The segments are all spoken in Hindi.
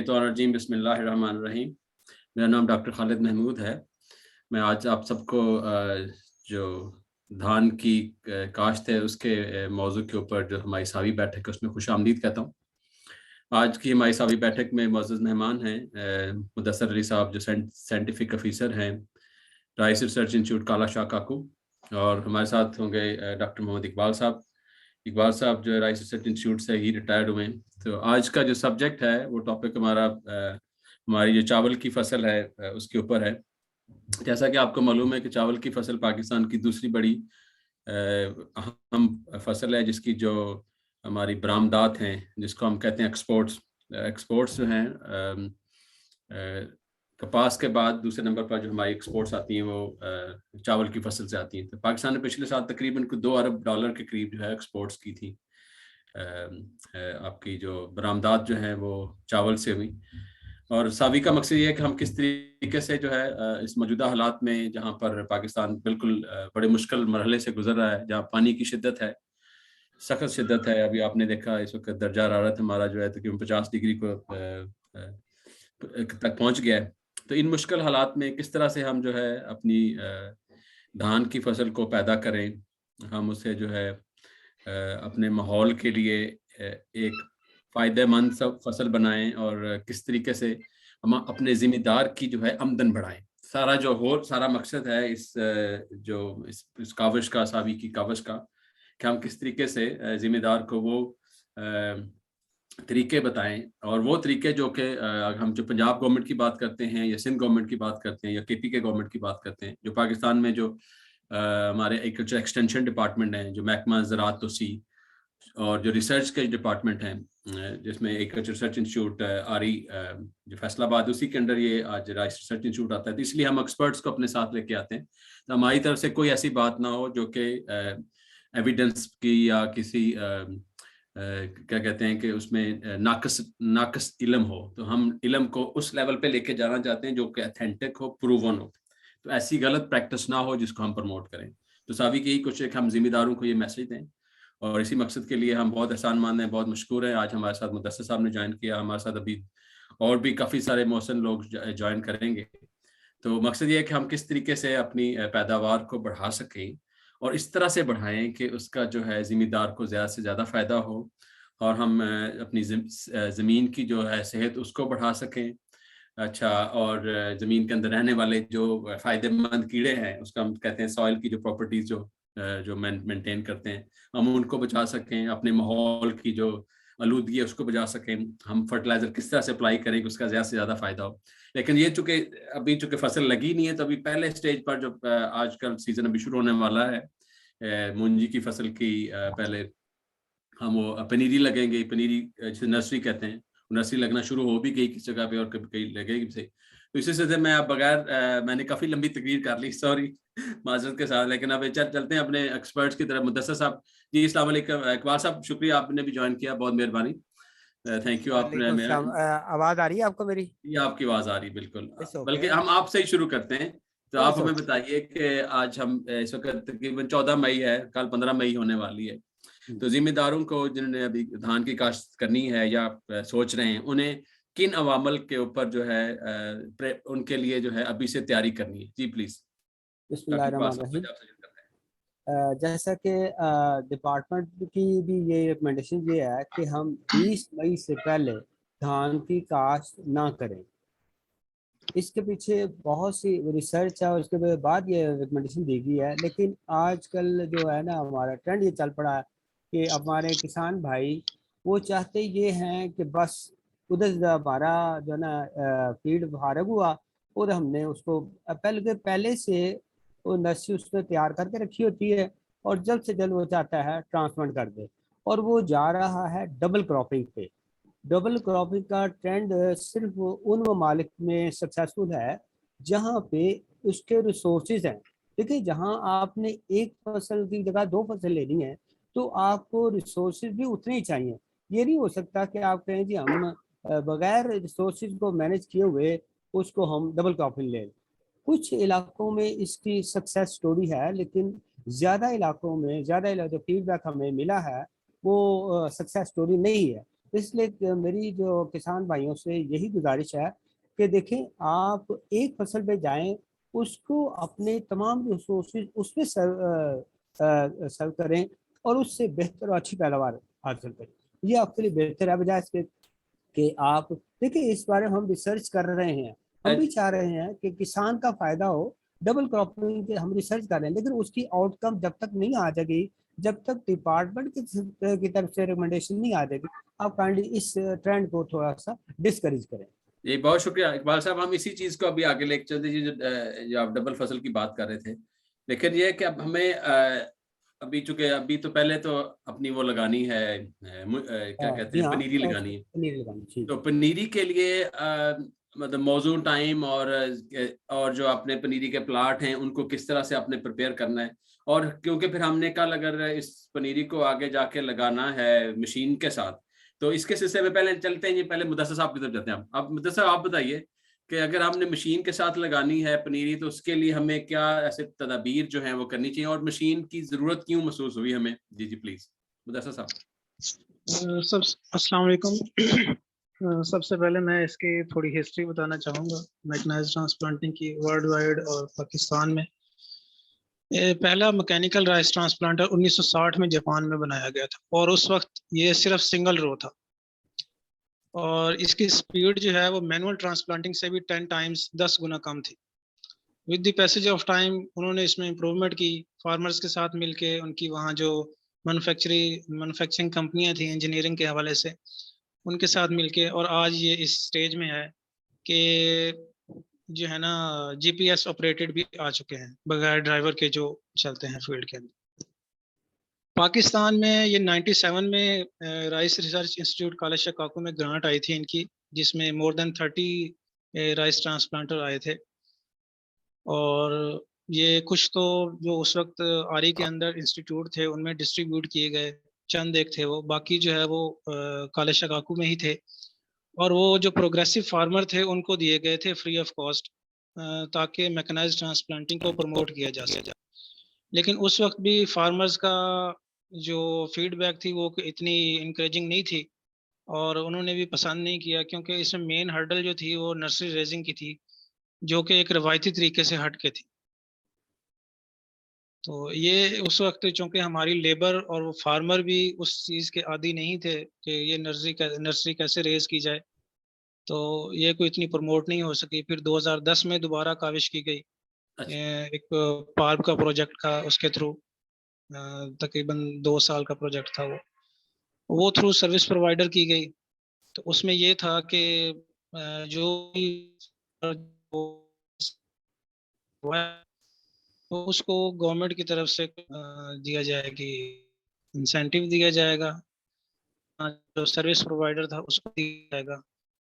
रजीम बिस्मिल्लाहिर्रहमानिर्रहीम। मेरा नाम डॉक्टर खालिद महमूद है। मैं आज आप सबको जो धान की काश्त है उसके मौजू के ऊपर जो हमारी सावी बैठक है उसमें खुशामदीद कहता हूँ। आज की हमारी सावी बैठक में मोअज़्ज़ज़ मेहमान हैं मुदस्सर अली साहब जो साइंटिफिक ऑफिसर हैं राइस रिसर्च इंस्टीट्यूट काला शाह काकू, और हमारे साथ होंगे डॉक्टर मोहम्मद इकबाल साहब। इकबाल साहब जो राइस रिसर्च इंस्टीट्यूट से ही रिटायर्ड हुए हैं। तो आज का जो सब्जेक्ट है वो टॉपिक हमारा हमारी जो चावल की फसल है उसके ऊपर है। जैसा कि आपको मालूम है कि चावल की फसल पाकिस्तान की दूसरी बड़ी अहम फसल है, जिसकी जो हमारी बरामदात हैं जिसको हम कहते हैं एक्सपोर्ट्स। एक्सपोर्ट्स जो हैं कपास के बाद दूसरे नंबर पर जो हमारी एक्सपोर्ट्स आती हैं वो चावल की फसल से आती हैं। तो पाकिस्तान ने पिछले साल तकरीबन कुछ $2 अरब के करीब जो है एक्सपोर्ट्स की थी। आपकी जो बरामदात जो है वो चावल से हुई। और सावी का मकसद ये है कि हम किस तरीके से जो है इस मौजूदा हालात में जहाँ पर पाकिस्तान बिल्कुल बड़े मुश्किल मरहले से गुजर रहा है, जहाँ पानी की शिद्दत है, सख्त शिद्दत है। अभी आपने देखा इस वक्त दर्जा हरारत हमारा जो है तकरीबन 50 डिग्री को तक पहुँच गया है। तो इन मुश्किल हालात में किस तरह से हम जो है अपनी धान की फसल को पैदा करें, हम उसे जो है अपने माहौल के लिए एक फ़ायदेमंद सब फसल बनाएं, और किस तरीके से हम अपने ज़िम्मेदार की जो है आमदन बढ़ाएं। सारा मकसद है इस काविश का, सावी की काविश का, कि हम किस तरीके से ज़िम्मेदार को वो तरीके बताएं, और वो तरीके जो कि हम जो पंजाब गवर्नमेंट की बात करते हैं या सिंध गवर्नमेंट की बात करते हैं या केपी के गवर्नमेंट की बात करते हैं, जो पाकिस्तान में जो हमारे एग्रीकल्चर एक्सटेंशन डिपार्टमेंट है, जो महकमा ज़राअत तोसी, और जो रिसर्च के डिपार्टमेंट हैं जिसमें एग्रीकल्चर रिसर्च इंस्टीट्यूट आरी जो फैसलाबाद, उसी के अंडर ये आज राइस रिसर्च इंस्टीट्यूट आता है। तो इसलिए हम एक्सपर्ट्स को अपने साथ लेके आते हैं, तो हमारी तरफ से कोई ऐसी बात ना हो जो कि एविडेंस की या किसी क्या कहते हैं कि उसमें नाकस इल्म हो। तो हम इल्म को उस लेवल पे लेके जाना चाहते हैं जो कि अथेंटिक हो, प्रूवन हो, तो ऐसी गलत प्रैक्टिस ना हो जिसको हम प्रमोट करें। तो सावी की यही कोशिश है कि हम जिम्मेदारों को ये मैसेज दें, और इसी मकसद के लिए हम बहुत एहसानमंद हैं, बहुत मशकूर हैं। आज हमारे साथ मुदस्सिर साहब ने ज्वाइन किया, हमारे साथ अभी और भी काफ़ी सारे मोहसिन लोग ज्वाइन करेंगे। तो मकसद ये है कि हम किस तरीके से अपनी पैदावार को बढ़ा सकें, और इस तरह से बढ़ाएं कि उसका जो है ज़िम्मेदार को ज़्यादा से ज़्यादा फ़ायदा हो, और हम अपनी ज़मीन की जो है सेहत उसको बढ़ा सकें। अच्छा, और ज़मीन के अंदर रहने वाले जो फ़ायदेमंद कीड़े हैं, उसका हम कहते हैं सॉइल की जो प्रॉपर्टीज़ जो मेंटेन करते हैं, हम उनको बचा सकें। अपने माहौल की जो आलूदगी है उसको बचा सकें। हम फर्टिलाइज़र किस तरह से अप्लाई करें कि उसका ज़्यादा से ज़्यादा फ़ायदा हो। लेकिन ये चूँकि फसल लगी नहीं है, तो अभी पहले स्टेज पर जो आजकल सीज़न अभी शुरू होने वाला है मूंजी की फसल की, पहले हम वो पनीरी लगेंगे, पनीरी जिसे नर्सरी कहते हैं, नर्सरी लगना शुरू हो भी गई किस जगह पे, और कभी कहीं लगेगी भी सही। तो इसी से मैं अब बगैर मैंने काफ़ी लंबी तकरीर कर ली, सॉरी माज़रत के साथ। लेकिन अब चलते हैं अपने एक्सपर्ट्स की तरफ। मुदस्सिर साहब जी, अस्सलाम वालेकुम। इकबाल साहब शुक्रिया, आपने भी ज्वाइन किया, बहुत मेहरबानी। Thank you. आपने वालेकुम सलाम। आवाज़ आ रही है आपको मेरी? ये आपकी आवाज़ आ रही बिल्कुल। It's okay. बल्कि हम आपसे ही शुरू करते हैं। तो आप इट्स हमें ओके। बताइए कि आज हम इस वक्त तकरीबन 14 मई है, कल 15 मई होने वाली है। तो जिम्मेदारों को जिन्होंने अभी धान की काश्त करनी है या सोच रहे हैं, उन्हें किन अवामल के ऊपर जो है उनके लिए जो है अभी से तैयारी करनी है? जी प्लीज डॉक्टर इकबाल साहब, बिस्मिल्लाहिर्रहमानिर्रहीम। आपसे शुरू करते हैं। जैसा कि डिपार्टमेंट की भी ये रिकमेंडेशन ये है कि हम 20 मई से पहले धान की काश्त ना करें। इसके पीछे बहुत सी रिसर्च है और उसके बाद ये रिकमेंडेशन दी गई है। लेकिन आजकल जो है ना, हमारा ट्रेंड ये चल पड़ा है कि हमारे किसान भाई वो चाहते ये हैं कि बस उधर से हमारा जो है ना फील्ड फारग हुआ, और हमने उसको पहले से वो नर्सरी उसमें तैयार करके रखी होती है, और जल्द से जल्द वो चाहता है ट्रांसप्लांट कर दे, और वो जा रहा है डबल क्रॉपिंग पे। डबल क्रॉपिंग का ट्रेंड सिर्फ उन ममालिक में सक्सेसफुल है जहाँ पे उसके रिसोर्सेज हैं। देखिए, जहाँ आपने एक फसल की जगह दो फसल लेनी है तो आपको रिसोर्सेज भी उतने ही चाहिए। ये नहीं हो सकता कि आप कहें जी हम बगैर रिसोर्सेज को मैनेज किए हुए उसको हम डबल क्रॉपिंग लें। कुछ इलाकों में इसकी सक्सेस स्टोरी है, लेकिन ज़्यादा इलाकों में जो फीडबैक हमें मिला है वो सक्सेस स्टोरी नहीं है। इसलिए मेरी जो किसान भाइयों से यही गुजारिश है कि देखें, आप एक फसल पे जाएं, उसको अपने तमाम रिसोर्सेज उसमें सर्व करें और उससे बेहतर और अच्छी पैदावार हासिल करें। ये आपके लिए बेहतर है, बजाय इसके कि आप देखिए, इस बारे में हम रिसर्च कर रहे हैं, हम भी चाह रहे हैं कि किसान का फायदा हो, डबल क्रॉपिंग के हम रिसर्च कर रहे हैं, लेकिन उसकी आउटकम जब तक नहीं आ जाएगी, जब तक डिपार्टमेंट की तरफ से रिकमेंडेशन नहीं आ जाएगी, आप काइंडली इस ट्रेंड को थोड़ा सा डिस्करेज करें। ये बहुत शुक्रिया इकबाल साहब। हम इसी चीज को अभी आगे लेके चलते हैं, जो आप डबल फसल की बात कर रहे थे। लेकिन ये कि अब हमें अभी चूंकि अभी तो पहले तो अपनी वो लगानी है, क्या कहते जी हैं, हाँ, पनीरी लगानी है। पनीर लगानी, ठीक। तो पनीरी के लिए मतलब मौजूद टाइम और जो अपने पनीरी के प्लाट हैं उनको किस तरह से आपने प्रिपेयर करना है, और क्योंकि फिर हमने कल अगर इस पनीरी को आगे जाके लगाना है मशीन के साथ, तो इसके सिलसिले में पहले चलते हैं, ये पहले मुदस्सिर साहब की तरफ जाते हैं। अब मुदस्सिर आप बताइए कि अगर हमने मशीन के साथ लगानी है पनीरी, तो उसके लिए हमें क्या ऐसे तदाबीर जो है वो करनी चाहिए, और मशीन की जरूरत क्यों महसूस हुई हमें? जी जी प्लीज मुदस्सिर साहब। सब अस्सलाम वालेकुम। सबसे पहले मैं इसकी थोड़ी हिस्ट्री बताना चाहूँगा मैकेनाइज्ड ट्रांसप्लांटिंग की वर्ल्ड वाइड और पाकिस्तान में। ये पहला मैकेनिकल राइस ट्रांसप्लांटर 1960 में जापान में बनाया गया था, और उस वक्त ये सिर्फ सिंगल रो था, और इसकी स्पीड जो है वो मैनुअल ट्रांसप्लांटिंग से भी 10 टाइम्स 10 गुना कम थी। With the passage of time उन्होंने इसमें इम्प्रूवमेंट की, फार्मर्स के साथ मिलके उनकी वहाँ जो मैन्युफैक्चरिंग कंपनियां थी इंजीनियरिंग के हवाले से, उनके साथ मिलके, और आज ये इस स्टेज में है कि जो है ना जीपीएस ऑपरेटेड भी आ चुके हैं, बगैर ड्राइवर के जो चलते हैं फील्ड के अंदर। पाकिस्तान में ये 97 में rice research institute college Chicago में ग्रांट आई थी इनकी, जिसमें मोर देन 30 राइस ट्रांसप्लांटर आए थे। और ये कुछ तो जो उस वक्त आरी के अंदर इंस्टीट्यूट थे उनमें डिस्ट्रीब्यूट किए गए, चंद एक थे वो, बाकी जो है वो कॉलेज शिकागो में ही थे। और वो जो प्रोग्रेसिव फार्मर थे उनको दिए गए थे फ्री ऑफ कॉस्ट, ताकि मैकेनाइज्ड ट्रांसप्लांटिंग को प्रमोट किया जा सके। लेकिन उस वक्त भी फार्मर्स का जो फीडबैक थी वो इतनी इंकरेजिंग नहीं थी, और उन्होंने भी पसंद नहीं किया, क्योंकि इसमें मेन हर्डल जो थी वो नर्सरी रेजिंग की थी, जो कि एक रवायती तरीके से हट के थी। तो ये उस वक्त चूंकि हमारी लेबर और वो फार्मर भी उस चीज़ के आदी नहीं थे कि ये नर्सरी कैसे रेज की जाए, तो ये कोई इतनी प्रमोट नहीं हो सकी। फिर 2010 में दोबारा काविश की गई, अच्छा। एक पार्क का प्रोजेक्ट का, उसके थ्रू तकरीबन 2 साल का प्रोजेक्ट था वो थ्रू सर्विस प्रोवाइडर की गई। तो उसमें ये था कि जो भी तो उसको गवर्नमेंट की तरफ से दिया जाएगी, इंसेंटिव दिया जाएगा, जो सर्विस प्रोवाइडर था उसको दिया जाएगा।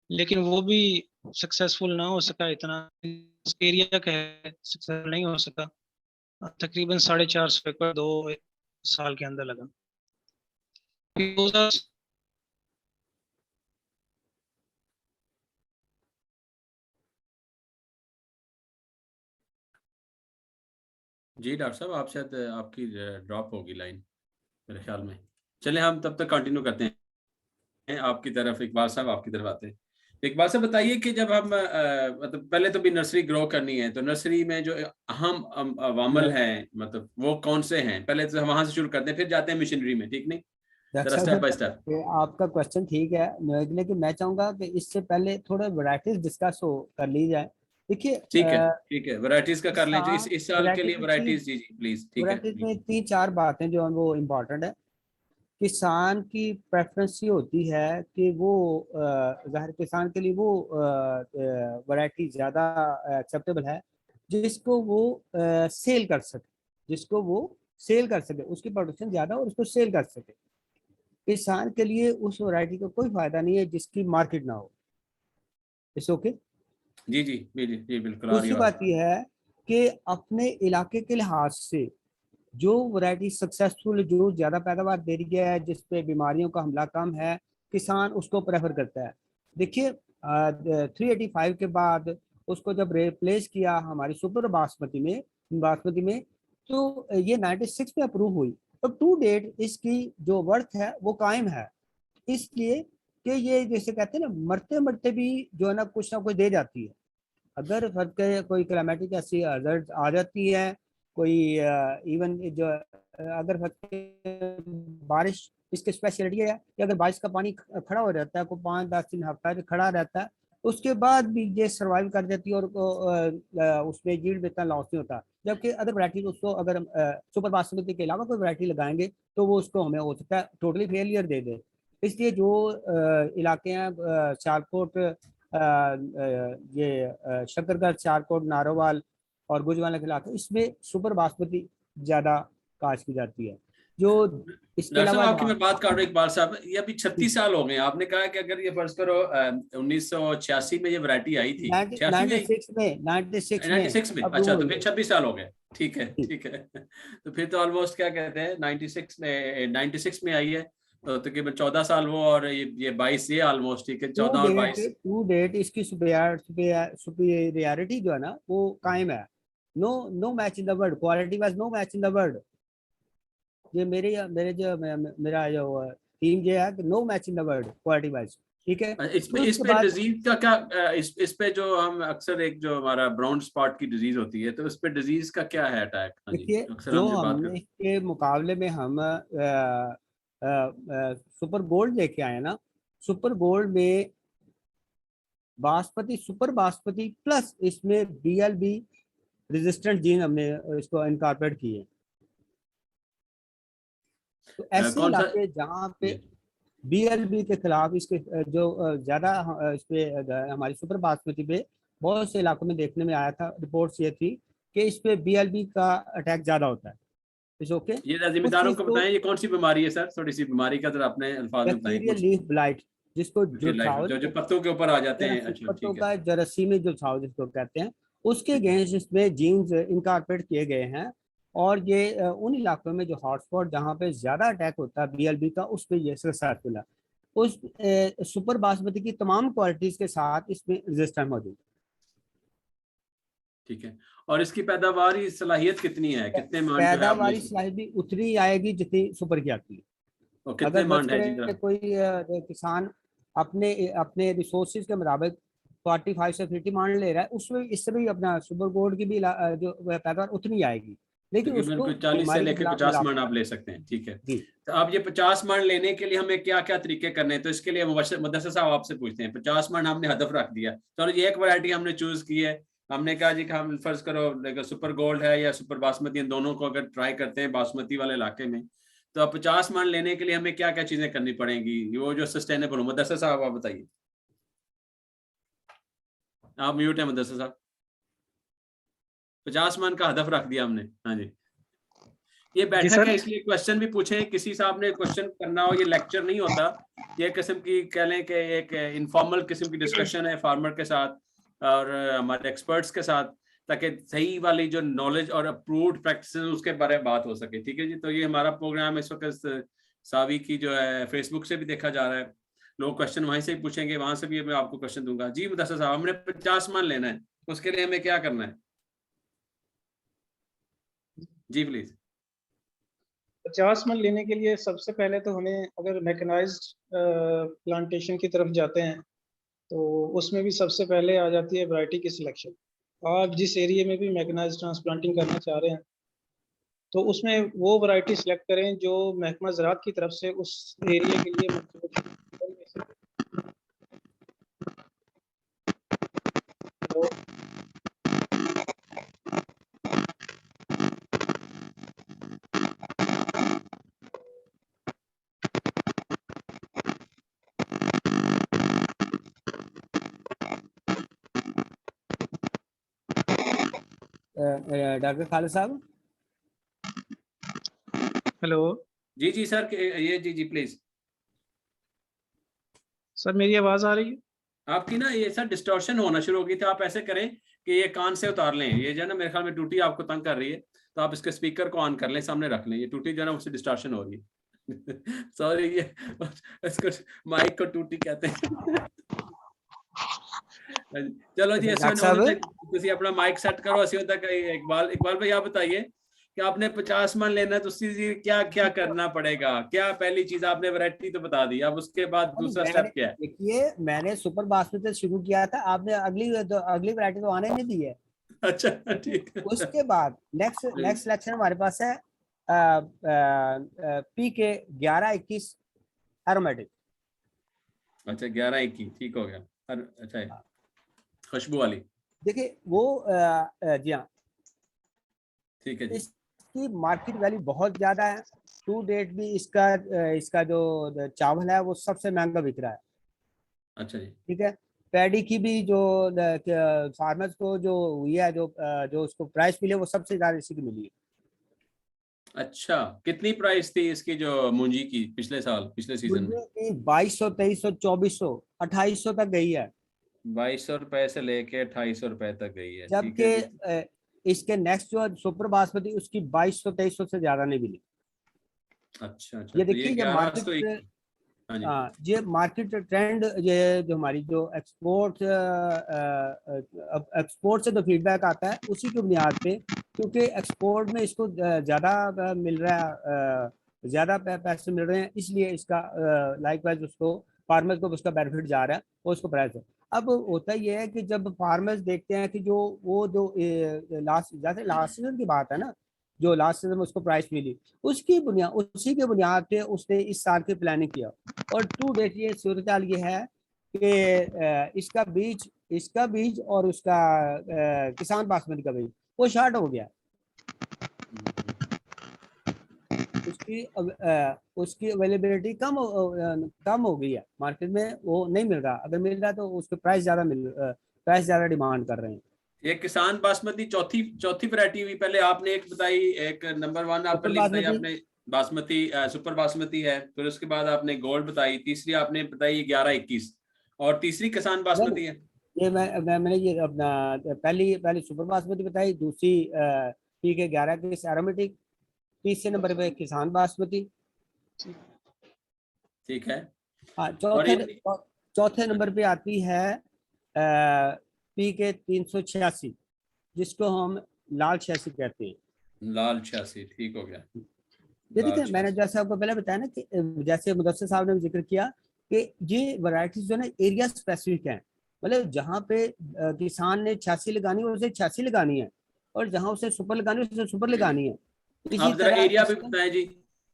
लेकिन वो भी सक्सेसफुल ना हो सका, इतना एरिया का है, सक्सेसफुल नहीं हो सका। तकरीबन 450 एकड़ 2 साल के अंदर लगा। जी डॉक्टर साहब, आप शायद आपकी ड्रॉप होगी लाइन मेरे ख्याल में। चलिए हम तब तक कंटिन्यू करते हैं आपकी तरफ। इकबाल साहब आपकी तरफ आते हैं। इकबाल साहब बताइए कि जब हम मतलब पहले तो भी नर्सरी ग्रो करनी है, तो नर्सरी में जो अहम अवामल हैं मतलब वो कौन से हैं? पहले तो हम वहां से शुरू करते हैं, फिर जाते हैं मशीनरी में, ठीक नहीं? जरा स्टेप बाय स्टेप। आपका क्वेश्चन ठीक है, लेकिन मैं चाहूंगा कि इससे पहले थोड़ा वैरायटीज डिस्कस हो कर ली जाए। देखिए, ठीक है, वैरायटीज का कर लें जो इस साल के लिए वैरायटीज। जी जी प्लीज, ठीक है। वैरायटीज में 3-4 बातें जो हैं वो इम्पोर्टेंट है। किसान की प्रेफरेंस ये होती है कि वो ज़ाहिर किसान के लिए वो वैरायटी ज़्यादा एक्सेप्टेबल है जिसको वो सेल कर सके, उसकी प्रोडक्शन ज़्यादा और उसको सेल कर सके। किसान के लिए उस वैरायटी का कोई फायदा नहीं है जिसकी मार्केट ना हो। It's okay. जी जी जी जी बिल्कुल आ रही दूसरी है बात यह है कि अपने इलाके के लिहाज से जो वैरायटी सक्सेसफुल, जो ज़्यादा पैदावार दे रही है, जिस पे बीमारियों का हमला कम है, किसान उसको प्रेफर करता है। देखिए 385 के बाद उसको जब रिप्लेस किया हमारी सुपर बासमती में तो ये 96 में अप्रूव हुई, तो टू डेट इसकी जो वर्थ है वो कायम है। इसलिए कि ये जैसे कहते हैं ना, मरते मरते भी जो है ना कुछ दे जाती है। अगर कोई क्लाइमेटिक ऐसी हज़ार्ड आ जाती है, कोई इवन जो अगर बारिश, इसकी स्पेशलिटी है कि अगर बारिश का पानी खड़ा हो जाता है, कोई 5-10 दिन हफ्ता खड़ा रहता है, उसके बाद भी ये सर्वाइव कर जाती है और उसमें यील्ड में इतना लॉस नहीं होता। जबकि अदर वैरायटी उसको अगर सुपर बासमती के अलावा कोई वैरायटी लगाएंगे तो वो उसको हमें हो सकता है टोटली फेलियर दे दे। इसलिए जो इलाके हैं सियालकोट, ये शकरगढ़, सियालकोट, नारोवाल और गुजरावाला के इलाके, इसमें सुपर बासमती ज़्यादा काश्त की जाती है। जो इसके डॉक्टर साहब अलावा आपकी मैं बात कर रहा हूँ इकबाल साहब, ये अभी 36 साल हो गए। आपने कहा कि अगर ये फर्ज करो 1986 में ये वैरायटी आई थी, 96 में 96 में, अब अच्छा, वो तो फिर 26 साल हो गए। ठीक है, ठीक है। तो फिर तो ऑलमोस्ट क्या कहते हैं 96 में आई है, तो तकरीबन 14 साल वो, और ये 22 ये ऑलमोस्ट, ठीक है, 14 और 22। टू डेट इसकी सुपीरियरिटी जो है ना वो कायम है। No no match in the world, quality wise no match in the world. ये मेरा जो टीम ये है कि no match in the world quality wise, ठीक है। इस पे डिजीज का क्या, इस पे जो हम अक्सर एक जो हमारा ब्राउन स्पॉट की डिजीज होती है, तो इस पे डिजीज का क्या है अटैक? देखिए, अक्सर जो हम जो बात हमने करते इसके मुकाबले में हम सुपर गोल्ड लेके आए ना, सुपर गोल्ड में बासमती, सुपर बासमती प्लस इसमें BLB रेजिस्टेंट जीन हमने इसको इनकॉर्पोरेट किए। तो ऐसे कौन सा? इलाके जहाँ पे BLB के खिलाफ इसके जो ज्यादा इस पे हमारी सुपर बासमती पे बहुत से इलाकों में देखने में आया था, रिपोर्ट्स ये थी कि इस पे BLB का अटैक ज्यादा होता है। इस ओके, ये उस जिम्मेदारों चीज को को बताएं, ये कौन सी बीमारी है सर? थोड़ी सी बीमारी का जरा अपने अल्फाज में बताएं। बैक्टीरियल लीफ ब्लाइट, जिसको जो जो पत्तों के ऊपर आ जाते हैं। अच्छा, पत्तों ठीक है। का जरासीमी जो छाव जिसको कहते हैं, उसके अगेंस्ट इसमें जीन्स इनकॉर्पोरेट किए गए हैं। और ये उन इलाकों में जो हॉटस्पॉट जहाँ पे ज्यादा अटैक होता है BLB का, उस पर ये सक्सेस मिला। उस सुपर बासमती की तमाम क्वालिटीज के साथ इसमें रेजिस्टेंस मौजूद। ठीक है, और इसकी पैदावारी सलाहियत कितनी है? कितने मान जो है आपने? पैदावारी सलाहियत भी उतनी आएगी जितनी सुपर की आती है। और कितने अगर मान है जी जरा? कोई किसान अपने अपने रिसोर्सेज के मुताबिक 45 से 50 मान ले रहा है, उसमें इससे भी अपना सुपर गोल्ड की भी जो पैदावार उतनी आएगी, लेकिन तकरीबन उसको 40 से बीमारी के लेकर खिलाफ 50 मान मिलावट आप ले सकते हैं। ठीक है, जी। तो आप ये 50 मान लेने के लिए हमें क्या क्या तरीके करने हैं? तो इसके लिए मुदस्सिर साहब आपसे पूछते हैं। 50 मान हमने हदफ रख दिया, चलो ये एक वैरायटी हमने चूज की है। हमने कहा जी कि हम फर्ज करो सुपर गोल्ड है या सुपर बासमती, इन दोनों को अगर ट्राई करते हैं बासमती वाले इलाके में, तो अब 50 मान लेने के लिए हमें क्या क्या चीजें करनी पड़ेंगी वो जो सस्टेनेबल हो? मुदस्सिर साहब आप बताइए। आप म्यूट है मुदस्सिर साहब। 50 मान का हदफ रख दिया हमने। हाँ जी, ये बैठक है इसलिए क्वेश्चन भी पूछे, किसी साहब ने क्वेश्चन करना हो, ये लेक्चर नहीं होता, ये किस्म की कह लें कि एक इनफॉर्मल किस्म की डिस्कशन है फार्मर के साथ और हमारे एक्सपर्ट्स के साथ, ताकि सही वाली जो नॉलेज और अप्रूव्ड प्रैक्टिस उसके बारे में बात हो सके। ठीक है जी, तो ये हमारा प्रोग्राम इस वक्त सावी की जो है फेसबुक से भी देखा जा रहा है, लोग क्वेश्चन वहीं से ही पूछेंगे, वहां से भी मैं आपको क्वेश्चन दूंगा। जी मुदस्सिर साहब, हमने 50 मान लेना है, उसके लिए हमें क्या करना है? जी प्लीज। 50 मन लेने के लिए सबसे पहले तो हमें, अगर मैकेनाइज्ड प्लांटेशन की तरफ जाते हैं तो उसमें भी सबसे पहले आ जाती है वैरायटी की सिलेक्शन। आप जिस एरिया में भी मैकेनाइज्ड ट्रांसप्लांटिंग करना चाह रहे हैं तो उसमें वो वैरायटी सिलेक्ट करें जो महकमा ज़राअत की तरफ से उस एरिया के लिए डॉक्टर खालिद साहब। हेलो जी जी सर, ये जी जी प्लीज। सर, मेरी आवाज़ आ रही है? आपकी ना ये सर डिस्टॉर्शन होना शुरू हो गई थी। आप ऐसे करें कि ये कान से उतार लें, ये जो है ना मेरे ख्याल में टूटी आपको तंग कर रही है, तो आप इसके स्पीकर को ऑन कर लें, सामने रख लें। ये टूटी जो है ना उससे डिस्टॉर्शन हो रही है। सॉरी, ये इसको माइक को टूटी कहते हैं। चलो जी, डॉक्टर साहब, तुसी अपना माइक सेट करो। इकबाल भाई आप बताइए कि आपने 50 मन लेना है तो उसके लिए क्या क्या करना पड़ेगा? क्या पहली चीज आपने वैरायटी तो बता दी, अब उसके बाद दूसरा स्टेप क्या है? देखिए मैंने सुपर बासमती से शुरू किया था, आपने अगली वैरायटी तो आने नहीं दी है। अच्छा ठीक है। उसके बाद नेक्स्ट सिलेक्शन हमारे पास है PK 1121 एरोमेटिक। अच्छा 11-21 ठीक हो गया। अच्छा है, खुशबू वाली। देखिए वो जी हाँ, ठीक है जी। इसकी मार्केट वैल्यू बहुत ज्यादा है। टू डेट भी इसका जो चावल है वो सबसे महंगा बिक रहा है। अच्छा जी। ठीक है। पैडी की भी जो फार्मर्स को जो हुई है, जो उसको प्राइस मिले वो सबसे ज्यादा इसी की मिली है। अच्छा कितनी प्राइस थी इसकी जो मूंजी की पिछले साल, पिछले सीजन में? 2200, 2300, 2400, 2800 तक गई है। 2200 रुपए से लेके 2800 रुपए तक गई है, ठीक है जी। जबकि इसके नेक्स्ट जो सुपर बासमती उसकी 2200, 2300 से ज्यादा नहीं मिली। अच्छा अच्छा, ये तो ये देखिए ये 1121। हाँ जी। ये मार्केट ट्रेंड, ये जो हमारी जो एक्सपोर्ट से जो फीडबैक आता है उसी की बुनियाद पे, क्योंकि एक्सपोर्ट में इसको ज्यादा मिल रहा है, ज्यादा पैसे मिल रहे हैं, इसलिए इसका लाइकवाइज उसको फार्मर्स को उसका बेनिफिट जा रहा है और उसको प्राइस है। अब होता ये है कि जब फार्मर्स देखते हैं कि जो वो जो लास्ट सीजन की बात है ना, जो लास्ट सीजन में उसको प्राइस मिली, उसी के बुनियाद पे उसने इस साल की प्लानिंग किया। और टू डेट ये सूरत हाल ये है कि इसका बीज और उसका किसान बासमती का बीज वो शॉर्ट हो गया। उसकी अवेलेबिलिटी कम हो गई है मार्केट में, वो नहीं मिल रहा। अगर मिल रहा है तो उसके प्राइस ज्यादा डिमांड कर रहे हैं। ये किसान बासमती चौथी चौथी वैरायटी हुई। पहले आपने एक बताई, एक नंबर 1 आप सुपर पहले बताई बासमती, आपने, बासमती सुपर बासमती है, फिर उसके बाद आपने गोल्ड बताई, तीसरी आपने बताई 11-21, और तीसरी किसान बासमती है। ये मैंने ये अपना पहली सुपर बासमती बताई, दूसरी PK 11 एरोमेटिक, तीसरे नंबर पे किसान बासमती। ठीक है। हाँ, और चौथे नंबर पे आती है PK 386, जिसको हम लाल 86 कहते हैं। लाल 86 ठीक हो गया। ये लाल देखिए मैंने 86। जैसे आपको पहले बताया ना कि जैसे मुदस्सिर साहब ने भी जिक्र किया कि ये वैरायटीज जो है एरिया स्पेसिफिक है। मतलब जहाँ पे किसान ने 86 लगानी है उसे 86 लगानी है, और जहाँ उसे सुपर लगानी है उसे सुपर लगानी है। इसी आप जरा तरह एरिया भी बताएं जी,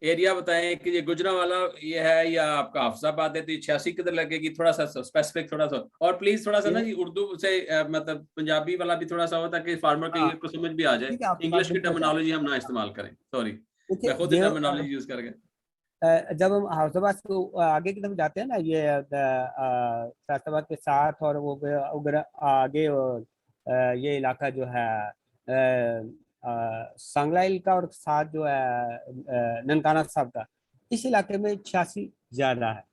एरिया बताएं कि ये गुजरांवाला ये है या आपका हाफिजाबाद है, तो 86 किधर लगेगी, थोड़ा सा स्पेसिफिक थोड़ा सा। और प्लीज थोड़ा सा ना जी उर्दू से मतलब पंजाबी वाला भी थोड़ा सा हो, ताकि फार्मर के हाँ को समझ भी आ जाए। ठीक है, आपकी बात इंग्लिश की बिल्कुल है। टर्मिनोलॉजी हम ना इस्तेमाल करें, सॉरी, देखिए मैं खुद टर्मिनोलॉजी यूज कर गया। जब हम हाफिजाबाद को आगे की तरफ जाते हैं ना, ये फैसलाबाद के साथ और वो उधर आगे ये इलाका जो है सांगलाइल का और साथ जो है ननकाना साहब का, इस इलाके में 86 ज्यादा है।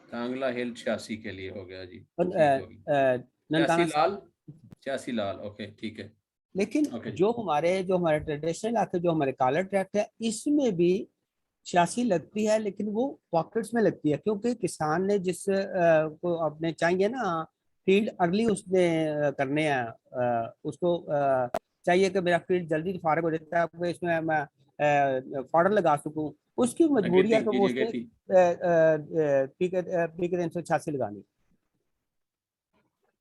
कांगला हिल 86 के लिए हो गया जी, और ठीक हो गया। 86 ननकाना, लाल, 86 लाल, ओके ठीक है। लेकिन ओके जी। जो हमारे ट्रेडिशनल इलाके, जो हमारे काला ट्रैक्ट है, इसमें भी 86 लगती है, लेकिन वो पॉकेट्स में लगती है, क्योंकि किसान ने को अपने चाहिए ना फील्ड अर्ली उसने करने हैं, उसको चाहिए कि मेरा फील्ड जल्दी फारग हो जाता है, तो इसमें मैं फॉर्डर लगा सकूं, उसकी मजबूरी है अगेती कि वो जी, उसने अगेती। PK 386 लगानी।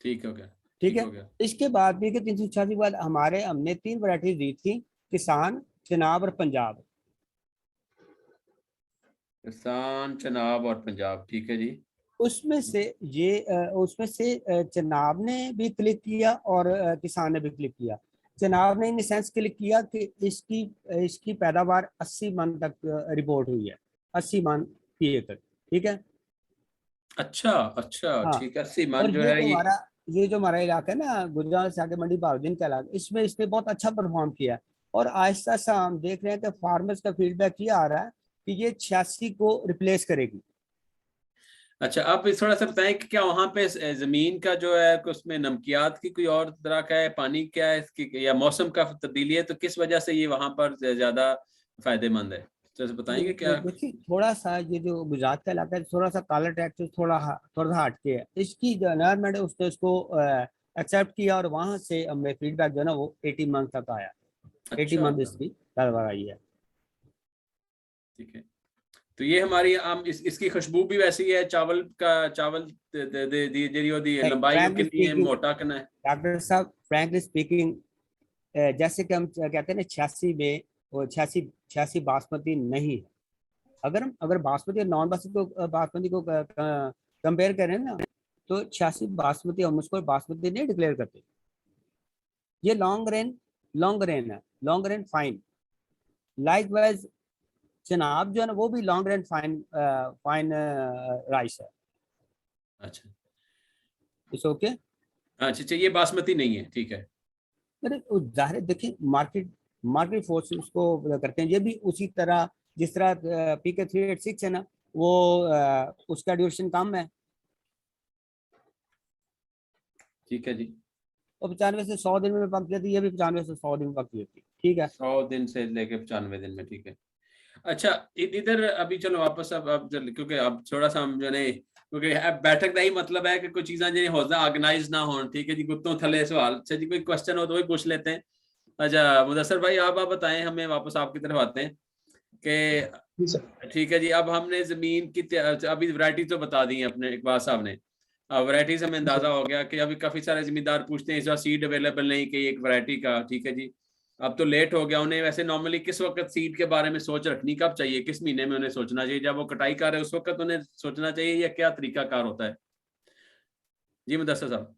ठीक हो गया, ठीक ठीक है। हो गया। इसके बाद PK 386 के बाद हमने 3 वैरायटी दी थी, किसान, चिनाब और पंजाब। किसान, चनाब और पंजाब, ठीक है जी। उसमें से चनाब ने भी क्लिक किया और किसान ने भी क्लिक किया। चनाब ने इन सेंस क्लिक किया कि इसकी पैदावार 80 मन तक रिपोर्ट हुई है, 80 मन फी एकड़। ठीक है। अच्छा अच्छा हाँ, ठीक है, 80 मन और जो है ये। ये जो हमारा इलाका है ना, गुजरात से आगे मंडी बहाउद्दीन का इलाका, इसमें इसने बहुत अच्छा परफॉर्म किया। और आहिस्ता सा हम देख रहे हैं कि फार्मर्स का फीडबैक ये आ रहा है कि ये 86 को रिप्लेस करेगी। अच्छा, आप इस थोड़ा सा बताएं कि क्या वहाँ पे जमीन का जो है उसमें नमकियात की कोई और तरह का है, पानी क्या है इसकी, या मौसम का तब्दीली है, तो किस वजह से ये वहाँ पर ज्यादा फायदेमंद है, तो बताएंगे क्या? देखिए थोड़ा सा ये जो गुजरात का इलाका है, थोड़ा सा काला ट्रैक्ट से थोड़ा सा हटके है, इसकी जो एनवायरमेंट है उसने उसको एक्सेप्ट किया, और वहां से हमें फीडबैक जो है ना वो 80 मंथ तक आया। 80 अच्छा, मंथ इसकी पैदावार आई है। ठीक है। तो ये हमारी आम इसकी खुशबू भी वैसी है, चावल का चावल दी लंबाई फ्रैंकली कितनी है, स्पीकिंग मोटा कितना है? डॉक्टर साहब, फ्रैंकली स्पीकिंग, जैसे कि हम कहते हैं ना 86 में, वो 86 बासमती नहीं है। अगर बासमती और नॉन बासमती को कंपेयर करें ना, तो 86 बासमती हम उसको बासमती नहीं डिक्लेयर करते। ये लॉन्ग रेन है, long rain fine. Likewise Chenab जो है ना, वो भी लॉन्ग रेन फाइन राइस है। अच्छा इट्स ओके। अच्छा, ये बासमती नहीं है, ठीक है। अरे जाहिर है, देखिए मार्केट मार्केट फोर्स उसको करते हैं। ये भी उसी तरह जिस तरह PK 386 है ना, वो उसका ड्यूरेशन कम है। ठीक है जी। और 95 से 100 दिन में पक जाती है, ये भी 95 से 100 दिन में पक जाती है। ठीक है। 100 दिन से लेके 95 दिन में, ठीक है। अच्छा, इधर अभी चलो वापस अब क्योंकि अब थोड़ा सा हम जो है, क्योंकि बैठक का ही मतलब है कि कुछ चीज़ें जो होता ऑर्गेनाइज ना हो, ठीक है जी। गुत्तों थले सवाल, अच्छा जी, कोई क्वेश्चन हो तो वही पूछ लेते हैं। अच्छा मुदस्सर भाई, आप बताएं हमें, वापस आपकी तरफ आते हैं जी सर। कि ठीक है जी, अब हमने जमीन की अभी वैरायटी तो बता दी है अपने इकबाल साहब ने। वैरायटी से हमें अंदाजा हो गया कि अभी काफी सारे जमींदार पूछते हैं इस बार सीड अवेलेबल नहीं कि एक वैरायटी का, ठीक है जी। अब तो लेट हो गया उन्हें। वैसे नॉर्मली किस वक्त सीड के बारे में सोच रखनी कब चाहिए, किस महीने में उन्हें सोचना चाहिए? जब वो कटाई कर रहे हैं उस वक्त उन्हें सोचना चाहिए, या क्या तरीका कार होता है? जी मुदस्सर साहब।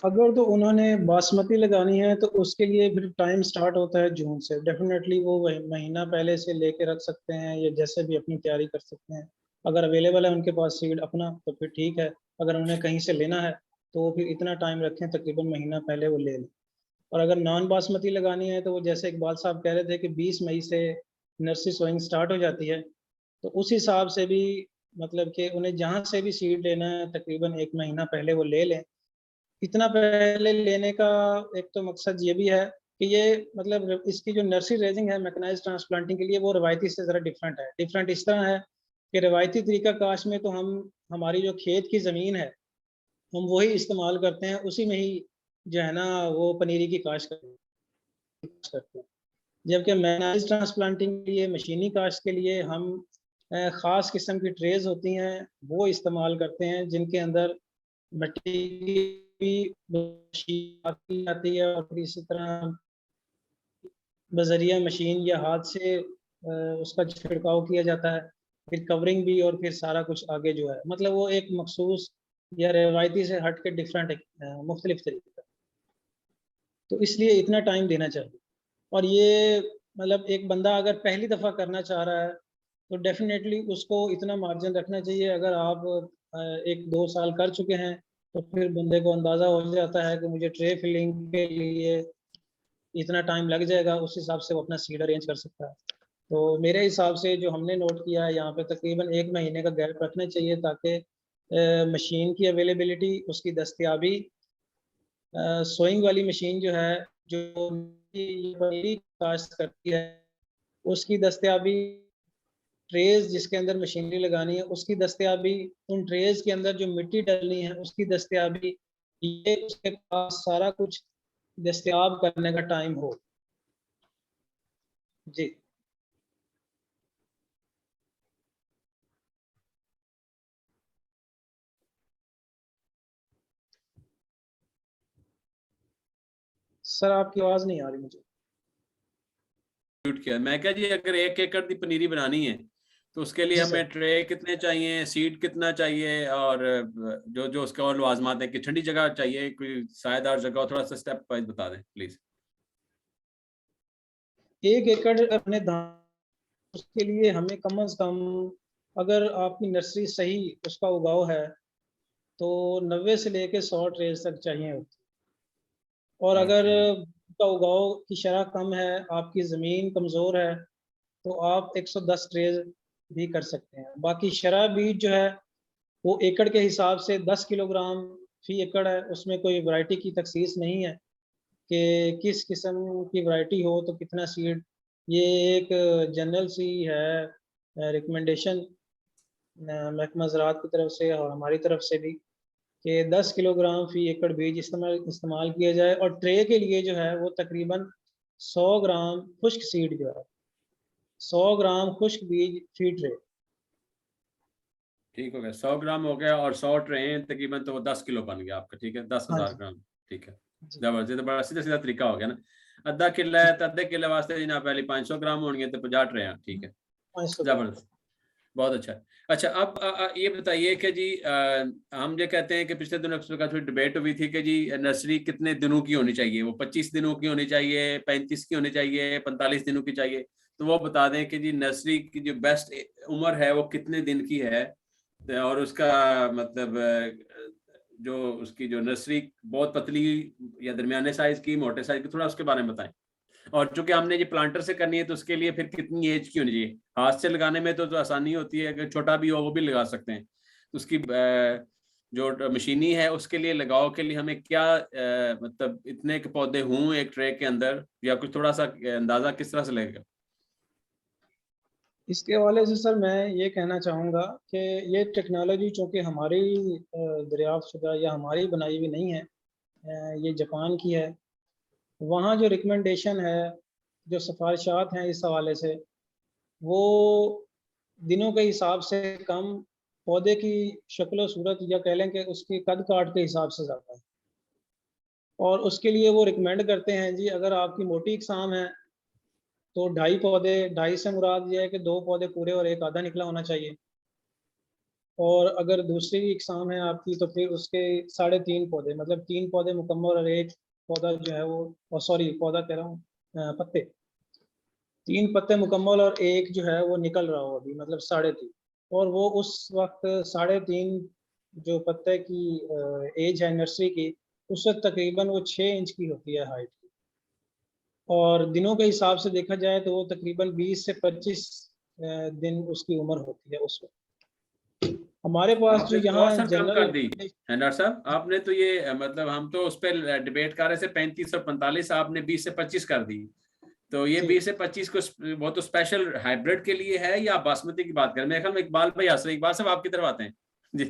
अगर तो उन्होंने बासमती लगानी है तो उसके लिए फिर टाइम स्टार्ट होता है जून से। डेफिनेटली वो महीना पहले से लेके रख सकते हैं, या जैसे भी अपनी तैयारी कर सकते हैं। अगर अवेलेबल है उनके पास सीड अपना तो फिर ठीक है। अगर उन्हें कहीं से लेना है तो फिर इतना टाइम रखें, तकरीबन महीना पहले वो ले लें। और अगर नॉन बासमती लगानी है तो वो जैसे इकबाल साहब कह रहे थे कि 20 मई से नर्सरी सोइंग स्टार्ट हो जाती है, तो उस हिसाब से भी मतलब कि उन्हें जहाँ से भी सीड लेना है तकरीबन एक महीना पहले वो ले लें। इतना पहले लेने का एक तो मकसद ये भी है कि ये मतलब इसकी जो नर्सरी रेजिंग है मैकेनाइज्ड ट्रांसप्लांटिंग के लिए, वो रवायती से ज़रा डिफरेंट है। डिफरेंट इस तरह है कि रवायती तरीका काश में तो हम हमारी जो खेत की ज़मीन है हम वही इस्तेमाल करते हैं, उसी में ही जो है ना वो पनीरी की काश्त करते हैं। जबकि मैकेनाइज्ड ट्रांसप्लांटिंग के लिए, मशीनी काश्त के लिए हम ख़ास किस्म की ट्रेज होती हैं वो इस्तेमाल करते हैं, जिनके अंदर मिट्टी की मशीन आती है और फिर इसी तरह बजरिया मशीन या हाथ से उसका छिड़काव किया जाता है, फिर कवरिंग भी, और फिर सारा कुछ आगे जो है मतलब वो एक मखसूस या रवायती से हट के डिफरेंट एक मुख्तलिफ तरीका। तो इसलिए इतना टाइम देना चाहिए। और ये मतलब एक बंदा अगर पहली दफ़ा करना चाह रहा है तो डेफिनेटली उसको इतना मार्जिन रखना चाहिए। अगर आप 1-2 साल कर चुके हैं तो फिर बंदे को अंदाज़ा हो जाता है कि मुझे ट्रे फिलिंग के लिए इतना टाइम लग जाएगा, उस हिसाब से वो अपना सीड अरेंज कर सकता है। तो मेरे हिसाब से जो हमने नोट किया है यहाँ पे, तकरीबन 1 महीने का गैप रखना चाहिए ताकि मशीन की अवेलेबिलिटी, उसकी दस्तयाबी, सोइंग वाली मशीन जो है जो पनीरी काश्त करती है उसकी दस्तयाबी, ट्रेज जिसके अंदर मशीनरी लगानी है उसकी दस्तयाबी, उन ट्रेज के अंदर जो मिट्टी डालनी है उसकी दस्तयाबी, ये उसके पास सारा कुछ दस्तयाब करने का टाइम हो। जी सर, आपकी आवाज़ नहीं आ रही मुझे। म्यूट किया मैं क्या जी, अगर 1 एकड़ की पनीरी बनानी है तो उसके लिए जी हमें सर। ट्रे कितने चाहिए, सीड कितना चाहिए, और जो जो उसका और लवाजमात है कि ठंडी जगह चाहिए, कोई सायेदार जगह, थोड़ा सा स्टेप वाइज बता दें प्लीज। 1 एकड़ अपने धान उसके लिए हमें कम से कम, अगर आपकी नर्सरी सही उसका उगाव है तो 90 से लेके 100 ट्रेज तक चाहिए होती है। और अगर ओके। उसका उगाव की शरह कम है, आपकी ज़मीन कमज़ोर है, तो आप 110 ट्रेज भी कर सकते हैं। बाकी शरह बीज जो है वो एकड़ के हिसाब से 10 किलोग्राम फी एकड़ है, उसमें कोई वैरायटी की तखसीस नहीं है कि किस किस्म की वैरायटी हो तो कितना सीड। ये एक जनरल सी है रिकमेंडेशन महकमा ज़राअत की तरफ से और हमारी तरफ से भी, कि 10 किलोग्राम फी एकड़ बीज इस्तेमाल किया जाए। और ट्रे के लिए जो है वो तकरीबन 100 ग्राम खुश्क सीड जो है, 100 ग्राम खुश्क बीज फी ट्रे। ठीक हो गया, 100 ग्राम हो गया और 100 ट्रे तकरीबन, तो वो 10 किलो बन गया आपका। ठीक है, 10,000 हाँ ग्राम। ठीक है, जी जबरदस्त, तो बड़ा सीधा सीधा तरीका हो गया ना। अद्धा किलो है तो अद्धे किलो वास्ते जी ना पहले 500 ग्राम होंगे तो 50 ट्रे हैं। ठीक है, 500 ग्राम। जबरदस्त, बहुत अच्छा। अच्छा, अब ये बताइए कि जी हम ये कहते हैं कि पिछले दिनों इस प्रकार थोड़ी डिबेट हुई थी कि जी नर्सरी कितने दिनों की होनी चाहिए, वो 25 दिनों की होनी चाहिए, 35 की होनी चाहिए, 45 दिनों की चाहिए। तो वो बता दें कि जी नर्सरी की जो बेस्ट उम्र है वो कितने दिन की है, और उसका मतलब जो उसकी जो नर्सरी बहुत पतली या दरमियाने साइज की, मोटे साइज की, थोड़ा उसके बारे में बताएं। और चूंकि हमने ये प्लांटर से करनी है तो उसके लिए फिर कितनी एज की होनी चाहिए? हाथ से लगाने में तो आसानी होती है, अगर छोटा भी हो वो भी लगा सकते हैं। तो उसकी जो मशीनी है उसके लिए लगाव के लिए हमें क्या मतलब इतने के पौधे हों एक ट्रे के अंदर, या कुछ थोड़ा सा अंदाजा किस तरह से लगेगा? इसके हवाले से सर मैं ये कहना चाहूँगा कि ये टेक्नोलॉजी चूँकि हमारी दरियाफ्त शुदा या हमारी बनाई हुई नहीं है, ये जापान की है। वहाँ जो रिकमेंडेशन है, जो सिफारिशात हैं इस हवाले से, वो दिनों के हिसाब से कम, पौधे की शक्ल सूरत या कह लें कि उसकी कद काट के हिसाब से ज़्यादा है। और उसके लिए वो रिकमेंड करते हैं जी, अगर आपकी मोटी इकसाम है तो 2.5 पौधे, 2.5 से मुराद ये है कि 2 पौधे पूरे और एक आधा निकला होना चाहिए। और अगर दूसरी इकसाम है आपकी तो फिर उसके 3.5 पौधे, मतलब 3 पौधे मुकम्मल और एक पौधा जो है वो, सॉरी पौधा कह रहा हूँ, पत्ते, 3 पत्ते मुकम्मल और एक जो है वो निकल रहा हो अभी, मतलब 3.5। और वो उस वक्त 3.5 जो पत्ते की एज है नर्सरी की, उस वक्त तकरीबन वो 6 इंच की होती है हाइट की। और दिनों के हिसाब से देखा जाए तो वो तकरीबन 20 से 25 दिन उसकी उम्र होती है उस वक्त। हमारे पास जो आपने तो और यहाँ सर कम जनरल, कर दी है डॉक्टर साहब, आपने तो ये मतलब हम तो उस पर डिबेट कर रहे थे 35 और 45, आपने 20 से 25 कर दी। तो ये जी 20 से 25 को वो तो स्पेशल हाइब्रिड के लिए है या बासमती की बात करें? मेरे ख्याल में इकबाल भाई हंस रहे, इकबाल साहब आपकी तरफ आते हैं जी।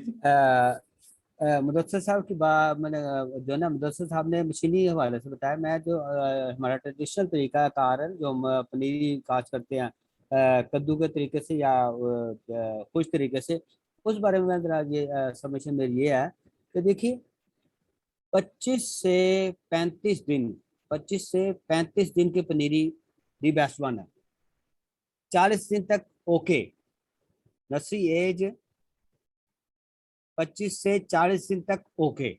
मुदस्सिर साहब की बात मैंने जो ना मुदस्सिर साहब ने मशीनी हवाले से बताया। मैं जो हमारा ट्रेडिशनल तरीका कार है जो हम पनीरी काश करते हैं कद्दू के तरीके से या खुश तरीके से, उस बारे में जरा ये सबमिशन मेरी ये है कि देखिए 25 से 35 दिन की पनीरी दी बेस्ट वन है। 40 दिन तक ओके, नर्सरी एज 25 से 40 दिन तक ओके।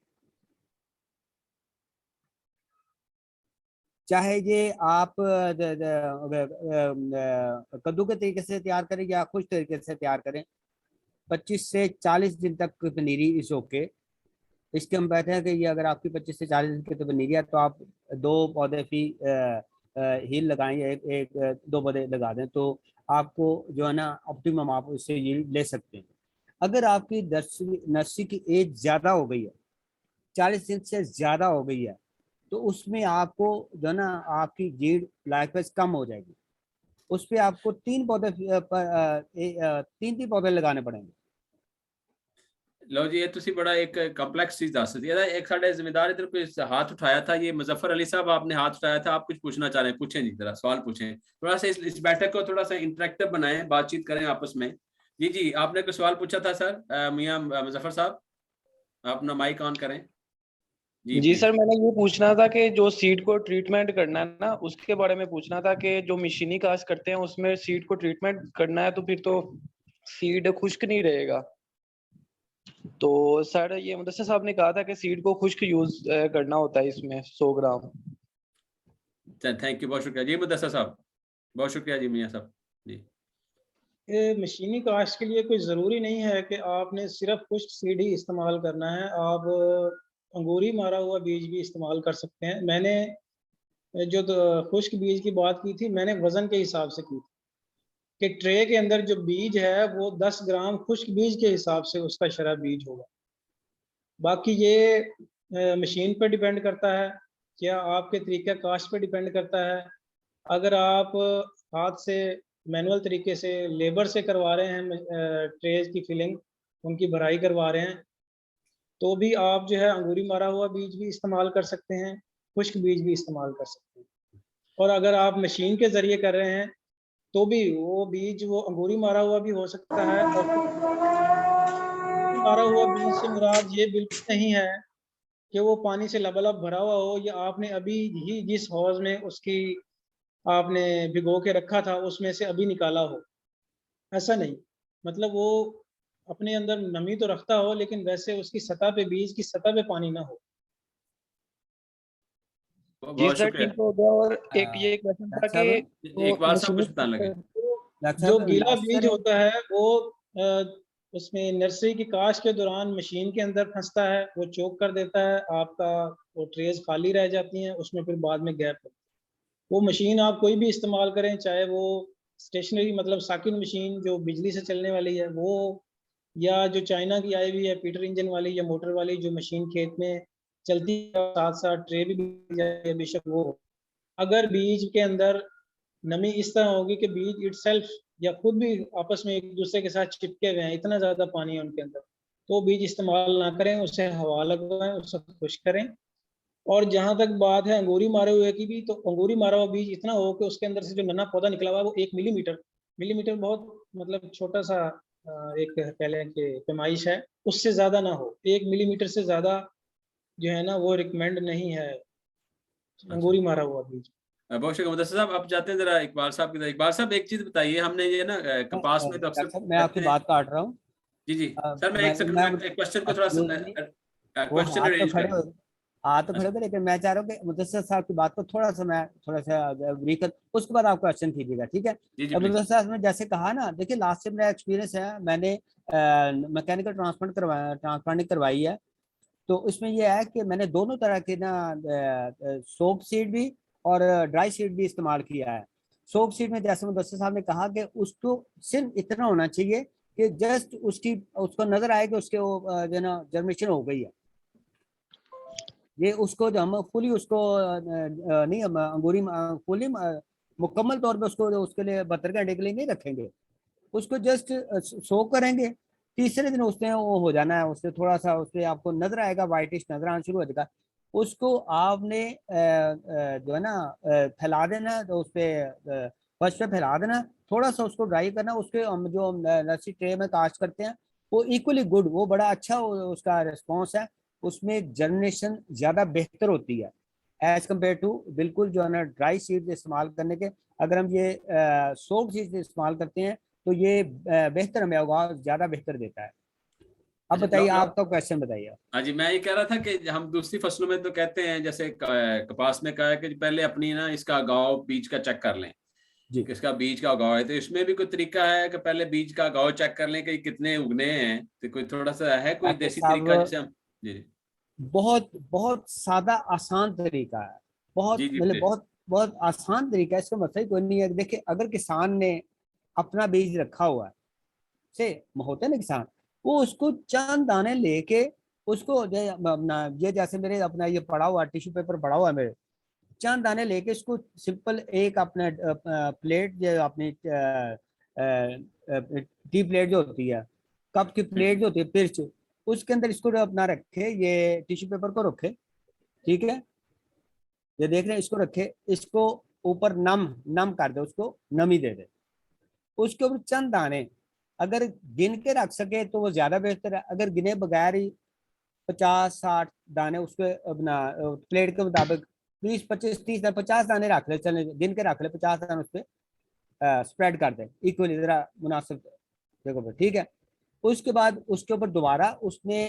चाहे ये आप कद्दू के तरीके से तैयार करें या खुश तरीके से तैयार करें, 25 से 40 दिन तक की पनीरी इस ओके। इसके हम कहते हैं कि ये अगर आपकी 25 से 40 दिन की तो पनीरी है तो आप 2 पौधे फी हील लगाएं, दो पौधे लगा दें तो आपको जो है ना ऑप्टिमम आप उससे ये ले सकते हैं। अगर आपकी नर्सरी नर्सरी की एज ज़्यादा हो गई है, 40 दिन से ज़्यादा हो गई है, तो उसमें आपको जो है ना आपकी जीड लाइफ कम हो जाएगी। उस पर आपको 3 पौधे लगाने पड़ेंगे। लो जी, ये तुसी बड़ा एक कॉम्प्लेक्स चीज दस दी है। एक साढ़े जिम्मेदार इधर कोई हाथ उठाया था, ये मुजफ्फर अली साहब आपने हाथ उठाया था, आप कुछ पूछना चाह रहे हैं? पूछें जी, जरा सवाल पूछें। थोड़ा सा इस बैठक को थोड़ा सा इंटरेक्टिव बनाएं, बातचीत करें आपस में। जी जी, आपने कोई सवाल पूछा था सर, मियां मुजफ्फर साहब, आप अपना माइक ऑन करें जी जी प्लीज। सर, मैंने ये पूछना था कि जो सीड को ट्रीटमेंट करना है ना, उसके बारे में पूछना था कि जो मशीनी कास्ट करते हैं उसमें सीड को ट्रीटमेंट करना है तो फिर तो सीड खुश्क नहीं रहेगा। तो सर ये मुदस्सिर साहब ने कहा था कि सीड को खुश्क यूज करना होता है इसमें 100 ग्राम। थैंक यू, बहुत शुक्रिया जी मुदस्सिर साहब, बहुत शुक्रिया जी मियां साहब जी। ये मशीनी काश्त के लिए कोई ज़रूरी नहीं है कि आपने सिर्फ खुश्क सीड ही इस्तेमाल करना है। आप अंगूरी मारा हुआ बीज भी इस्तेमाल कर सकते हैं। मैंने जो खुश्क बीज की बात की थी, मैंने वज़न के हिसाब से की थी कि ट्रे के अंदर जो बीज है वो 10 ग्राम खुश्क बीज के हिसाब से उसका शरा बीज होगा। बाकी ये मशीन पर डिपेंड करता है, क्या आपके तरीक़ा काश्त पे डिपेंड करता है। अगर आप हाथ से मैनुअल तरीके से लेबर से करवा रहे हैं, ट्रेज की फिलिंग, उनकी भराई करवा रहे हैं, तो भी आप जो है अंगूरी मारा हुआ बीज भी इस्तेमाल कर सकते हैं, खुश्क बीज भी इस्तेमाल कर सकते हैं। और अगर आप मशीन के जरिए कर रहे हैं तो भी वो बीज वो अंगूरी मारा हुआ भी हो सकता है, और मारा हुआ बीज से मुराद ये बिल्कुल नहीं है कि वो पानी से लबालब भरा हुआ हो, या आपने अभी ही जिस हौज में उसकी आपने भिगो के रखा था उसमें से अभी निकाला हो, ऐसा नहीं। मतलब वो अपने अंदर नमी तो रखता हो, लेकिन वैसे उसकी सतह पे, बीज की सतह पे पानी ना हो। जी बहुत सर, शुक्रिया। ठीक हो गया। और एक ये क्वेश्चन था डॉक्टर कि साहब, वो इकबाल साहब मशीनी कुछ बताने लगे। डॉक्टर जो साहब गीला लास्ट बीज करें। होता है वो उसमें नर्सरी की काश्त के दौरान मशीन के अंदर फंसता है, वो चोक कर देता है आपका, वो ट्रेज खाली रह जाती हैं, उसमें फिर बाद में गैप। वो मशीन आप कोई भी इस्तेमाल करें, चाहे वो स्टेशनरी मतलब साकिन मशीन जो बिजली से चलने वाली है वो, या जो चाइना की आई हुई है पीटर इंजन वाली या मोटर वाली जो मशीन खेत में चलती है, साथ साथ ट्रे भी जाए बेशक वो, अगर बीज के अंदर नमी इस तरह होगी कि बीज इटसेल्फ या खुद भी आपस में एक दूसरे के साथ चिपके हुए हैं, इतना ज़्यादा पानी है उनके अंदर, तो बीज इस्तेमाल ना करें, उसे हवा लगवाएं, उसे खुश करें। और जहां तक बात है अंगूरी मारे हुए की भी, तो अंगूरी मारा हुआ बीज इतना हो कि उसके अंदर से जो नन्हा पौधा निकला हुआ है वो 1 मिलीमीटर, मिलीमीटर बहुत मतलब छोटा सा एक कह लें कि पैमाइश है, उससे ज्यादा ना हो। 1 मिलीमीटर से ज्यादा जो है ना वो रिकमेंड नहीं है अंगूरी मारा हुआ बीज। बहुत शुक्रिया मुदस्सिर साहब। आप जाते हैं जरा इकबाल साहब की तरफ। इकबाल साहब एक चीज बताइए, हमने ये ना कपास में तो डॉक्टर अक्सर साहब, मैं आपकी करते हैं। बात काट रहा हूँ। जी जी सर, मैं एक सेकंड, मैं मैं एक क्वेश्चन को थोड़ा सा एक्सक्यूज मी, वो क्वेश्चन अरेंज कर। हाथ तो खड़े अच्छा, हो, लेकिन मैं चाह रहा हूँ कि मुदस्सिर साहब की बात को थोड़ा सा ब्रीफ कर, उसके बाद आप क्वेश्चन कीजिएगा, ठीक है? जी जी अब प्लीज। मुदस्सिर साहब ने जैसे कहा ना, देखिए लास्ट टाइम मेरा एक्सपीरियंस है, मैंने मैकेनिकल ट्रांसप्लांटिंग करवाई है। तो इसमें यह है कि मैंने दोनों तरह के ना सोप सीड भी और ड्राई सीड भी इस्तेमाल किया है। सोप सीड में जैसे मुदस्सिर साहब ने कहा कि उसको सिर्फ इतना होना चाहिए कि जस्ट उसको नजर आए कि उसके जो है ना जर्मिनेशन हो गई है। ये उसको जो हम फुली उसको नहीं, हम अंगूरी फुली मुकम्मल तौर पे उसको उसके लिए 72 घंटे के लिए नहीं रखेंगे, उसको जस्ट सोक करेंगे। तीसरे दिन उसने वो हो जाना है, उससे थोड़ा सा उससे आपको नजर आएगा, वाइटिश नजर आना शुरू हो जाएगा। उसको आपने जो है ना फैला देना, तो उस पर फर्श पे फैला देना, थोड़ा सा उसको ड्राई करना। उसके हम जो नर्सरी ट्रे में कास्ट करते हैं वो इक्वली गुड, वो बड़ा अच्छा उसका रिस्पॉन्स है, उसमें जर्मिनेशन ज्यादा बेहतर होती है एज कम्पेयर टू बिल्कुल जो है ना ड्राई सीड इस्तेमाल करने के। अगर हम ये सोप सीड इस्तेमाल करते हैं तो ये बेहतर हमें आगाज ज्यादा बेहतर देता है। अब अच्छा बताइए, आपका क्वेश्चन बताइए। हाँ जी, मैं ये कह रहा था कि हम दूसरी फसलों में तो कहते हैं, जैसे कपास में कहा है कि पहले अपनी ना इसका उगाव बीज का चेक कर लें, जी, किसका बीज का उगाव है। तो इसमें भी कोई तरीका है कि पहले बीज का उगाव चेक कर लें कि कितने उगने हैं? तो कोई थोड़ा सा है कोई डॉक्टर देसी तरीका साहब, जिसे हम। जी जी बहुत बहुत सादा आसान तरीका है, बहुत जी जी मतलब प्लीज। बहुत बहुत आसान तरीका है। इसका मतलब ही कोई नहीं है। देखिए, अगर किसान ने अपना बीज रखा हुआ है, से होते हैं ना किसान, वो उसको चंद दाने लेके उसको अपना ये जैसे मेरे अपना ये पड़ा हुआ टिश्यू पेपर पड़ा हुआ है मेरे, चंद दाने लेके इसको सिंपल एक अपने प्लेट जो अपनी टी प्लेट जो होती है, कप की प्लेट जो होती है पिर्च, उसके अंदर इसको अपना रखे, ये टिश्यू पेपर को रखे, ठीक है? ये देख रहे हैं, इसको रखे, इसको ऊपर नम नम कर दे, उसको नमी दे दे, उसके ऊपर चंद दाने अगर गिन के रख सके तो वो ज्यादा बेहतर है। अगर गिने बगैर ही 50-60 दाने उसके अपना प्लेट के मुताबिक 20-25-30-50 दाने रख ले, चले गिन के रख ले, 50 दाने उस पर स्प्रेड कर दे इक्वली, जरा मुनासिब जगह पर, ठीक है? उसके बाद उसके ऊपर दोबारा उसने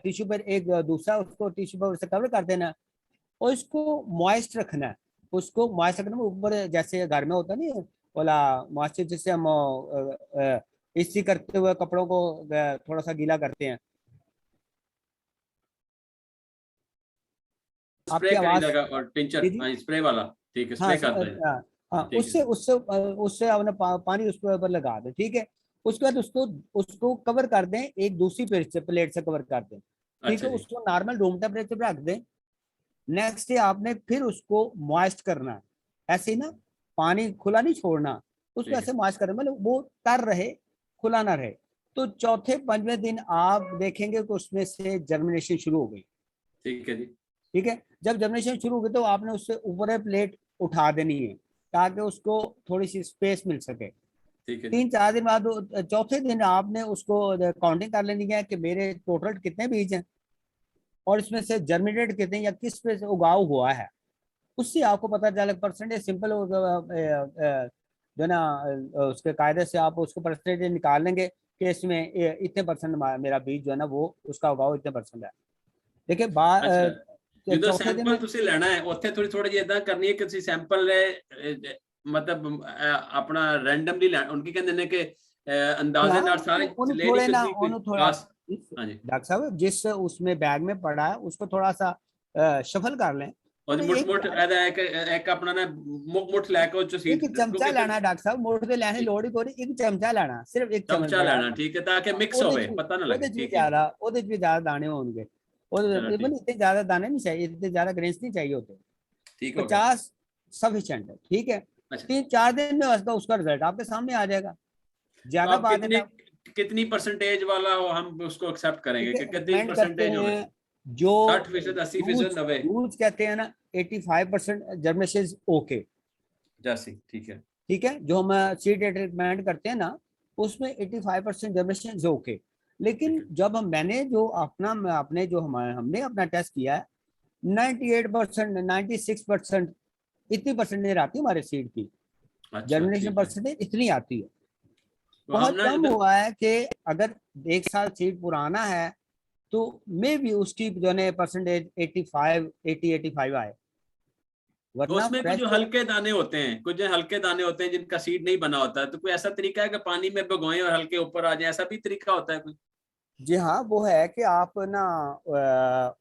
टिश्यू पर एक दूसरा उसको टिश्यू पेपर से कवर कर देना, और इसको मॉइस्ट रखना है। उसको मॉइस्ट रखना ऊपर, जैसे घर में होता नहीं बोला मॉइस्चर, जिससे हम इस्त्री करते हुए कपड़ों को थोड़ा सा गीला करते हैं। स्प्रे आपकी आवाज, करीदा और टिंचर, दीदी, हाँ स्प्रे वाला, ठीक है, हाँ स्प्रे करता है। हाँ, ठीक है। उससे उससे उससे आपने पानी उसके ऊपर लगा दे, ठीक है? उसके बाद उसको उसको कवर कर दें, एक दूसरी प्लेट से कवर कर दें, ठीक अच्छा है? जी। उसको नॉर्मल रूम टेम्परेचर पे रख दें। नेक्स्ट डे आपने फिर उसको मॉइस्ट करना है, ऐसे ही ना, पानी खुला नहीं छोड़ना, उसको ठीक है। ऐसे मॉइस्ट करना, मतलब वो तर रहे, खुला ना रहे। तो चौथे पंजवें दिन आप देखेंगे कि उसमें से जर्मिनेशन शुरू हो गई, ठीक है जी। ठीक है? जब जर्मिनेशन शुरू हो गई तो आपने उससे ऊपर प्लेट उठा देनी है ताकि उसको थोड़ी सी स्पेस मिल सके। ठीक है। 3-4 दिन बाद चौथे दिन आपने उसको काउंटिंग कर लेनी है कि मेरे टोटल कितने बीज हैं और इसमें से जर्मिनेट कितने या किस पे से उगाव हुआ है, उससे आपको पता चले। परसेंटेज सिंपल जो ना उसके कायदे से आप उसको परसेंटेज निकाल लेंगे कि इसमें इतने परसेंट मेरा बीज जो है ना वो उसका उगाव इतने परसेंट है। देखिए जो चौथे दिन सैंपल ਤੁਸੀਂ ਲੈਣਾ ਹੈ ਉੱਥੇ ਥੋੜੀ ਜਿਹੀ ਇਦਾਂ ਕਰਨੀ ਹੈ ਕਿ ਤੁਸੀਂ ਸੈਂਪਲ ਮਤਲਬ ਆਪਣਾ ਰੈਂਡਮਲੀ ਉਨਕੀ ਕਹਿੰਦੇ ਨੇ ਕਿ ਅੰਦਾਜ਼ੇ ਨਾਲ ਸਾਰੇ ਲੈ ਨਹੀਂ ਸਕਦੇ। हाँ जी डॉक्टर साहब जिस उसमें बैग में पड़ा है उसको थोड़ा सा शफल कर लें और मुठ एक अपना ना मुठ लेके उस सीट एक चमचा लेना है डॉक्टर साहब, मुठ से लेने लोड़ ही कोई नहीं, एक चमचा लेना, सिर्फ एक चमचा लेना, ठीक है, ताकि मिक्स होवे, पता ना लगे। ठीक है, ਉਹਦੇ ਵਿੱਚ ਜ਼ਿਆਦਾ ਦਾਣੇ ਹੋਣਗੇ, ਉਹਦੇ इतने ज्यादा दाने नहीं चाहिए, इतने ज्यादा ग्रेन्स नहीं चाहिए होते, ठीक है, 50 सफिशिएंट है। ठीक है, 3-4 दिन में उसका रिजल्ट आपके सामने आ जाएगा। ज्यादा बात है कितनी परसेंटेज वाला हो हम उसको एक्सेप्ट करेंगे कि कितनी परसेंटेज हो, जो 60%, 80%, 90 यूज कहते हैं ना 85% जर्मिनेशन ओके जैसी। ठीक है, ठीक है, जो हम सीड ट्रीटमेंट करते हैं ना उसमें 85% जर्मिनेशन ओके। लेकिन जब मैंने जो हमने अपना टेस्ट किया है 98%, 96% इतनी परसेंटेज आती है हमारे सीड की, जर्मिनेशन परसेंटेज इतनी आती है। बहुत कम हुआ है कि अगर 1 साल सीड पुराना है तो मे भी उसकी जो है परसेंटेज 85 आए। उसमें कुछ जो हल्के दाने होते हैं, कुछ जो हल्के दाने होते हैं जिनका सीड नहीं बना होता है, तो कोई ऐसा तरीका है कि पानी में भिगोएं और हल्के ऊपर आ जाए, ऐसा भी तरीका होता है कोई? जी हाँ, वो है कि आप ना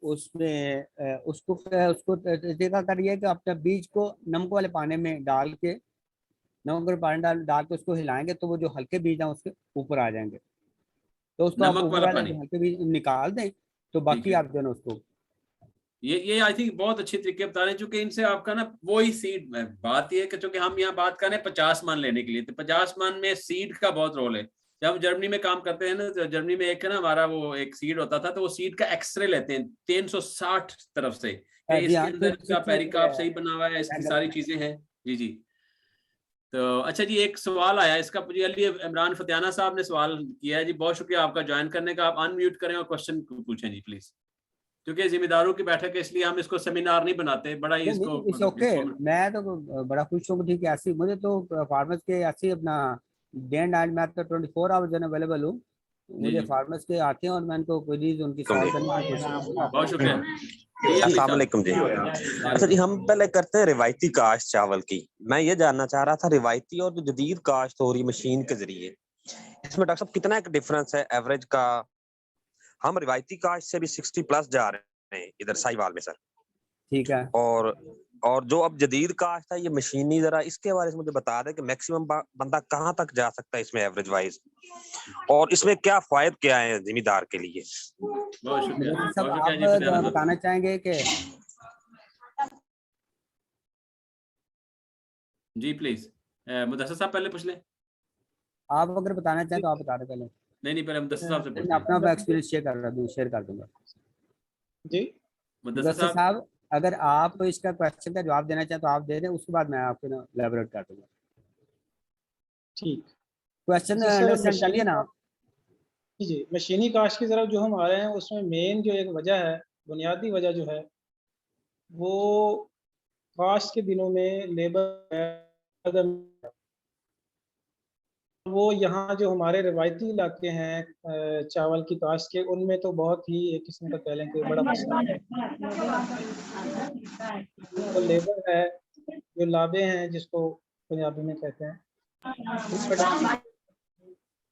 उसमें उसको तरीका करिए कि अपने बीज को नमक वाले पानी में डाल के, नमक वाले पानी डाल के उसको हिलाएंगे तो वो जो हल्के बीज हैं उसके ऊपर आ जाएंगे, तो उसको आप ऊपर वाले हल्के बीज निकाल दें तो बाकी आप जो है उसको ये आई थिंक बहुत अच्छे तरीके बता रहे हैं, क्योंकि इनसे आपका ना वही सीड, बात ये है कि चूंकि हम यहाँ बात कर रहे हैं 50 मन लेने के लिए, तो 50 मन में सीड का बहुत रोल है। जब हम जर्मनी में काम करते हैं ना, तो जर्मनी में एक है ना हमारा वो एक सीड होता था, तो वो सीड का एक्सरे लेते हैं 360 तरफ से कि इसके अंदर इसका पेरिकार्प सही बना हुआ है, इसकी सारी चीजें हैं। जी जी। तो अच्छा जी, एक सवाल आया इसका, इमरान फतियाना साहब ने सवाल किया है जी, बहुत शुक्रिया आपका ज्वाइन करने का। आप अनम्यूट करें और क्वेश्चन पूछें जी प्लीज, क्योंकि जिम्मेदारों की बैठक है इसलिए हम इसको सेमिनार नहीं बनाते, बड़ा ही इसको ओके। मैं तो बड़ा खुश हूँ, ठीक है, ऐसी मुझे तो फार्मर्स के ऐसी अपना डे एंड नाइट, मैं तो 24 आवर्स जो अवेलेबल हूँ, मुझे फार्मर्स के आते हैं और मैं उनको क्वेरीज उनकी सॉल्व करने की कोशिश करूंगा। बहुत शुक्रिया। अस्सलाम वालेकुम जी। अच्छा जी, हम पहले करते हैं रिवायती काश्त चावल की। मैं ये जानना चाह रहा था रिवायती और जो जदीद काश्त हो रही मशीन के जरिए, इसमें डॉक्टर साहब कितना एक डिफरेंस है एवरेज का? हम रिवायती काश्त से भी 60+ जा रहे हैं इधर साहिवाल में सर, ठीक है, और जो अब जदीद काश्त है ये मशीनी, जरा इसके बारे में मुझे बता दें कि मैक्सिमम बंदा कहाँ तक जा सकता है इसमें एवरेज वाइज, और इसमें क्या फायदे क्या है जिम्मेदार के लिए? बहुत शुक्रिया। सब आप बताना चाहेंगे कि जी प्लीज मुदस्सिर साहब पहले पूछ लें। आप अगर बताना चाहें तो आप बता रहे पहले। नहीं पहले मुदस्सिर साहब से पूछ मैं अपना एक्सपीरियंस शेयर कर दूंगा जी। मुदस्सिर साहब, अगर आप इसका क्वेश्चन का जवाब देना चाहें तो आप दे दें, उसके बाद मैं आपको ना एलैबोरेट कर दूंगा। ठीक, क्वेश्चन अंडरस्टैंड कर लिया ना? जी, मशीनी काश्त की तरफ जो हम आ रहे हैं उसमें मेन जो एक वजह है, बुनियादी वजह जो है वो काश्त के दिनों में लेबर, वो यहाँ जो हमारे रिवायती इलाके हैं चावल की काश्त के, उनमें तो बहुत ही एक किस्म का कह लें कि बड़ा मसला है। तो लेबर है, जो लाबे हैं जिसको पंजाबी में कहते हैं,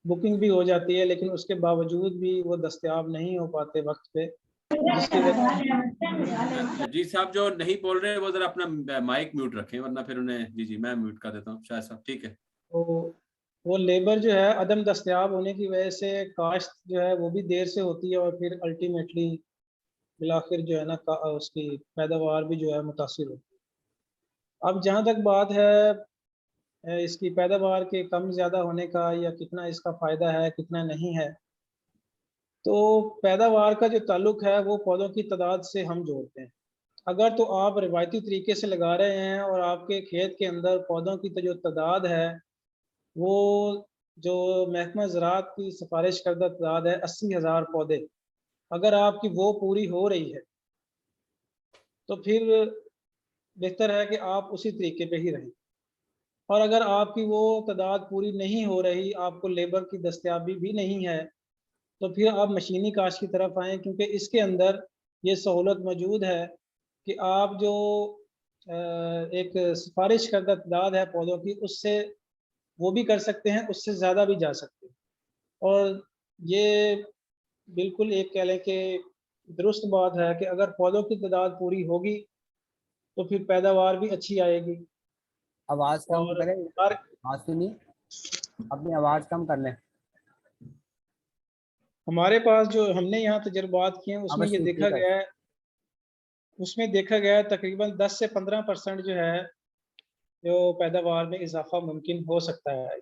बुकिंग भी हो जाती है लेकिन उसके बावजूद भी वो दस्तयाब नहीं हो पाते वक्त पे, जिसकी वजह। जी साहब जो नहीं बोल रहे वो जरा अपना माइक म्यूट रखें, वरना फिर उन्हें जी मैं म्यूट कर देता हूँ शायद साहब। ठीक है, तो वो लेबर जो है अदम दस्तयाब होने की वजह से काश्त जो है वो भी देर से होती है, और फिर अल्टीमेटली बिलाखिर जो है ना उसकी पैदावार भी जो है मुतासिर होती है। अब जहाँ तक बात है इसकी पैदावार के कम ज़्यादा होने का, या कितना इसका फ़ायदा है कितना नहीं है, तो पैदावार का जो ताल्लुक है वो पौधों की तादाद से हम जोड़ते हैं। अगर तो आप रिवायती तरीके से लगा रहे हैं और आपके खेत के अंदर पौधों की तो जो तादाद है वो जो महकमा ज़राअत की सिफारिश करदा तादाद है 80,000 पौधे, अगर आपकी वो पूरी हो रही है तो फिर बेहतर है कि आप उसी तरीके पे ही रहें। और अगर आपकी वो तादाद पूरी नहीं हो रही, आपको लेबर की दस्तयाबी भी नहीं है, तो फिर आप मशीनी काश्त की तरफ आएँ, क्योंकि इसके अंदर ये सहूलत मौजूद है कि आप जो एक सिफारिश करदा तादाद है पौधों की, उससे वो भी कर सकते हैं, उससे ज़्यादा भी जा सकते हैं। और ये बिल्कुल एक कह लें कि दुरुस्त बात है कि अगर पौधों की तादाद पूरी होगी तो फिर पैदावार भी अच्छी आएगी। आवाज कम और करें, हर आवाज सुनी, अपनी आवाज कम कर लें। हमारे पास जो हमने यहाँ तजुर्बात किए हैं अब उसमें ये ठीक देखा है। गया है, उसमें देखा गया है तकरीबन 10 से 15% जो है जो पैदावार में इजाफा मुमकिन हो सकता है।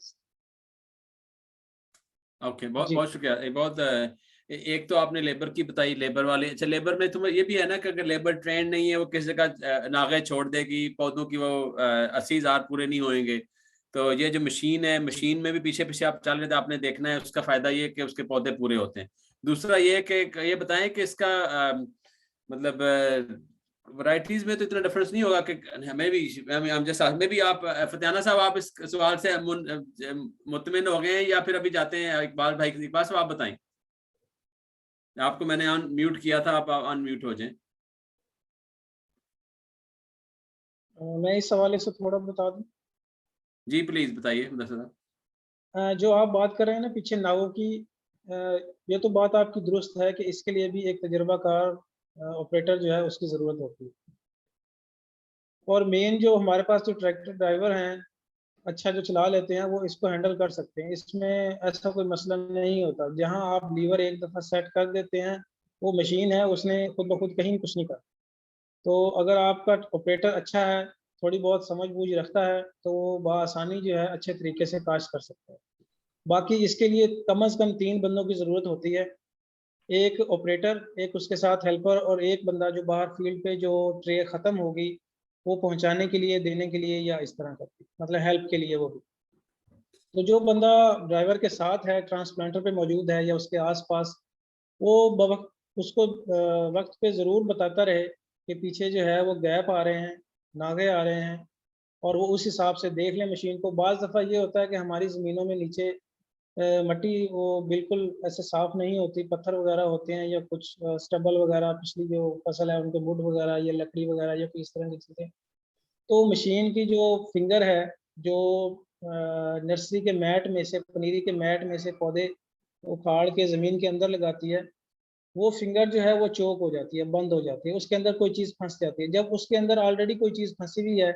ओके, बहुत जी। बहुत शुक्रिया। एक तो आपने लेबर की बताई, लेबर वाले, अच्छा लेबर में तुम्हें ये भी है ना कि अगर लेबर ट्रेंड नहीं है, वो किसी जगह नागे छोड़ देगी, पौधों की वो 80,000 पूरे नहीं होंगे, तो ये जो मशीन है, मशीन में भी पीछे पीछे आप चल रहे थे, आपने देखना है, उसका फायदा ये है कि उसके पौधे पूरे होते हैं। दूसरा ये है कि ये बताएं कि इसका मतलब वैरायटीज में तो इतना डिफरेंस नहीं होगा कि हमें भी हम जैसा हमें भी आप फतियाना साहब, आप इस सवाल से मुतमिन हो गए हैं या फिर अभी जाते हैं? इकबाल भाई, इकबाल साहब आप बताएं। आपको मैंने अनम्यूट किया था, आप अनम्यूट हो जाएं। मैं इस हवाले से थोड़ा बता दूं। जी प्लीज बताइए मुदस्सिर साहब। जो आप बात कर रहे हैं ना पीछे नावों की, ये तो बात आपकी दुरुस्त है कि इसके लिए भी एक तजुर्बाकार ऑपरेटर जो है उसकी ज़रूरत होती है। और मेन जो हमारे पास जो ट्रैक्टर ड्राइवर हैं अच्छा जो चला लेते हैं वो इसको हैंडल कर सकते हैं, इसमें ऐसा कोई मसला नहीं होता। जहां आप लीवर एक दफ़ा सेट कर देते हैं, वो मशीन है, उसने खुद ब खुद कहीं कुछ नहीं करता। तो अगर आपका ऑपरेटर अच्छा है, थोड़ी बहुत समझ बूझ रखता है, तो वो बआसानी जो है अच्छे तरीके से काश कर सकता है। बाकी इसके लिए कम से कम 3 बंदों की ज़रूरत होती है, एक ऑपरेटर, एक उसके साथ हेल्पर और एक बंदा जो बाहर फील्ड पे जो ट्रे ख़त्म होगी वो पहुंचाने के लिए, देने के लिए या इस तरह करके, मतलब हेल्प के लिए वो भी। तो जो बंदा ड्राइवर के साथ है, ट्रांसप्लांटर पे मौजूद है या उसके आसपास, वो बवक्त उसको वक्त पे ज़रूर बताता रहे कि पीछे जो है वो गैप आ रहे हैं, नागे आ रहे हैं, और वो उस हिसाब से देख लें मशीन को। बाज़ दफ़ा ये होता है कि हमारी ज़मीनों में नीचे मट्टी वो बिल्कुल ऐसे साफ़ नहीं होती, पत्थर वगैरह होते हैं या कुछ स्टबल वगैरह, पिछली जो फसल है उनके वुड वगैरह या लकड़ी वगैरह या कोई इस तरह की चीज़ें। तो मशीन की जो फिंगर है, जो नर्सरी के मैट में से, पनीरी के मैट में से पौधे उखाड़ के ज़मीन के अंदर लगाती है, वो फिंगर जो है वो चोक हो जाती है, बंद हो जाती है, उसके अंदर कोई चीज़ फंस जाती है। जब उसके अंदर ऑलरेडी कोई चीज़ फंसी हुई है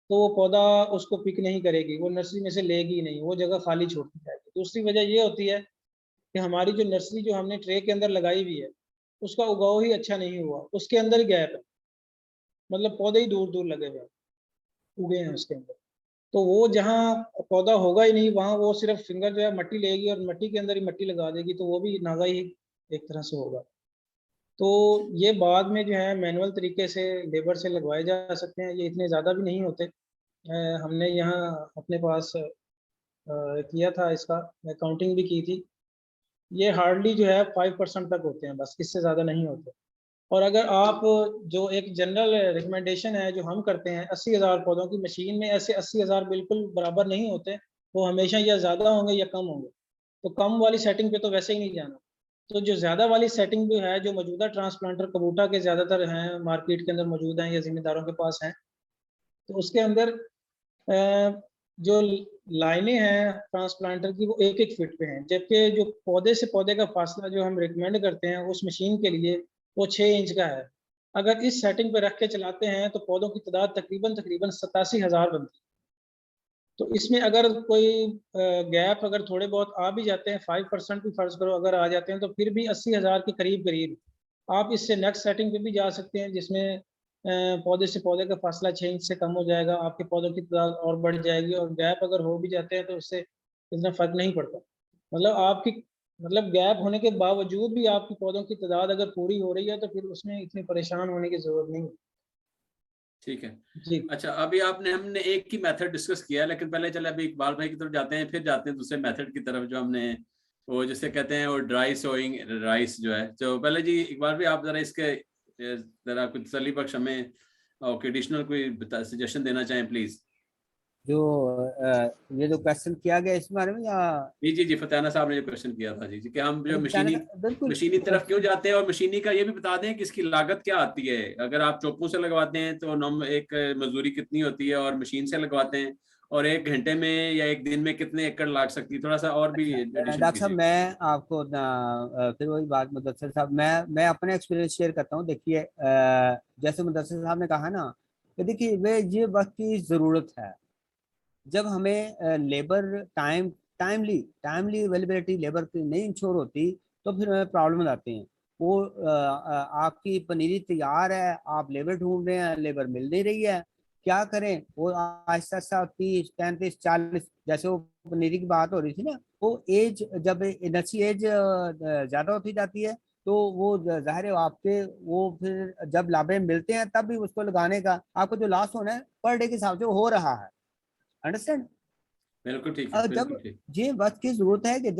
तो वो पौधा उसको पिक नहीं करेगी, वो नर्सरी में से लेगी ही नहीं, वो जगह खाली छोड़ती जाएगी। दूसरी वजह ये होती है कि हमारी जो नर्सरी जो हमने ट्रे के अंदर लगाई हुई है, उसका उगाव ही अच्छा नहीं हुआ, उसके अंदर ही गैप है, मतलब पौधे ही दूर दूर लगे हुए हैं, उगे हैं उसके अंदर। तो वो जहाँ पौधा होगा ही नहीं, वहाँ वो सिर्फ फिंगर जो है मट्टी लेगी और मट्टी के अंदर ही मट्टी लगा देगी, तो वो भी नागा ही एक तरह से होगा। तो ये बाद में जो है मैनुअल तरीके से लेबर से लगवाए जा सकते हैं, ये इतने ज़्यादा भी नहीं होते। हमने यहाँ अपने पास किया था, इसका काउंटिंग भी की थी। ये हार्डली जो है 5% तक होते हैं, बस इससे ज़्यादा नहीं होते। और अगर आप जो एक जनरल रिकमेंडेशन है जो हम करते हैं 80,000 पौधों की, मशीन में ऐसे 80,000 बिल्कुल बराबर नहीं होते, वो हमेशा या ज़्यादा होंगे या कम होंगे। तो कम वाली सेटिंग पे तो वैसे ही नहीं जाना। तो जो ज़्यादा वाली सेटिंग भी है, जो मौजूदा ट्रांसप्लांटर कबूटा के ज़्यादातर हैं, मार्केट के अंदर मौजूद हैं या ज़िम्मेदारों के पास हैं, तो उसके अंदर जो लाइनें हैं ट्रांसप्लांटर की वो 1-1 फीट पे हैं, जबकि जो पौधे से पौधे का फासला जो हम रिकमेंड करते हैं उस मशीन के लिए वो 6 इंच का है। अगर इस सेटिंग पे रख के चलाते हैं तो पौधों की तादाद तकरीबन 87,000 बनती है। तो इसमें अगर कोई गैप अगर थोड़े बहुत आ भी जाते हैं, 5% भी फर्ज करो अगर आ जाते हैं, तो फिर भी 80,000 के करीब करीब आप इससे नेक्स्ट सेटिंग पे भी जा सकते हैं, जिसमें पौधे से पौधे का फासला 6 इंच से कम हो जाएगा, आपके पौधों की तादाद और बढ़ जाएगी, और गैप अगर हो भी जाते हैं तो उससे इतना फर्क नहीं पड़ता। मतलब आपकी, मतलब गैप होने के बावजूद भी आपकी पौधों की तादाद अगर पूरी हो रही है तो फिर उसमें इतनी परेशान होने की ज़रूरत नहीं है। ठीक है। जी। अच्छा, अभी हमने एक ही मेथड डिस्कस किया है, लेकिन पहले चले अभी इकबाल भाई की तरफ जाते हैं, फिर जाते हैं दूसरे मेथड की तरफ जो हमने वो जिसे कहते हैं वो ड्राई सोइंग राइस जो है। तो पहले जी इकबाल भाई आप जरा इसके जरा कुछ तसल्ली बख्श हमें एडिशनल कोई सजेशन देना चाहें प्लीज। जो ये जो क्वेश्चन किया गया इस बारे में, या जी फतेहाना साहब ने जो क्वेश्चन किया था जी कि हम जो बिल्कुल मशीनी तरफ क्यों जाते हैं, और मशीनी का ये भी बता दें कि इसकी लागत क्या आती है। अगर आप चौकों से लगवाते हैं तो एक मजदूरी कितनी होती है, और मशीन से लगवाते हैं और एक घंटे में या एक दिन में कितने एकड़ लाग सकती है, थोड़ा सा और भी एडिशन डॉक्टर साहब, कीजिए। मैं आपको फिर वही बात मुदस्सिर साहब, मैं अपने एक्सपीरियंस शेयर करता हूँ। देखिए जैसे मुदस्सिर साहब ने कहा ना कि देखिए वे ये वक्त की ज़रूरत है। जब हमें लेबर टाइमली अवेलेबिलिटी लेबर की नहीं इंश्योर होती तो फिर हमें प्रॉब्लम आती हैं। वो आपकी पनीरी तैयार है, आप लेबर ढूंढ रहे हैं, लेबर मिल नहीं रही है, क्या करें। वो आहिस्ता आहिस्ता 30, 35, 40, जैसे वो पनीरी की बात हो रही थी ना, वो एज जब इनर्सी एज ज़्यादा होती जाती है तो वो जाहिर है आपके वो फिर जब लाभे मिलते हैं तब भी उसको लगाने का आपको जो लॉस होना है पर डे के हिसाब से वो हो रहा है। अंडरस्टैंड। बिल्कुल ठीक है, और जब बिल्कुल ठीक। ये वक्त की जरूरत है कि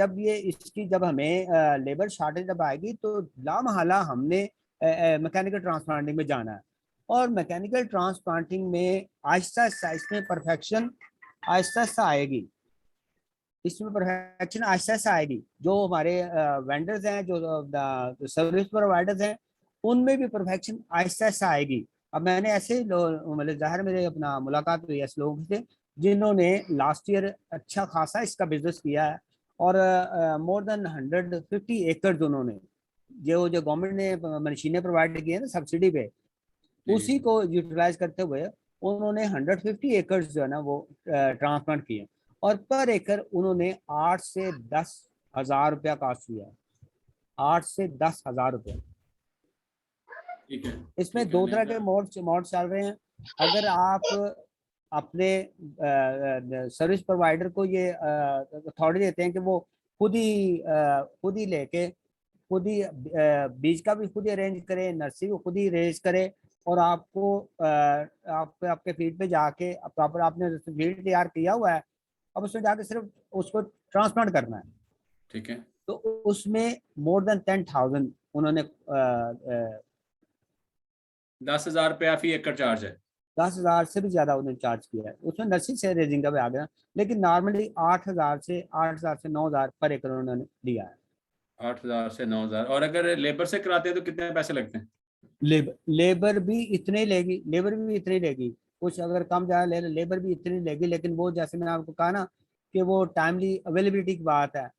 जब हमें लेबर शॉर्टेज जब आएगी तो लामहला हमने मैकेनिकल ट्रांसप्लांटिंग में जाना है। और मैकेनिकल ट्रांसप्लांटिंग में आहिस्ता आहिस्ता इसमें परफेक्शन आहिस्ता आहिस्ता आएगी। इसमें परफेक्शन आहिस्ता आहिस्ता आएगी। जो हमारे वेंडर्स हैं, जो सर्विस प्रोवाइडर्स हैं, उनमें भी परफेक्शन आहिस्ता आहिस्ता आएगी। अब मैंने ऐसे मतलब जाहिर मेरे अपना मुलाकात हुई ऐसे लोगों से जिन्होंने लास्ट ईयर अच्छा खासा इसका बिजनेस किया है, और मोर देन 150 एकड़ उन्होंने जो गवर्नमेंट ने मशीनें प्रोवाइड की है ना सब्सिडी पे, उसी को यूटिलाइज करते हुए उन्होंने 150 एकड़ जो है ना वो ट्रांसप्लांट किए, और पर एकड़ उन्होंने 8 से 10 हजार रुपया कॉस्ट किया है। 8 से 10 हजार रुपया। ठीक है, इसमें दो तरह के मोड चल रहे हैं। अगर आप अपने सर्विस प्रोवाइडर को ये अथॉरिटी देते हैं कि वो खुद ही लेके खुद ही बीज का भी खुद ही अरेंज करे, नर्सरी को खुद ही अरेंज करे, और आपको आपके फील्ड पे जाके प्रॉपर आपने फील्ड तैयार किया हुआ है, अब उसमें जाके सिर्फ उसको ट्रांसप्लांट करना है। ठीक है। तो उसमें मोर देन 10,000 उन्होंने 10,000 रुपया फी एकड़ चार्ज है। 10,000 से भी ज्यादा उन्होंने चार्ज किया है। उसमें नर्सरी से रेजिंग का भी आ गया, लेकिन नॉर्मली 8,000 से 9,000 पर एकड़ उन्होंने दिया है। 8,000 से 9,000, और अगर लेबर से कराते हैं तो कितने पैसे लगते हैं? लेबर भी इतने लेगी। कुछ अगर कम ज्यादा लेबर भी इतनी लेगी, लेकिन वो जैसे मैंने आपको कहा ना कि वो टाइमली अवेलेबिलिटी की बात है।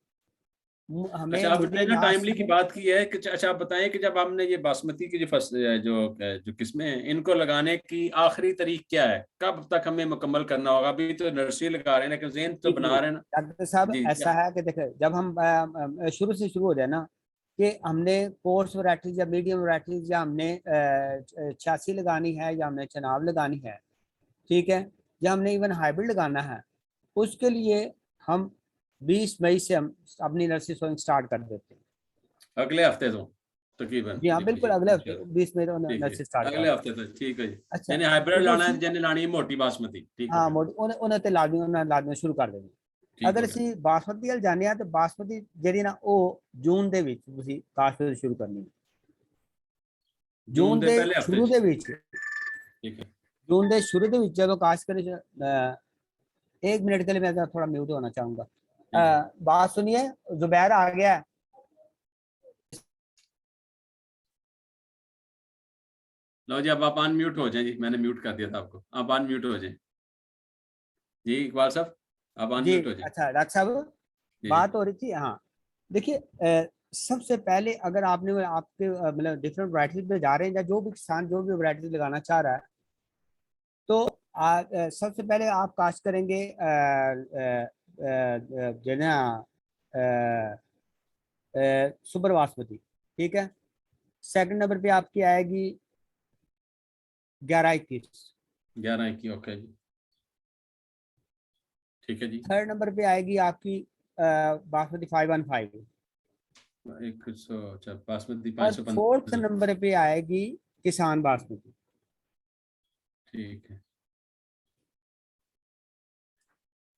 हमें अच्छा, आपने मुझे ना टाइमली लास्ट की बात की है कि अच्छा आप बताएं कि जब हमने ये बासमती की जो फसल जो किस्में हैं इनको लगाने की आखिरी तारीख क्या है, कब तक हमें मुकम्मल करना होगा? अभी तो नर्सरी लगा रहे हैं लेकिन ज़ेन तो बना रहे हैं ना। डॉक्टर साहब, जी ऐसा है कि देखिए जब हम शुरू से शुरू हो जाए ना कि हमने कोर्स वैरायटीज या मीडियम वैरायटीज या हमने 86 लगानी है या हमने चनाब लगानी है, ठीक है, या हमने इवन हाइब्रिड लगाना है, उसके लिए हम 20 मई से हम अपनी नर्सरी सोइंग स्टार्ट कर देते हैं। अगले हफ्ते तो तकरीबन जी हाँ, ठीक बिल्कुल है, अगले हफ्ते चलो 20 मई को ठीक है, नर्सरी स्टार्ट अगले कर। हफ्ते तक ठीक है जी। अच्छा, यानी हाइब्रिड लाना है, उसी जिन्हें लानी है मोटी बासमती, ठीक हो हाँ गया, मोड उन्हें ते लादने शुरू कर देंगे। ठीक अगर हो गया। ਅਸੀਂ ਬਾਸਮਤੀ ਵੱਲ ਜਾਂਦੇ ਆ ਤੇ ਬਾਸਮਤੀ ਜਿਹੜੀ ਨਾ ਉਹ ਜੂਨ ਦੇ ਵਿੱਚ ਤੁਸੀਂ ਕਾਸ਼ਤ ਸ਼ੁਰੂ ਕਰਨੀ ਹੈ। जून ਜੂਨ के ਦੇ पहले हफ्ते ਸ਼ੁਰੂ ਦੇ ਵਿੱਚ ठीक है। जून के शुरू ਦੇ ਵਿੱਚ ਜਦੋਂ काश्त करें, 1 मिनट के लिए मैं थोड़ा म्यूट होना चाहूंगा। ठीक है। बात सुनिए, जुबैर आ गया है। लो जी, अब आप अनम्यूट हो जाए जी, मैंने म्यूट कर दिया था आपको, आप अनम्यूट हो जाए जी इकबाल साहब, आप जी अनम्यूट हो जाए अच्छा डॉक्टर साहब, जी। बात हो रही थी। हाँ देखिए, सबसे पहले अगर आपने आपके मतलब डिफरेंट वैरायटीज में जा रहे हैं या जो भी किसान जो भी वैरायटीज लगाना चाह रहा है, तो सबसे पहले आप काश्त करेंगे जो ना सुपर बासमती, ठीक है। सेकंड नंबर पे आपकी आएगी 11-21। 11 की, ओके जी, ठीक है जी। थर्ड नंबर पे आएगी आपकी बासमती 515। 100, अच्छा बासमती और फोर्थ 515। नंबर पे आएगी किसान बासमती। ठीक है,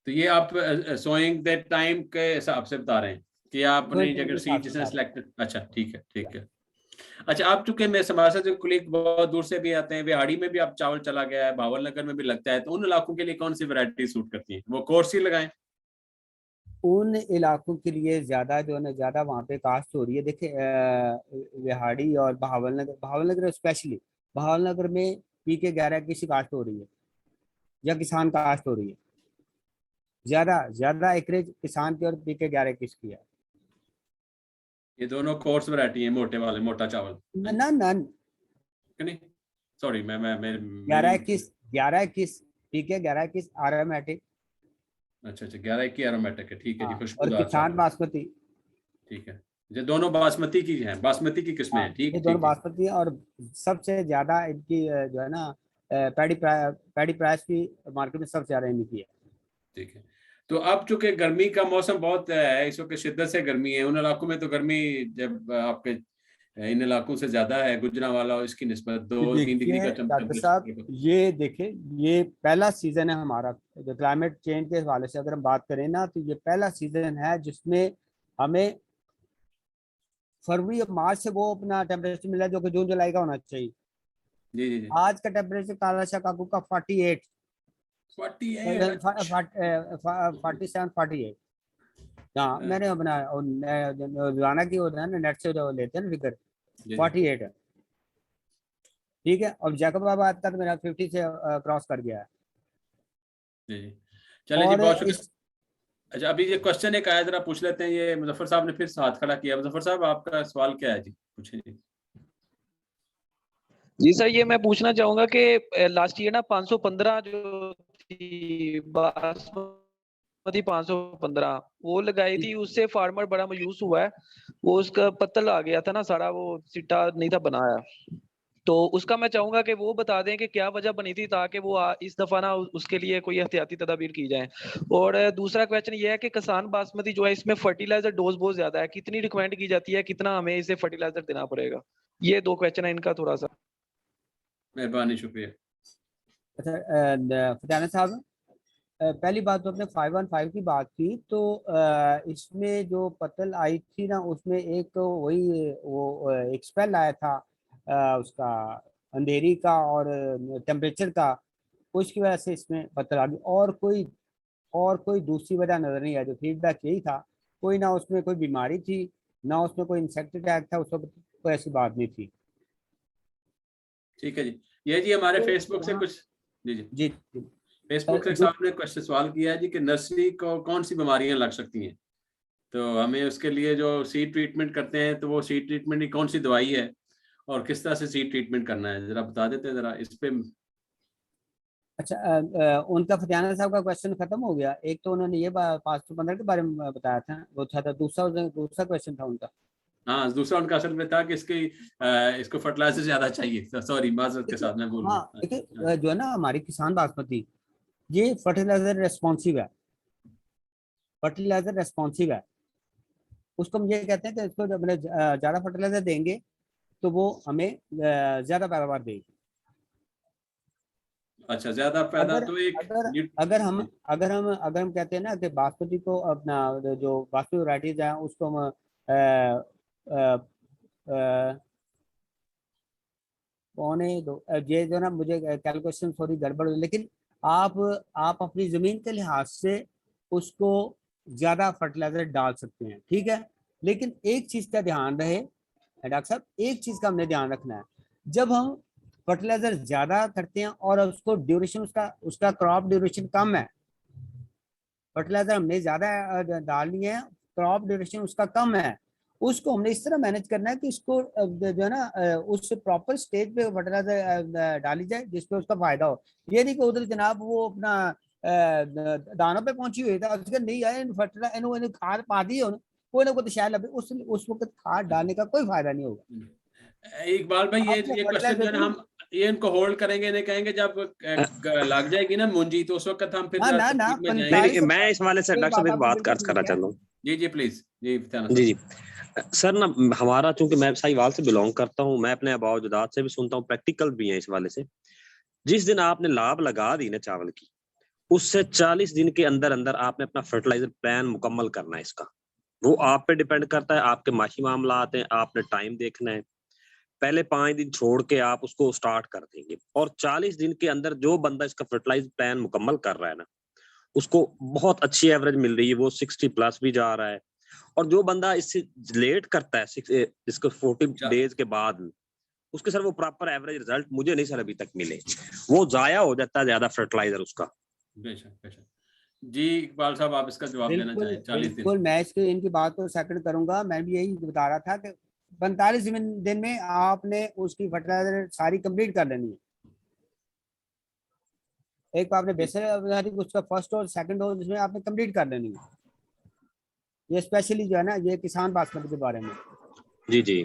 तो ये आप सोइंग दैट टाइम के हिसाब से बता रहे हैं कि आपने अगर सीट जिसने सिलेक्टेड, अच्छा ठीक है ठीक है। अच्छा, आप चूंकि मैं हमारे साथ जो कुलीग बहुत दूर से भी आते हैं, बिहाड़ी में भी आप चावल चला गया है, भावल नगर में भी लगता है, तो उन इलाकों के लिए कौन सी वैरायटी सूट करती है, वो कोर्स ही लगाएं? उन इलाकों के लिए ज्यादा जो है ना, ज्यादा वहाँ पे कास्ट हो रही है। देखिए बिहाड़ी और बहावल नगर स्पेशली बहावल नगर में PK11 की कास्ट हो रही है या किसान कास्ट हो रही है। ज्यादा ज्यादा एकरेज किसान की और PK11 की है। ये दोनों कोर्स वैरायटी है, मोटे वाले, मोटा चावल ना ना नहीं, सॉरी मैं 11-21 PK11 एरोमेटिक। अच्छा 11 की एरोमेटिक है, ठीक है जी, और खुशबूदार किसान चावल, बासमती। ठीक है। ये दोनों बासमती की हैं, बासमती की किस्में हाँ, हैं, ठीक ये है दोनों ठीक है बासमती है। और सबसे ज्यादा इनकी जो है ना पैडी प्राइस की मार्केट में सबसे ज्यादा इनकी है। ठीक है। तो अब चूंकि गर्मी का मौसम बहुत है, इस वक्त शिद्दत से गर्मी है, उन इलाकों में तो गर्मी जब आपके इन इलाकों से ज्यादा है, गुजरांवाला और इसकी निस्बत 2-3 डिग्री का देखिए डॉक्टर साहब, टेम्परेचर। ये देखिए, ये पहला सीजन है हमारा जो क्लाइमेट चेंज के हवाले से अगर हम बात करें ना, तो ये पहला सीजन है जिसमें हमें फरवरी और मार्च से वो अपना टेम्परेचर मिला जो कि जून जुलाई का होना चाहिए। जी जी जी, आज का टेम्परेचर कालाशाह काकू का 48 48। 47-48। हाँ, मैंने अपना रोजाना की होता है ना, नेट से जो लेते हैं ना फिगर, 48 है। ठीक है, और जैकबाबाद का तो मेरा 50 से क्रॉस कर गया है। जी जी, चलिए जी, और बहुत शुक्रिया। अच्छा, अभी ये क्वेश्चन एक आया, जरा पूछ लेते हैं। ये मुजफ्फर साहब ने फिर हाथ खड़ा किया। मुजफ्फर साहब, आपका सवाल क्या है जी, पूछे जी। जी सर, ये मैं पूछना चाहूंगा कि लास्ट ईयर ना 515 जो थी बासमती 515 वो लगाई थी, उससे फार्मर बड़ा मायूस हुआ है। वो उसका पत्तल आ गया था ना सारा, वो सिट्टा नहीं था बनाया। तो उसका मैं चाहूंगा कि वो बता दें कि क्या वजह बनी थी, ताकि वो इस दफा ना उसके लिए कोई एहतियाती तदाबीर की जाए। और दूसरा क्वेश्चन ये है कि किसान बासमती जो है, इसमें फर्टिलाइजर डोज बहुत ज्यादा है, कितनी रिकमेंड की जाती है, कितना हमें इसे फर्टिलाइजर देना पड़ेगा? ये 2 क्वेश्चन है इनका, थोड़ा सा। मेहरबानी, शुक्रिया। अच्छा फटाना साहब, पहली बात तो अपने 515 की बात की, तो इसमें जो पतल आई थी ना, उसमें एक वही वो एक स्पेल आया था उसका अंधेरी का और टेम्परेचर का, उसकी वजह से इसमें पतल आ गई। और कोई दूसरी वजह नजर नहीं आई। जो फीडबैक यही था, कोई ना उसमें कोई बीमारी थी, ना उसमें कोई इंसेक्ट अटैक था, उस वक्त कोई ऐसी बात नहीं थी। ठीक है जी, ये जी हमारे तो फेसबुक से यहाँ कुछ, जी जी, जी फेसबुक से साहब ने क्वेश्चन सवाल किया है जी कि नर्सरी को कौन सी बीमारियां लग सकती हैं, तो हमें उसके लिए जो सीड ट्रीटमेंट करते हैं, तो वो सीड ट्रीटमेंट की कौन सी दवाई है और किस तरह से सीड ट्रीटमेंट करना है, जरा बता देते हैं जरा इस पे। अच्छा, उनका फतियाना साहब का क्वेश्चन खत्म हो गया। एक तो उन्होंने ये 515 के बारे में बताया था, वो था दूसरा क्वेश्चन था उनका। हाँ, दूसरा उनका असल में था कि इसको फर्टिलाइजर ज्यादा चाहिए। सॉरी, माजरत के साथ मैं बोल हाँ रहा देखिए, जो है ना हमारी किसान बासमती, ये फर्टिलाइजर रेस्पॉन्सिव है। फर्टिलाइजर रेस्पॉन्सिव है, उसको हम ये कहते हैं कि इसको जब ज्यादा फर्टिलाइजर देंगे तो वो हमें ज्यादा पैदावार देगी। अच्छा, ज्यादा पैदा अगर तो एक अगर अगर हम कहते हैं ना कि बासमती को अपना जो बासमती वैरायटीज हैं उसको हम पौने दो, ये जो ना मुझे कैलकुलेशन थोड़ी गड़बड़ हुई, लेकिन आप अपनी जमीन के लिहाज से उसको ज्यादा फर्टिलाइजर डाल सकते हैं, ठीक है। लेकिन एक चीज का ध्यान रहे डॉक्टर साहब, एक चीज का हमने ध्यान रखना है। जब हम फर्टिलाइजर ज्यादा करते हैं और उसको ड्यूरेशन उसका उसका क्रॉप ड्यूरेशन कम है, फर्टिलाइजर हमने ज्यादा डालनी है, क्रॉप ड्यूरेशन उसका कम है, उसको हमने इस तरह मैनेज करना है कि इसको जो है ना उस प्रॉपर स्टेज पे फर्टिलाइजर डाली जाए जिसपे उसका फायदा हो। ये नहीं कि उधर जनाब वो अपना दानों पे पहुंची हुई था, उसके नहीं आए फर्टिलाइजर खाद पा दी हो, कोई ना कोई तो शायद उस वक्त खाद डालने का कोई फायदा नहीं होगा। इकबाल भाई, आपने ये क्वेश्चन जो है फर्टिलाइजर ना, हम ये इनको होल्ड करेंगे, इन्हें कहेंगे जब लग जाएगी ना मुंजी, तो उस वक्त हम फिर ना ना ना तफसील में नहीं जाएंगे। नहीं, मैं इस वाले से ये डॉक्टर साहब बात एक आपकी बात बिल्कुल अर्ज करना ठीक है। चाहता हूँ। जी जी, प्लीज जी, फतियाना जी साहब। जी सर ना, हमारा चूंकि मैं साहिवाल से बिलोंग करता हूँ, मैं अपने आबाओ जदाद से भी सुनता हूँ, प्रैक्टिकल भी है इस वाले से जिस दिन आपने लाभ लगा दी ना चावल की, उससे 40 दिन के अंदर अंदर आपने अपना फर्टिलाइजर प्लान मुकम्मल करना है। इसका वो आप पे डिपेंड करता है, आपके माशी मामला आते हैं, आपने टाइम देखना है। पहले 5 दिन छोड़ के आप उसको स्टार्ट कर देंगे, और 40 दिन के अंदर जो बंदा इसका फर्टिलाइजर प्लान मुकम्मल कर रहा है ना, उसको बहुत अच्छी एवरेज मिल रही है, वो 60 प्लस भी जा रहा है। और जो बंदा इससे लेट करता है इसको 40 डेज के बाद, उसके सर वो प्रॉपर एवरेज रिजल्ट मुझे नहीं सर अभी तक मिले, वो जाया हो जाता है ज्यादा फर्टिलाइजर उसका। बेशक बेशक। जी इकबाल साहब, आप इसका जवाब देना बिल्कुल चाहें? 40 दिन। बिल्कुल, मैं इसकी इनकी बात को सेकंड करूंगा। मैं भी यही बता रहा था कि 45 दिन में आपने उसकी फर्टिलाइजर सारी कंप्लीट कर लेनी है। एक आपने बेसिक उसका फर्स्ट और सेकंड डोज इसमें आपने कंप्लीट कर लेनी है। ये स्पेशली जो है ना, ये किसान बासमती के बारे में। जी जी।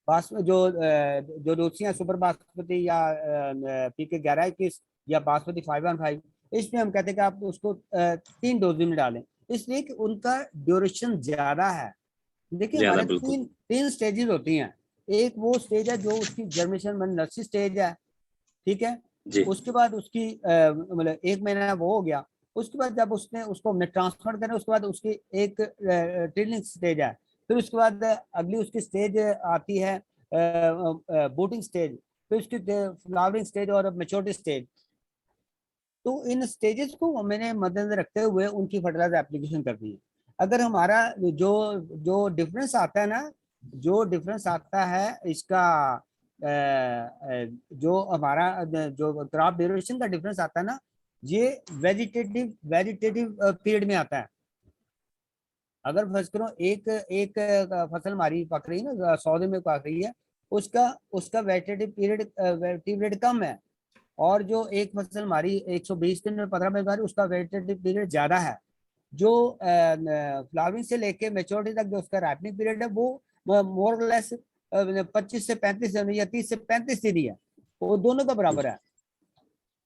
जो दूसरियाँ सुपर बासमती या PK 11-21 या बासमती 515, इसमें हम कहते हैं कि आप उसको 3 डोज में डालें, इसलिए कि उनका ड्यूरेशन ज्यादा है। देखिए हमारे तीन स्टेजेस होती हैं। एक वो स्टेज है जो उसकी जर्मिनेशन नर्सरी स्टेज है, ठीक है। उसके बाद उसकी मतलब 1 महीना वो हो गया। उसके बाद जब उसने उसको हमने ट्रांसफर करना, उसके बाद उसकी एक ट्रेनिंग स्टेज है। फिर उसके बाद अगली उसकी स्टेज आती है बूटिंग स्टेज, फिर उसकी फ्लावरिंग स्टेज और मेच्योरिटी स्टेज। तो इन स्टेजेस को मैंने मद्देनजर रखते हुए उनकी फर्टिलाइजर एप्लीकेशन करनी है। अगर हमारा जो जो डिफरेंस आता है ना, जो डिफरेंस आता है इसका जो हमारा जो क्रॉप ड्यूरेशन का डिफरेंस आता है ना, ये वेजिटेटिव पीरियड में आता है। अगर फर्स्ट करो एक एक फसल हमारी पक रही है ना, 100 दिन में पक रही है, उसका उसका वेजिटेटिव पीरियड कम है। और जो एक फसल हमारी 120 दिन में 15 दिन, उसका वेजिटेटिव पीरियड ज्यादा है। जो फ्लावरिंग से लेके मेच्योरिटी तक जो उसका राइपनिंग पीरियड है, वो मोर लेस 25 से 35 दिन या 30 से 35 दिन ही है, वो दोनों का बराबर है।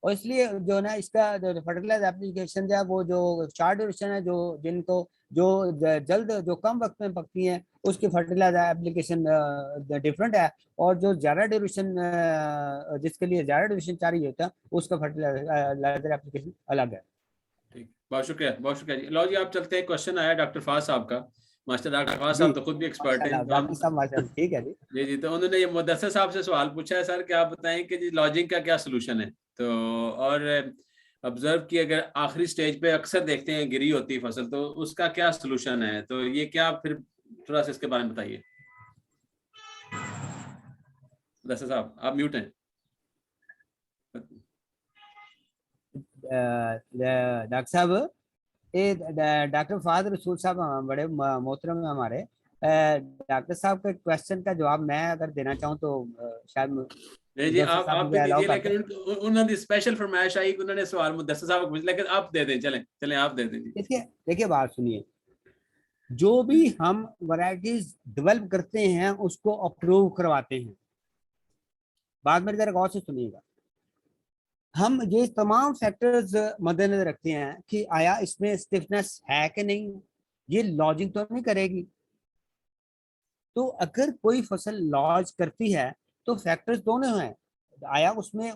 और इसलिए जो ना इसका जो फर्टिलाइजर एप्लीकेशन है, वो जो शॉर्ट ड्यूरेशन है, जो जिनको जो जल्द जो कम वक्त में पकती हैं, उसकी फर्टिलाइजर एप्लीकेशन डिफरेंट है। और जो ज्यादा ड्यूरेशन जिसके लिए ज्यादा ड्यूरेशन चाहिए होता है, उसका फर्टिलाइजर एप्लीकेशन अलग है। ठीक, बहुत शुक्रिया, बहुत शुक्रिया जी। लो जी आप चलते हैं, क्वेश्चन आया डॉक्टर फाज साहब का। मास्टर डॉक्टर फाज साहब तो खुद भी एक्सपर्ट हैं। डॉक्टर साहब माशाल्लाह, ठीक है जी। जी जी, तो उन्होंने ये मुदस्सिर साहब से सवाल पूछा है सर कि आप बताएं कि जी लॉजिंग का क्या सोल्यूशन है। तो और ऑब्जर्व की अगर आखिरी स्टेज पे अक्सर देखते हैं गिरी होती है फसल, तो उसका क्या सोल्यूशन है? तो ये क्या फिर थोड़ा सा इसके बारे में बताइए। मुदस्सिर साहब आप म्यूट हैं। डॉक्टर साहब, ये डॉक्टर फाद रसूल साहब बड़े मोहतरम है हमारे। डॉक्टर साहब के क्वेश्चन का जवाब मैं अगर देना चाहूँ तो शायद जी आप भी दीजिए, लेकिन उन्होंने स्पेशल फरमाइश आई, उन्होंने सवाल मुदस्सिर साहब को पूछा, लेकिन आप दे दें, चलें आप दे दें। देखिए बात सुनिए, जो भी हम वैरायटीज डेवलप करते हैं उसको अप्रूव करवाते हैं। बाद में जरा गौर से सुनिएगा, हम ये तमाम फैक्टर्स मद्देनजर रखते हैं कि आया इसमें स्टिफनेस है कि नहीं, ये लॉजिंग तो नहीं करेगी। तो अगर कोई फसल लॉज करती है तो फैक्टर्स दोनों हैं, आया उसमें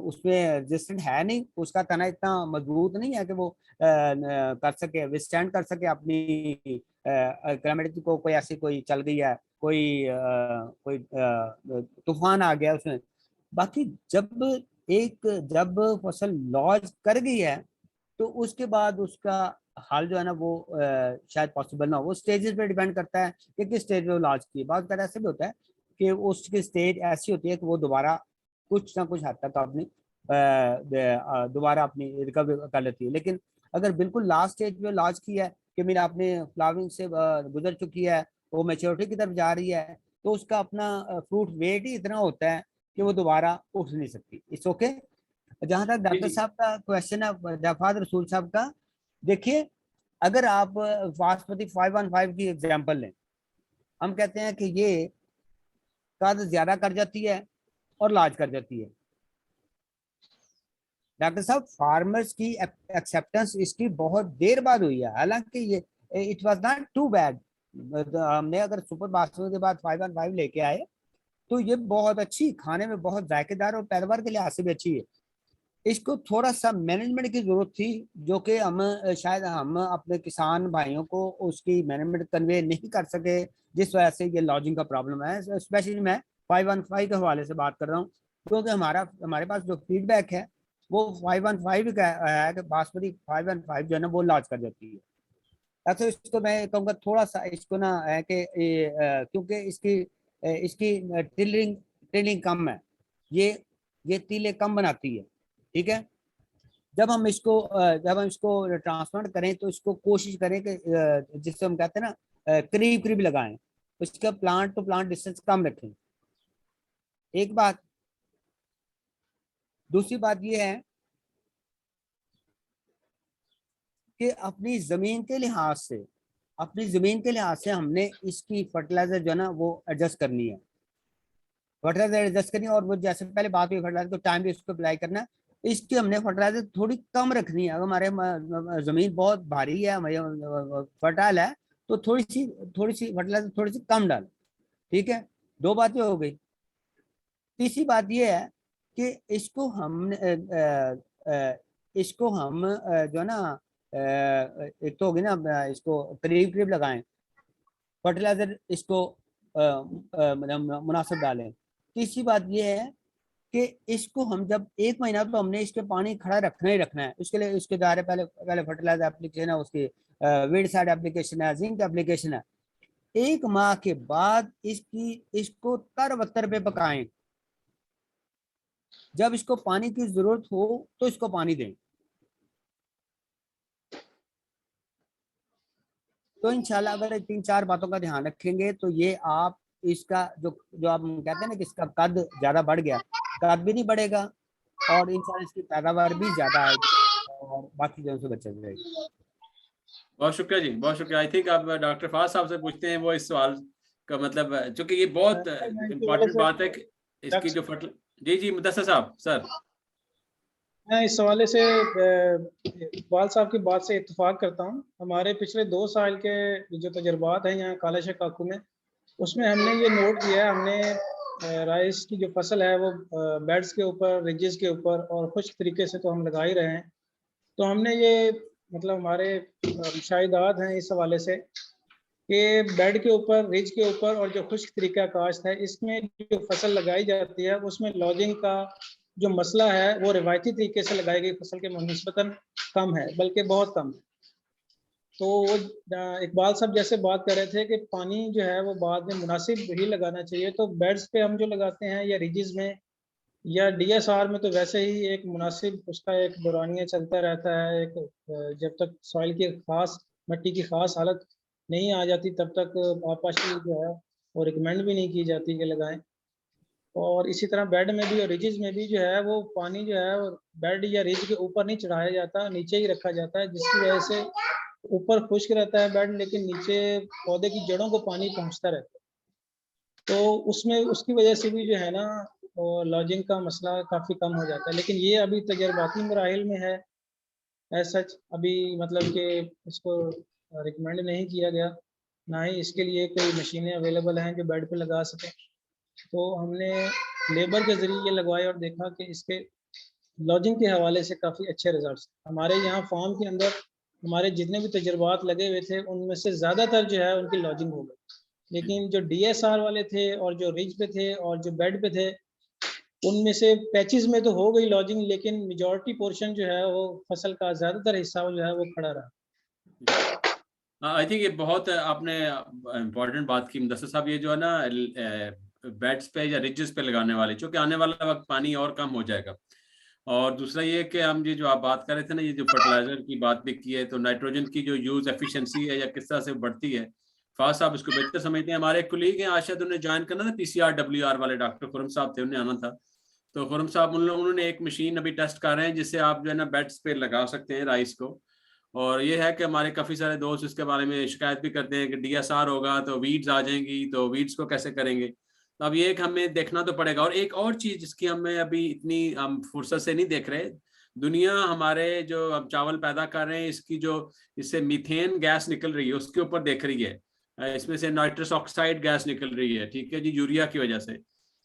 उसमें रेजिस्टेंट है नहीं, उसका तना इतना मजबूत नहीं है कि वो कर सके, विस्टैंड कर सके अपनी क्लाइमेट को। कोई ऐसी कोई चल गई है, कोई तूफान आ गया उसमें। बाकी जब फसल लॉज कर गई है, तो उसके बाद उसका हाल जो है ना, वो शायद पॉसिबल ना हो। वो स्टेजेस पे डिपेंड करता है कि किस स्टेज पे वो लॉन्च की। बात कर ऐसे भी होता है कि उसकी स्टेज ऐसी होती है कि वो दोबारा कुछ ना कुछ हद तक अपनी दोबारा अपनी रिकवरी कर लेती है। लेकिन अगर बिल्कुल लास्ट स्टेज पे लॉन्च की है कि मेरा अपने फ्लावरिंग से गुजर चुकी है, वो मेच्योरिटी की तरफ जा रही है, तो उसका अपना फ्रूट वेट ही इतना होता है कि वो दोबारा उठ नहीं सकती। It's okay. जहां तक डॉक्टर साहब का क्वेश्चन है, जफाद रसूल साहब का, देखिए अगर आप बासमती 515 की एग्जांपल लें, हम कहते हैं कि ये कद ज्यादा कर जाती है और लार्ज कर जाती है। डॉक्टर साहब, फार्मर्स की एक्सेप्टेंस इसकी बहुत देर बाद हुई है, हालांकि ये it was not too bad. हमने अगर सुपर बासमती के बाद 515 लेके आए, तो ये बहुत अच्छी, खाने में बहुत जायकेदार और पैदावार के लिहाज से भी अच्छी है। इसको थोड़ा सा मैनेजमेंट की जरूरत थी, जो कि हम शायद हम अपने किसान भाइयों को उसकी मैनेजमेंट कन्वे नहीं कर सके, जिस वजह से ये लॉजिंग का प्रॉब्लम है। स्पेशली मैं 515 के हवाले से बात कर रहा हूँ, क्योंकि हमारे पास जो फीडबैक है वो 515 का है कि बासमती 515 जो है ना वो लॉज कर जाती है। अच्छा, इसको मैं कहूँगा थोड़ा सा इसको ना है कि क्योंकि इसकी टिलिंग कम है, ये तीले कम बनाती है, ठीक है। जब हम इसको ट्रांसप्लांट करें तो इसको कोशिश करें कि जिससे हम कहते हैं ना करीब करीब लगाएं, उसका प्लांट टू प्लांट डिस्टेंस कम रखें, एक बात। दूसरी बात ये है कि अपनी जमीन के लिहाज से हमने इसकी फर्टिलाइजर जो है ना वो एडजस्ट करनी है, और वो जैसे पहले बात हुई फर्टिलाइजर तो टाइम भी उसको अप्लाई करना है। इसकी हमने फर्टिलाइजर थोड़ी कम रखनी है। अगर हमारे जमीन बहुत भारी है, हमारी फर्टाइल है, तो थोड़ी सी फर्टिलाइजर थोड़ी सी कम डाल, ठीक है। 2 बातें हो गई। तीसरी बात ये है कि इसको हम जो है ना एक तो होगी ना, इसको करीब करीब लगाएं, फर्टिलाइजर इसको मतलब मुनासिब डालें। तीसरी बात ये है कि इसको हम जब 1 महीना तो हमने इसके पानी खड़ा रखना ही रखना है। उसके लिए इसके दायरे पहले फर्टिलाइजर एप्लीकेशन है, उसकी वीडसाइड एप्लीकेशन है, जिंक एप्लीकेशन है। 1 माह के बाद इसको तर पे पकाएं। जब इसको पानी की जरूरत हो तो इसको पानी दें। तो इंशाल्लाह अगर 3-4 बातों का ध्यान रखेंगे तो ये आप इसका जो आप कहते हैं ना कि इसका कद ज्यादा बढ़ गया, कद भी नहीं बढ़ेगा और इंशाल्लाह इसकी पैदावार भी ज्यादा आएगी और बाकी चीजों से बचा जाएगा। बहुत शुक्रिया जी, बहुत शुक्रिया। आई थिंक आप डॉक्टर फाज साहब से पूछते हैं, वो इस सवाल का मतलब, चूंकि ये बहुत इम्पोर्टेंट बात है कि इसकी जो जी मुदस्सर साहब सर। मैं इस हवाले से इकबाल साहब की बात से इत्तेफाक करता हूँ। हमारे पिछले 2 साल के जो तजुर्बात हैं यहाँ काला काकू में, उसमें हमने ये नोट किया है, हमने राइस की जो फसल है वो बेड्स के ऊपर, रिजेस के ऊपर और खुश्क तरीके से तो हम लगा ही रहे हैं। तो हमने ये मतलब हमारे मुशाहिदात हैं इस हवाले से कि बेड के ऊपर, रिज के ऊपर और जो खुश्क तरीका काश्त है, इसमें जो फसल लगाई जाती है उसमें लॉजिंग का जो मसला है वो रिवायती तरीके से लगाई गई फसल के निस्बतन कम है, बल्कि बहुत कम है। तो वो इकबाल साहब जैसे बात कर रहे थे कि पानी जो है वो बाद में मुनासिब ही लगाना चाहिए, तो बेड्स पे हम जो लगाते हैं या रिजेस में या डीएसआर में तो वैसे ही एक मुनासिब उसका एक दौरानिया चलता रहता है। एक जब तक सॉइल की खास, मिट्टी की खास हालत नहीं आ जाती तब तक आपाशी जो है वो रिकमेंड भी नहीं की जाती कि लगाएं। और इसी तरह बेड में भी और रिजेस में भी जो है वो पानी जो है बेड या रिज के ऊपर नहीं चढ़ाया जाता, नीचे ही रखा जाता है, जिसकी वजह से ऊपर खुश्क रहता है बेड, लेकिन नीचे पौधे की जड़ों को पानी पहुंचता रहता है। तो उसमें उसकी वजह से भी जो है ना लॉजिंग का मसला काफ़ी कम हो जाता है। लेकिन ये अभी तजर्बाती मराहिल में है, एज सच अभी मतलब कि इसको रिकमेंड नहीं किया गया, ना ही इसके लिए कोई मशीनें अवेलेबल हैं जो बेड पे लगा सकें। तो हमने लेबर के ज़रिए ये लगवाए और देखा कि इसके लॉजिंग के हवाले से काफ़ी अच्छे रिजल्ट्स। हमारे यहाँ फार्म के अंदर हमारे जितने भी तजर्बात लगे हुए थे उनमें से ज़्यादातर जो है उनकी लॉजिंग हो गई। लेकिन जो डीएसआर वाले थे और जो रिज पे थे और जो बेड पे थे, उनमें से पैचेस में तो हो गई लॉजिंग, लेकिन मेजॉरिटी पोर्शन जो है वो फसल का ज़्यादातर हिस्सा जो है वो खड़ा रहा। आई थिंक ये बहुत आपने इम्पोर्टेंट बात की मुदस्सर साहब। ये जो है ना बेड्स पे या रिजेस पे लगाने वाले, क्योंकि आने वाला वक्त पानी और कम हो जाएगा। और दूसरा ये कि हम ये जो आप बात कर रहे थे ना, ये जो फर्टिलाइजर की बात भी की है, तो नाइट्रोजन की जो यूज एफिशिएंसी है या किस तरह से बढ़ती है, फाज साहब इसको बेहतर समझते हैं। हमारे एक कुलीग हैं आशाद, उन्हें ज्वाइन करना था, पीसीआर WR वाले डॉक्टर खुरम साहब थे, उन्हें आना था। तो खुरम साहब उन्होंने एक मशीन अभी टेस्ट कर रहे हैं जिससे आप जो है ना बेड्स पे लगा सकते हैं राइस को। और ये है कि हमारे काफ़ी सारे दोस्त इसके बारे में शिकायत भी करते हैं कि डीएसआर होगा तो वीड्स आ जाएंगी, तो वीड्स को कैसे करेंगे। तो अब ये एक हमें देखना तो पड़ेगा। और एक और चीज़ जिसकी हमें अभी इतनी हम फुर्सत से नहीं देख रहे, दुनिया हमारे जो अब चावल पैदा कर रहे हैं इसकी जो इससे मीथेन गैस निकल रही है उसके ऊपर देख रही है, इसमें से नाइट्रस ऑक्साइड गैस निकल रही है, ठीक है जी, यूरिया की वजह से।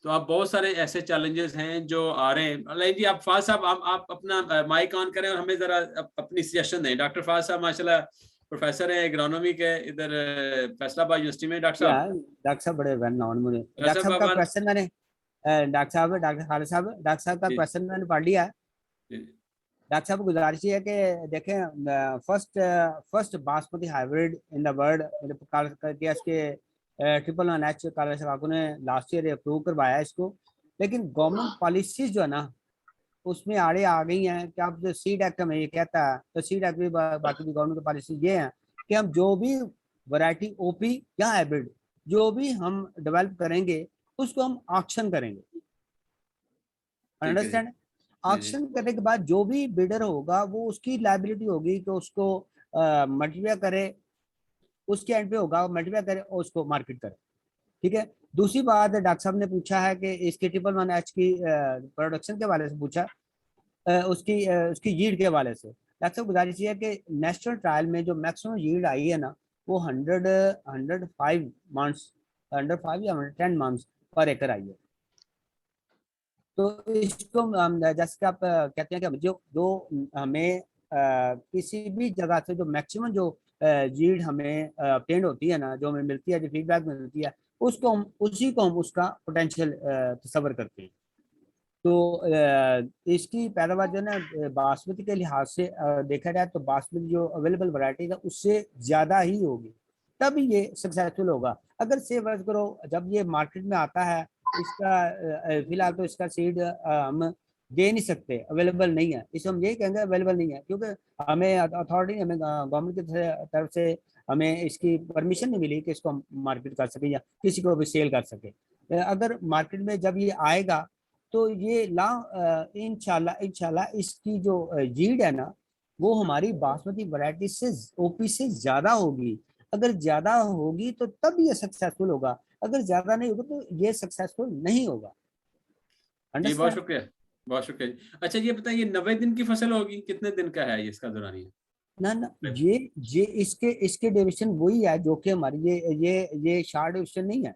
तो आप बहुत सारे ऐसे चैलेंजेस हैं जो आ रहे हैं। अलाइन जी, आप फाज साहब आप अपना माइक ऑन करें और हमें जरा अपनी सजेशन दें। डॉक्टर फाज साहब माशाल्लाह प्रोफेसर हैं एग्रोनॉमी के इधर फैसलाबाद यूनिवर्सिटी में। डॉक्टर साहब, डॉक्टर साहब बड़े वेल नॉन मुझे। डॉक्टर डॉक्टर साहब का साहब क्वेश्चन मैंने डॉक्टर खालिद साहब, डॉक्टर साहब का जी, क्वेश्चन मैंने पढ़ लिया है। जी, डॉक्टर साहब को गुजारिश है कि देखें, first basmati hybrid in the world करके इसके 111H काला शकाकू ने लास्ट ईयर अप्रूव करवाया इसको। लेकिन गवर्नमेंट पॉलिसीज जो है ना उसमें आड़े आ गई हैं कि अब जो सीड एक्ट में ये कहता है, तो सीड एक्ट भी बाकी भी गवर्नमेंट की पॉलिसी ये है कि हम जो भी वैरायटी ओपी या हाइब्रिड जो भी हम डेवलप करेंगे उसको हम ऑक्शन करेंगे। ठीक है जी, अंडरस्टैंड? जी, ऑक्शन करने के बाद जो भी बिडर होगा वो उसकी लायबिलिटी होगी कि उसको मल्टीप्लाई करे, उसके एंड पे होगा मल्टीप्लाई करे और उसको मार्केट करे। ठीक है। दूसरी बात डॉक्टर साहब ने पूछा है कि इसके 111H की प्रोडक्शन के हवाले से पूछा, उसकी यील्ड के हवाले से। डॉक्टर साहब गुजारिश है कि नेशनल ट्रायल में जो मैक्सिमम यील्ड आई है ना वो 105 मंथ्स, 105 या 110 मंथ्स पर एकड़ आई है। तो इसको जैसे कि आप कहते हैं कि जो हमें किसी भी जगह से जो मैक्सिमम जो यील्ड हमें obtained होती है ना, जो हमें मिलती है, जो फीडबैक मिलती है, उसको हम उसी को हम उसका पोटेंशियल तस्वर करते हैं। तो इसकी पैदावार जो है ना बासमती के लिहाज से देखा जाए तो बासमती जो अवेलेबल वैरायटी है उससे ज़्यादा ही होगी, तब ये सक्सेसफुल होगा। अगर से वर्ज करो जब ये मार्केट में आता है, इसका फिलहाल तो इसका सीड हम दे नहीं सकते, अवेलेबल नहीं है। इसको हम यही कहेंगे अवेलेबल नहीं है, क्योंकि हमें अथॉरिटी, हमें गवर्नमेंट की तरफ से हमें इसकी परमिशन नहीं मिली कि इसको हम मार्केट कर सके या किसी को भी सेल कर सके। अगर मार्केट में जब ये आएगा तो ये इंशाल्लाह इसकी जो यील्ड है ना वो हमारी बासमती वैरायटी से ओपी से ज्यादा होगी। अगर ज्यादा होगी तो तब ये सक्सेसफुल होगा, अगर ज्यादा नहीं होगा तो ये सक्सेसफुल नहीं होगा। जी, बहुत अंडरस्टैंड? शुक्रिया, बहुत शुक्रिया जी। अच्छा ये बताइए 90 दिन की फसल होगी, कितने दिन का है ये इसका दौरानिया? ना ये इसके डिविजन वही है जो कि हमारी ये शार्ट डिविजन नहीं है।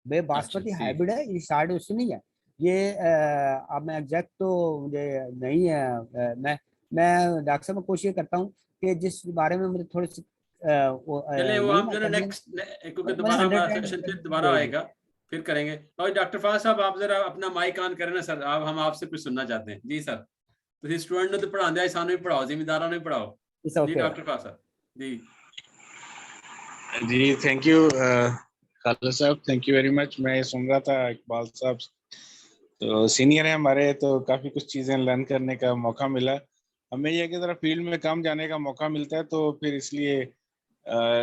वे अच्छा बासमती ठीक, हाइब्रिड है, ये शार्ट डिविजन नहीं है। ये अब मैं एग्जैक्ट तो मुझे नहीं है। मैं डॉक्टर साहब में कोशिश करता हूँ कि जिस बारे में मुझे थोड़ी सी चले वो नहीं हम ना जो है करनी, नेक्स्ट, क्योंकि मैंने दोबारा हमारा 110 सेशन फिर दोबारा दे दी। आएगा, फिर करेंगे। और डॉक्टर फाज साहब आप जरा अपना माइक ऑन करें ना सर, आप हम आपसे कुछ सुनना चाहते हैं। जी सर, ਤੁਸੀਂ ਸਟੂਡੈਂਟ ਨੂੰ ਤੇ ਪੜਾਉਂਦੇ ਆ, ਸਾਨੂੰ ਵੀ ਪੜਾਓ, ਜ਼ਿਮੀਂਦਾਰਾਂ ਨੂੰ ਵੀ ਪੜਾਓ। इट्स जी ओके। डॉक्टर फाज साहब जी। जी थैंक यू खालिद साहब, थैंक यू वेरी मच। मैं ये सुन रहा था इकबाल साहब तो सीनियर है हमारे, तो काफ़ी कुछ चीज़ें लर्न करने का मौका मिला। हमें ये कि ज़रा फील्ड में कम जाने का मौका मिलता है, तो फिर इसलिए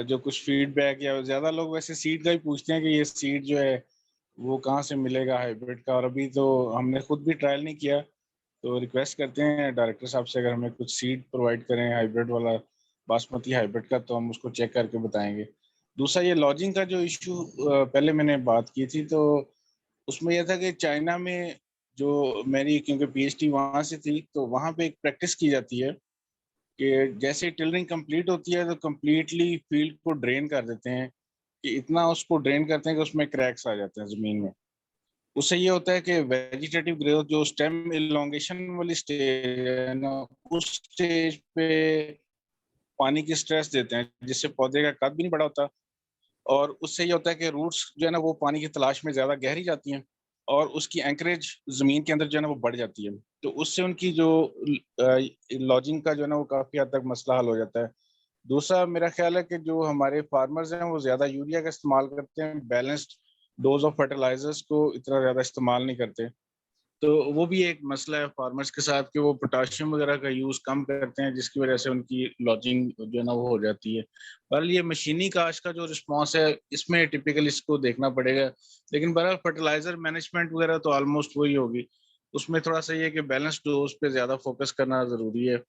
जो कुछ फीडबैक या ज़्यादा लोग वैसे सीड का ही पूछते हैं कि ये सीड जो है वो कहाँ से मिलेगा हाइब्रिड का, और अभी तो हमने खुद भी ट्रायल नहीं किया, तो रिक्वेस्ट करते हैं डायरेक्टर साहब से अगर हमें कुछ सीड प्रोवाइड करें हाइब्रिड वाला, बासमती हाइब्रिड का, तो हम उसको चेक करके बताएंगे। दूसरा ये लॉजिंग का जो इशू पहले मैंने बात की थी, तो उसमें यह था कि चाइना में जो मेरी क्योंकि पीएचडी वहाँ से थी, तो वहाँ पे एक प्रैक्टिस की जाती है कि जैसे टिलरिंग कंप्लीट होती है तो कंप्लीटली फील्ड को ड्रेन कर देते हैं, कि इतना उसको ड्रेन करते हैं कि उसमें क्रैक्स आ जाते हैं ज़मीन में। उससे ये होता है कि वेजिटेटिव ग्रोथ जो स्टेम इलोंगेशन वाली स्टेज है ना, उस स्टेज पे पानी की स्ट्रेस देते हैं, जिससे पौधे का कद भी नहीं बड़ा होता, और उससे ये होता है कि रूट्स जो है ना वो पानी की तलाश में ज़्यादा गहरी जाती हैं और उसकी एंकरेज ज़मीन के अंदर जो है ना वो बढ़ जाती है, तो उससे उनकी जो लॉजिंग का जो है ना वो काफ़ी हद तक मसला हल हो जाता है। दूसरा मेरा ख्याल है कि जो हमारे फार्मर्स हैं वो ज़्यादा यूरिया का इस्तेमाल करते हैं, बैलेंस्ड डोज ऑफ फर्टिलाइजर्स को इतना ज़्यादा इस्तेमाल नहीं करते, तो वो भी एक मसला है फार्मर्स के साथ कि वो पोटाशियम वगैरह का यूज़ कम करते हैं, जिसकी वजह से उनकी लॉजिंग जो है ना वो हो जाती है। पर ये मशीनी काश का जो रिस्पॉन्स है इसमें टिपिकल इसको देखना पड़ेगा, लेकिन बहरहाल फर्टिलाइजर मैनेजमेंट वगैरह तो ऑलमोस्ट वही होगी, उसमें थोड़ा सा ये है कि बैलेंस डोज पे ज़्यादा फोकस करना ज़रूरी है।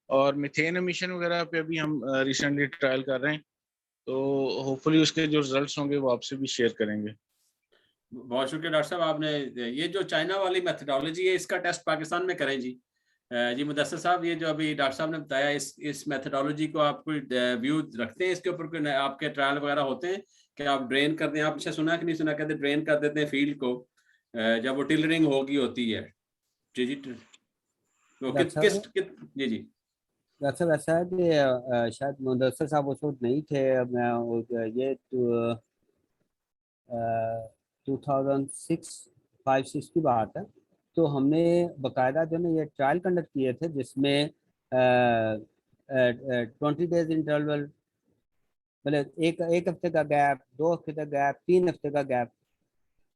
और मीथेन एमिशन वगैरह पे भी हम रिसेंटली ट्रायल कर रहे हैं, तो होपफुली उसके जो रिजल्ट्स होंगे वो आपसे भी शेयर करेंगे। बहुत शुक्रिया डॉक्टर साहब, आपने ये जो चाइना वाली मेथडोलॉजी है इसका टेस्ट पाकिस्तान में करें जी। जी मुदस्सिर साहब, ये जो अभी डॉक्टर साहब ने बताया इस मेथडोलॉजी को आप कोई व्यू रखते हैं, इसके ऊपर कोई आपके ट्रायल वगैरह होते हैं कि आप ड्रेन कर दें? आपने सुना कि नहीं सुना, कहते ड्रेन कर देते हैं फील्ड को जब वो टिलरिंग होगी होती है जी जी वो जी जी वैसा वैसा है कि शायद मुदस्सिर साहब उस वक्त नहीं थे। मैं ये 2006-5-6 की बात है। तो हमने बकायदा जो ना ये ट्रायल कंडक्ट किए थे जिसमें 20 डेज इंटरवल, मतलब एक एक हफ्ते का गैप, 2 हफ्ते का गैप, 3 हफ्ते का गैप,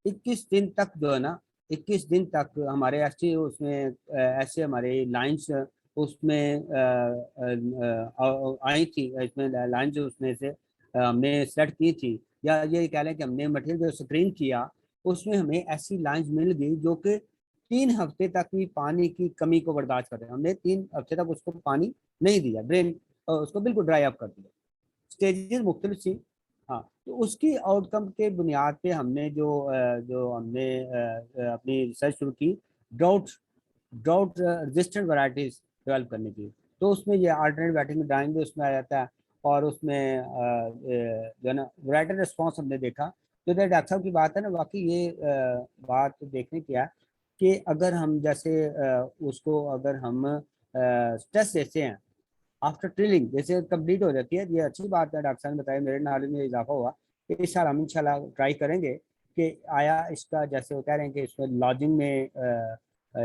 21 दिन तक जो है ना, 21 दिन तक हमारे ऐसे उसमें ऐसे हमारे लाइंस उसमें आई थी। इसमें लाइंस उसमें से हमने सेलेक्ट की थी, या ये कह लें कि हमने मटेरियल जो स्क्रीन किया उसमें हमें ऐसी लाइंस मिल गई जो कि 3 हफ्ते तक भी पानी की कमी को बर्दाश्त कर रहे हैं। हमने 3 हफ्ते तक उसको पानी नहीं दिया, ड्रेन उसको बिल्कुल ड्राई अप कर दिया। स्टेजेस मुख्तलिफ थी। हाँ, तो उसकी आउटकम के बुनियाद पे हमने जो हमने अपनी रिसर्च शुरू की drought drought resistant varieties develop करने की। तो उसमें ये अल्टरनेट वैरायटी में डाइंग भी उसमें आ जाता है, और उसमें जो है ना वैरायटी रिस्पॉन्स हमने देखा। तो डॉक्टर साहब की बात है ना, वाकई ये बात देखने की है कि अगर हम जैसे उसको अगर हम स्ट्रेस देते हैं आफ्टर ट्रेनिंग, जैसे कंप्लीट हो जाती है, ये अच्छी बात है। डॉक्टर साहब ने बताया, मेरे नॉलेज में इजाफा हुआ कि इस साल हम इंशाल्लाह ट्राई करेंगे कि आया इसका, जैसे वो कह रहे हैं कि इसमें लॉजिंग में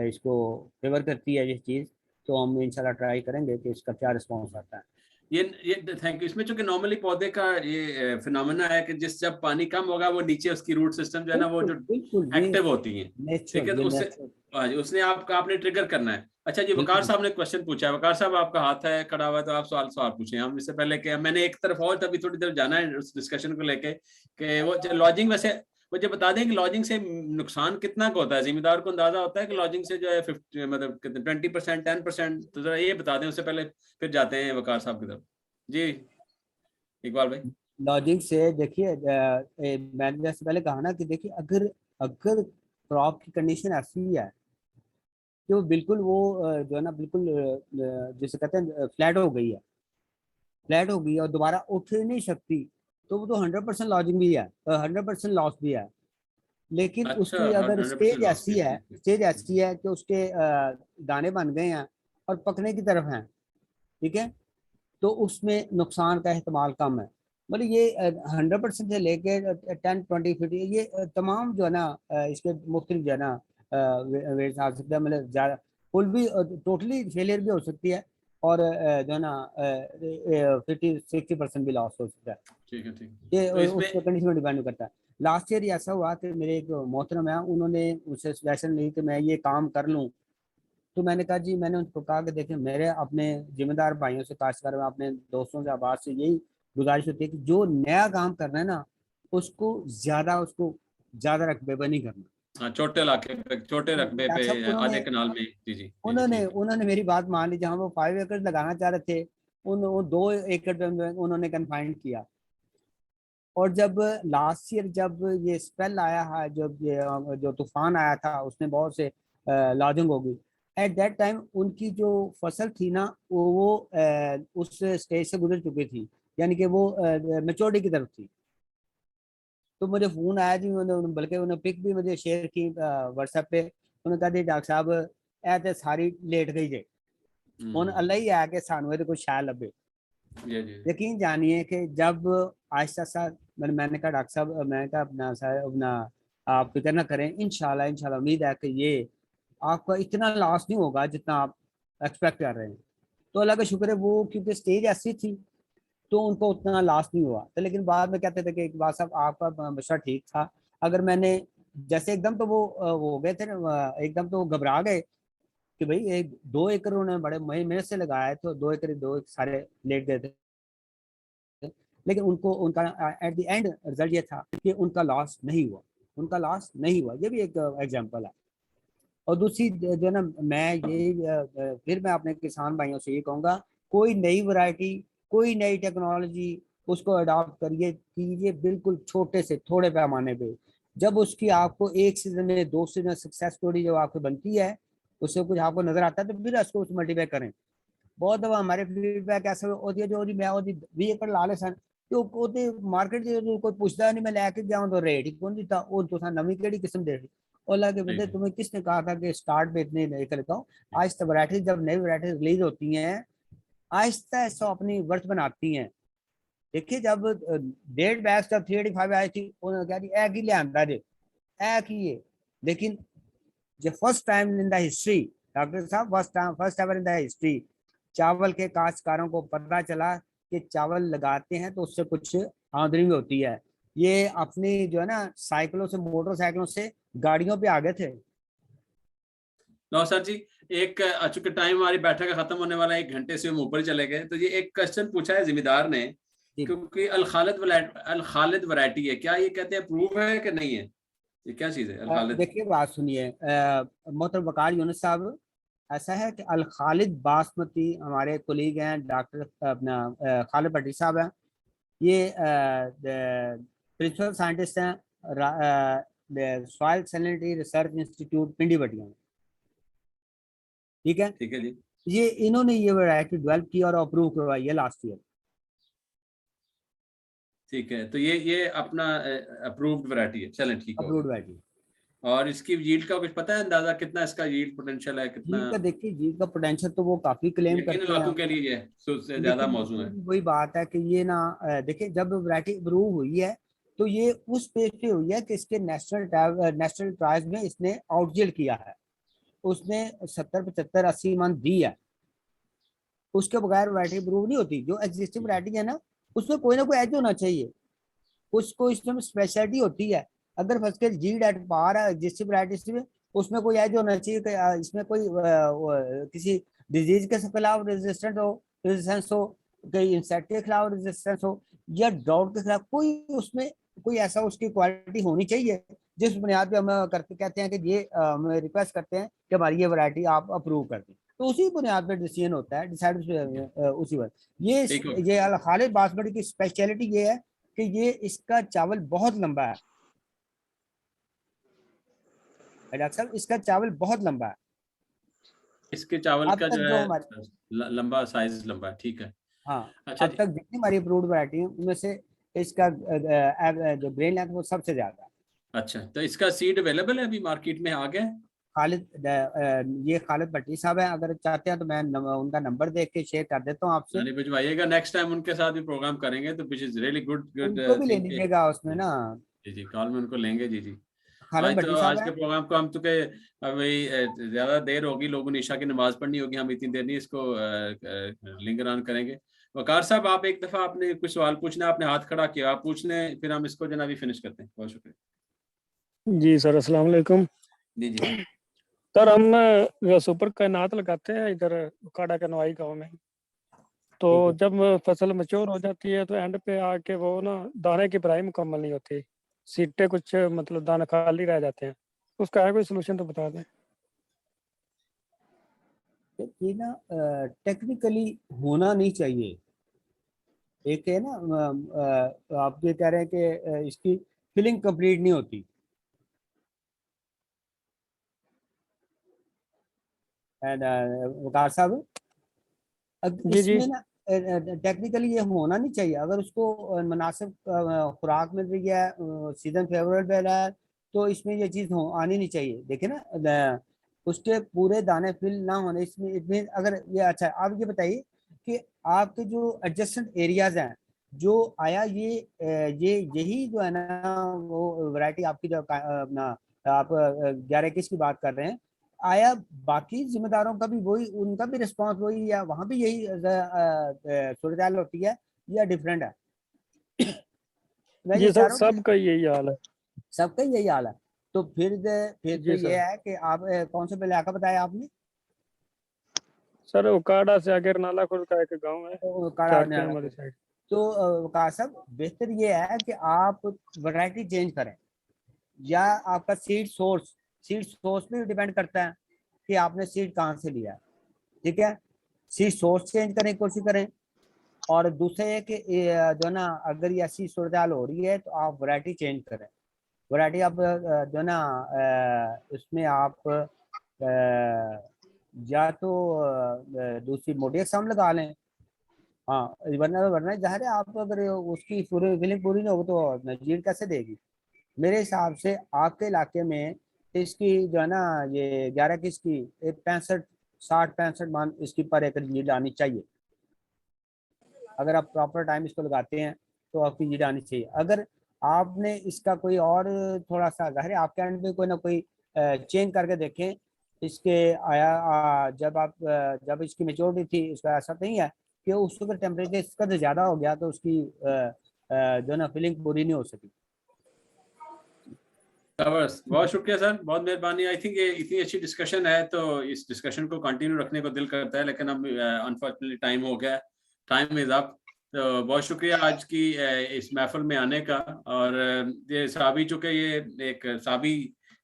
इसको फेवर करती है ये चीज़, तो हम इंशाल्लाह ट्राई करेंगे कि इसका क्या रिस्पॉन्स आता है। ये थैंक यू। इसमें चूंकि नॉर्मली पौधे का ये फिनोमेना है कि जिस जब पानी कम होगा वो नीचे उसकी रूट सिस्टम जो है ना वो जो बिल्कुल एक्टिव होती हैं, ठीक है, तो उससे उसने आपने ट्रिगर करना है। अच्छा जी, वकार साहब ने क्वेश्चन पूछा है। वकार साहब आपका हाथ है खड़ा हुआ है, तो आप सवाल पूछें। हम इससे पहले कि मैंने एक तरफ और तभी थोड़ी देर जाना है उस डिस्कशन को लेके कि वो लॉजिंग, वैसे मुझे बता दें कि लॉजिंग से नुकसान कितना का होता है, जिम्मेदार को अंदाजा होता है कि लॉजिंग से जो है 50 मतलब कितने 20%, 10%, तो जरा ये बता दें उससे पहले फिर जाते हैं वकार साहब की तरफ। जी इकबाल भाई। लॉजिक से देखिए, मैंने जैसे पहले कहा ना कि देखिए अगर अगर क्रॉप की कंडीशन ऐसी है कि वो बिल्कुल वो जो है ना बिल्कुल जिसे कहते हैं फ्लैट हो गई है, फ्लैट हो गई और दोबारा उठ नहीं सकती, तो वो तो 100% लॉजिंग भी है, 100% लॉस भी है। लेकिन अच्छा, उसकी अगर 100% लॉस भी है। स्टेज ऐसी है कि उसके दाने बन गए हैं और पकने की तरफ हैं, ठीक है, तो उसमें नुकसान का एहतमाल कम है। मतलब ये 100% से लेके 10, 20, 50 ये तमाम जो है ना इसके मुख्तलिफ जो है ना वेट्स आ सकते हैं। मतलब ज़्यादा फुल भी टोटली फेलियर भी हो सकती है, और जो है ना 50-60% भी लॉस हो सकता है। ठीक है, ठीक। ये तो उस इसमें कंडीशन में डिपेंड करता है। लास्ट ईयर ऐसा हुआ कि मेरे एक मोहतरम है, उन्होंने मुझसे सजेशन ली कि मैं ये काम कर लूँ। तो मैंने कहा जी, मैंने उनको कहा कि देखिए मेरे अपने जिम्मेदार भाइयों से, काश्तकार में अपने दोस्तों से, आबाद से यही गुजारिश होती है कि जो नया काम करना है ना उसको ज्यादा रकबे पर नहीं करना। हाँ, छोटे इलाके पे, छोटे रकबे पे, डॉक्टर साहब आधे कनाल में। जी जी जी जी, उन्होंने ठीक। उन्होंने मेरी बात मान ली। जहाँ वो 5 एकड़ लगाना चाह रहे थे, वो 2 एकड़ पे उन्होंने कन्फाइंड किया। और जब लास्ट ईयर जब ये स्पेल आया है, जब ये जो तूफान आया था, उसने बहुत से लॉजिंग हो गई। एट दैट टाइम उनकी जो फसल थी ना वो उस स्टेज से गुजर चुकी थी, यानी कि वो मेच्योरिटी की तरफ थी। तो मुझे फोन आया जी, उन्होंने बल्कि उन्होंने पिक भी मुझे शेयर की व्हाट्सएप पे। उन्होंने कहा जी डॉक्टर साहब ए ते सारी लेट गई जे, हुन अल्लाह ही है कि सानू ये कुछ शायद लभे। जी जी यकीन जानिए कि जब आहिस्ता सा मैंने कहा डॉक्टर साहब, मैं कहा अपना आप फिक्र ना करें, इंशाल्लाह इंशाल्लाह उम्मीद है कि ये आपका इतना लॉस नहीं होगा जितना आप एक्सपेक्ट कर रहे हैं। तो अल्लाह का शुक्र है, वो क्योंकि स्टेज ऐसी थी तो उनको उतना लॉस नहीं हुआ। तो लेकिन बाद में कहते थे कि एक बात साहब आपका मशवरा ठीक था। अगर मैंने जैसे एकदम तो वो हो गए थे ना, एकदम तो वो घबरा गए कि भाई 1-2 एकड़ उन्होंने बड़े मेहनत से लगाया, तो 2 एकड़ 2 सारे लेट गए थे। लेकिन उनको उनका एट द एंड रिजल्ट ये था कि उनका लॉस नहीं हुआ, उनका लॉस नहीं हुआ। ये भी एक एग्जांपल है। और दूसरी जो ना, मैं ये फिर मैं अपने किसान भाइयों से ये कहूँगा, कोई नई वैरायटी, कोई नई टेक्नोलॉजी उसको अडॉप्ट करिए, कीजिए बिल्कुल छोटे से थोड़े पैमाने पे। जब उसकी आपको 1 सीजन में 2 सीजन सक्सेस स्टोरी जो आपको बनती है, उससे कुछ आपको नजर आता है, तो फिर उसको मल्टीप्लाई करें। बहुत दफा हमारे फीडबैक ऐसे होती है जो मैं 20 एकड़ ला ले सन, तो मार्केट कोई पूछता नहीं, मैं लैके गया तो रेट ही कौन दिता, वो तो नवी केड़ी किस्म दे ओला के बंदे तुम्हें किसने कहा था कि स्टार्ट पे इतनी नहीं करता हूँ। आहिस्ता वैरायटी, जब नई वैरायटी रिलीज होती हैं आहिस्ता आहिस्ता अपनी वर्थ बनाती हैं। देखिए जब डेट बैग्स जब 385 आई थी उन्होंने कहा जी एक ही ले आंदा जे एक ही है, लेकिन जो first time in the history, doctor साहब first ever in the history चावल के काश्तकारों को पता चला कि चावल लगाते हैं तो उससे कुछ आमदनी भी होती है। ये अपनी जो है ना साइकिलों से, मोटरसाइकिलों से गाड़ियों पे आ गए थे। नो सर जी, एक चूंकि टाइम हमारी बैठक का खत्म होने वाला है, 1 घंटे से हम ऊपर चले गए, तो ये एक क्वेश्चन पूछा है जिम्मेदार ने, क्योंकि अल खालिद वैरायटी है, क्या ये कहते हैं प्रूव है कि नहीं है, ये क्या चीज है अल खालिद? देखिए बात सुनिए मोहतरम वकार यूनुस साहब, ऐसा है कि अल खालिद बासमती हमारे कोलीग हैं डॉक्टर अपना खालिद भट्टी साहब हैं, ये प्रिंसिपल साइंटिस्ट हैं सॉइल सैलिनिटी रिसर्च इंस्टीट्यूट पिंडी बटिया में। ठीक है जी, ये इन्होंने ये वैरायटी डेवलप की और अप्रूव करवाई है लास्ट ईयर। ठीक है, तो ये अपना अप्रूव्ड वैरायटी है, चलें ठीक है। Approved variety. और इसकी यील्ड का कुछ पता है अंदाजा, कितना इसका यील्ड पोटेंशियल है, कितना? जी का देखिए, जी का पोटेंशियल तो वो काफी क्लेम यकीन करते इलाकों हैं। के लिए सबसे ज्यादा मौजूद है। वही बात है कि ये ना देखिए जब वैरायटी अप्रूव हुई है तो ये उस पेज पे हुई है कि इसके नेशनल ट्रायल्स में इसने आउटजील्ड किया है, उसने 70, 75, 80 मन दी है। उसके बगैर वैरायटी अप्रूव नहीं होती। जो एग्जिस्टिंग वैरायटी है ना उसमें कोई ना कोई एज होना चाहिए, उसको इसमें स्पेशलिटी होती है। अगर फर्स्ट के जीड एट पार है एग्जिस्टिंग वैरायटी में, उसमें कोई एज होना चाहिए कि इसमें कोई किसी डिजीज के खिलाफ रेजिस्टेंस हो, कहीं इंसेक्ट के खिलाफ रेजिस्टेंस हो, या ड्राउट के खिलाफ कोई, उसमें कोई ऐसा उसकी क्वालिटी होनी चाहिए जिस बुनियाद पे हम करके कहते हैं कि ये हम रिक्वेस्ट करते हैं कि हमारी ये वैरायटी आप अप्रूव कर दें। तो उसी बुनियाद पर डिसीजन होता है, डिसाइड उसी पर। ये अल खालिद बासमती की स्पेशलिटी ये है कि ये इसका चावल बहुत लंबा है डॉक्टर साहब, इसका चावल बहुत लंबा है। इसके चावल अब का तक जो जो है हमारे लंबा साइज लंबा है, ठीक है। हाँ अच्छा अब तक जितनी हमारी अप्रूव्ड वैरायटी है उनमें से इसका जो ग्रेन लेंथ वो सबसे ज्यादा है। अच्छा, तो इसका सीड अवेलेबल है अभी मार्केट में आ गया? ये खालिद भट्टी साहब हैं, अगर चाहते हैं तो मैं उनका नंबर देख के शेयर कर देता हूँ आपसे। यानी भिजवाइएगा, नेक्स्ट टाइम उनके साथ भी प्रोग्राम करेंगे तो विच इज रियली गुड उनको भी ले थिंग। लीजिएगा उसमें ना, जी कॉल में उनको लेंगे जी। खालिद आज भट्टी तो साहब आज के हैं। प्रोग्राम को हम तो के अभी ज्यादा देर होगी, लोगों ने ईशा की नमाज पढ़नी होगी, हम इतनी देर नहीं इसको लिंगर ऑन करेंगे। वकार साहब, आप एक दफा आपने कुछ सवाल पूछना, आपने हाथ खड़ा किया, आप पूछ लें, फिर हम इसको जनाबी फिनिश करते हैं। बहुत शुक्रिया जी सर, अस्सलाम वालेकुम। जी। सर हम सुपर कैनात लगाते हैं इधर उकाड़ा कनवाई गांव में, तो जब फसल मैच्योर हो जाती है तो एंड पे आके वो ना दाने की भराई मुकम्मल नहीं होती, सीटें कुछ मतलब दाना खाली रह जाते हैं, उसका है कोई सोल्यूशन तो बता दें। ये ना टेक्निकली होना नहीं चाहिए। एक है ना आप ये कह रहे हैं कि इसकी फिलिंग कंप्लीट नहीं होती। वकार साहब जी इसमें ना टेक्निकली ये होना नहीं चाहिए। अगर उसको मुनासिब खुराक मिल रही है, सीजन फेवरेबल है, तो इसमें ये चीज़ आनी नहीं चाहिए। देखिए ना उसके पूरे दाने फिल ना होने, इसमें अगर ये अच्छा है, आप ये बताइए कि आपके जो एडजस्टेंट एरियाज हैं, जो आया यही जो है ना वो वैरायटी आपकी जो अपना आप 11-21 की बात कर रहे हैं, आया बाकी जिम्मेदारों का भी वही, उनका भी रिस्पांस वही, या वहां भी यही सूरत होती है या डिफरेंट है? मैं जी ये चाह सर, रहा हूँ सबका यही हाल है। सबका यही हाल है। तो फिर तो जी ये सर। है कि आप कौन से इलाका बताया आपने? सर उकाड़ा से आगे नाला खुर्द का एक गांव है, तो काड़ा 4 नियाला किलोमीटर को। साइड। तो वकार साहब बेहतर ये है कि आप वैरायटी चेंज करें, या आपका सीड सोर्स पे डिपेंड करता है कि आपने सीड कहाँ से लिया। ठीक है, सीड सोर्स चेंज करें, कोशिश करें। और दूसरे है कि जो ना अगर ये ऐसी सूरत हो रही है तो आप वैरायटी चेंज करें। वैरायटी आप जो ना इसमें आप या तो दूसरी मोटी एक्साम लगा लें। हाँ, वरना जाहिर है आप अगर उसकी पूरी फीलिंग पूरी नहीं होगी तो नजीर कैसे देगी? मेरे हिसाब से आपके इलाके में इसकी जो है ना ये 11 किस की 65 मान इसकी पर एकड़ यील्ड आनी चाहिए। अगर आप प्रॉपर टाइम इसको लगाते हैं तो आपकी यील्ड आनी चाहिए। अगर आपने इसका कोई और थोड़ा सा ज़ाहिर है आपके एंड में कोई ना कोई चेंज करके देखें इसके आया जब इसकी मेच्योरिटी थी उसका ऐसा नहीं है कि उस वक्त टेम्परेचर इसका तो ज़्यादा हो गया तो उसकी जो ना फिलिंग पूरी नहीं हो सकी। बहुत शुक्रिया सर, बहुत मेहरबानी। आई थिंक ये इतनी अच्छी डिस्कशन है तो इस डिस्कशन को कंटिन्यू रखने को दिल करता है, लेकिन अब अनफॉर्चुनेटली टाइम हो गया, टाइम इज अप। तो बहुत शुक्रिया आज की इस महफिल में आने का। और ये साबी, चूँकि ये एक साबी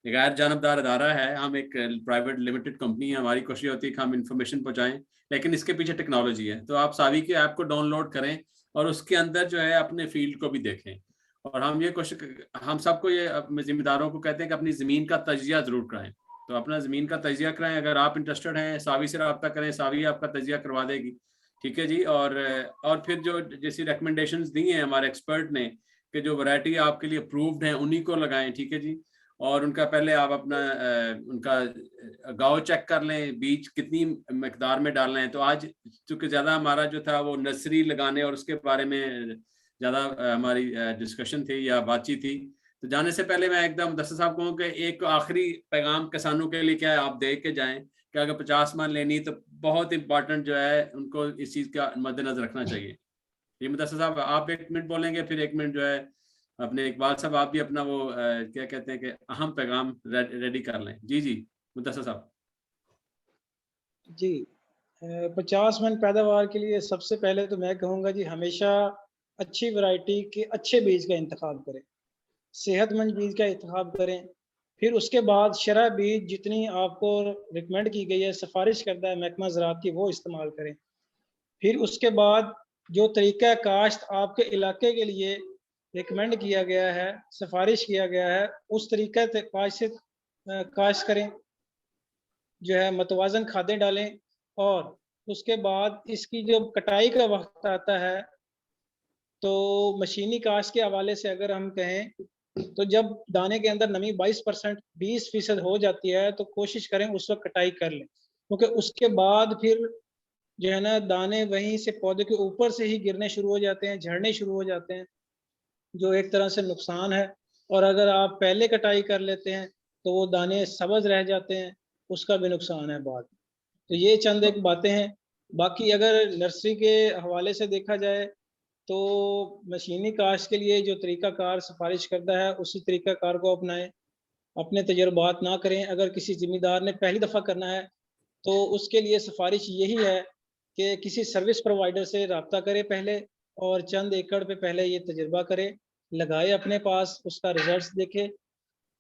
गैर जानबदार अदारा है, हम एक प्राइवेट लिमिटेड कंपनी है, हमारी कोशिश होती है कि हम इंफॉर्मेशन पहुँचाएँ, लेकिन इसके पीछे टेक्नोलॉजी है। तो आप साबी की ऐप को डाउनलोड करें और उसके अंदर जो है अपने फील्ड को भी देखें। और हम ये कोशिश, हम सबको ये अपने जिम्मेदारों को कहते हैं कि अपनी ज़मीन का तजिया ज़रूर कराएं। तो अपना ज़मीन का तजिया कराएं। अगर आप इंटरेस्टेड हैं सावी से रब्ता करें, सावी आपका तजिया करवा देगी। ठीक है जी। और फिर जो जैसी रिकमेंडेशंस दी हैं हमारे एक्सपर्ट ने कि जो वैरायटी आपके लिए अप्रूव्ड हैं उन्हीं को लगाएं। ठीक है जी। और उनका पहले आप अपना उनका गाँव चेक कर लें, बीज कितनी मकदार में डालना है। तो आज चूँकि ज़्यादा हमारा जो था वो नर्सरी लगाने और उसके बारे में ज़्यादा हमारी डिस्कशन थी या बातचीत थी। तो जाने से पहले मैं एकदम दस्तर साहब कहूँ कि एक आखिरी पैगाम किसानों के लिए क्या है, आप दे के जाएं कि अगर 50 मन लेनी तो बहुत इंपॉर्टेंट जो है उनको इस चीज़ का मद्देनजर रखना चाहिए। ये मुदस्सिर साहब आप 1 मिनट बोलेंगे, फिर 1 मिनट जो है अपने इकबाल साहब आप भी अपना वो क्या कहते हैं कि अहम पैगाम रेडी कर लें। जी जी मुदस्सिर साहब। जी 50 मन पैदावार के लिए सबसे पहले तो मैं कहूँगा जी हमेशा अच्छी वैरायटी के अच्छे बीज का इंतखाब करें, सेहतमंद बीज का इंतखाब करें। फिर उसके बाद शरह बीज जितनी आपको रिकमेंड की गई है, सिफारिश करता है महकमा ज़राअत की, वो इस्तेमाल करें। फिर उसके बाद जो तरीका काश्त आपके इलाके के लिए रिकमेंड किया गया है, सिफारिश किया गया है, उस तरीका काश्त से काश्त करें, जो है मतवाजन खादें डालें। और उसके बाद इसकी जो कटाई का वक्त आता है तो मशीनी काश्त के हवाले से अगर हम कहें तो जब दाने के अंदर नमी 22% 20% हो जाती है तो कोशिश करें उस वक्त कटाई कर लें, क्योंकि उसके बाद फिर जो है ना दाने वहीं से पौधे के ऊपर से ही गिरने शुरू हो जाते हैं, झड़ने शुरू हो जाते हैं, जो एक तरह से नुकसान है। और अगर आप पहले कटाई कर लेते हैं तो वो दाने सब्ज रह जाते हैं, उसका भी नुकसान है बाद। तो ये चंद एक बातें हैं। बाकी अगर नर्सरी के हवाले से देखा जाए तो मशीनी काश्त के लिए जो तरीक़ाकार सिफारिश करता है उसी तरीक़ाकार को अपनाएं, अपने तजुर्बात ना करें। अगर किसी ज़िम्मेदार ने पहली दफ़ा करना है तो उसके लिए सिफारिश यही है कि किसी सर्विस प्रोवाइडर से रब्ता करे पहले और चंद एकड़ पे पहले ये तजुर्बा करे, लगाए अपने पास, उसका रिजल्ट्स देखे,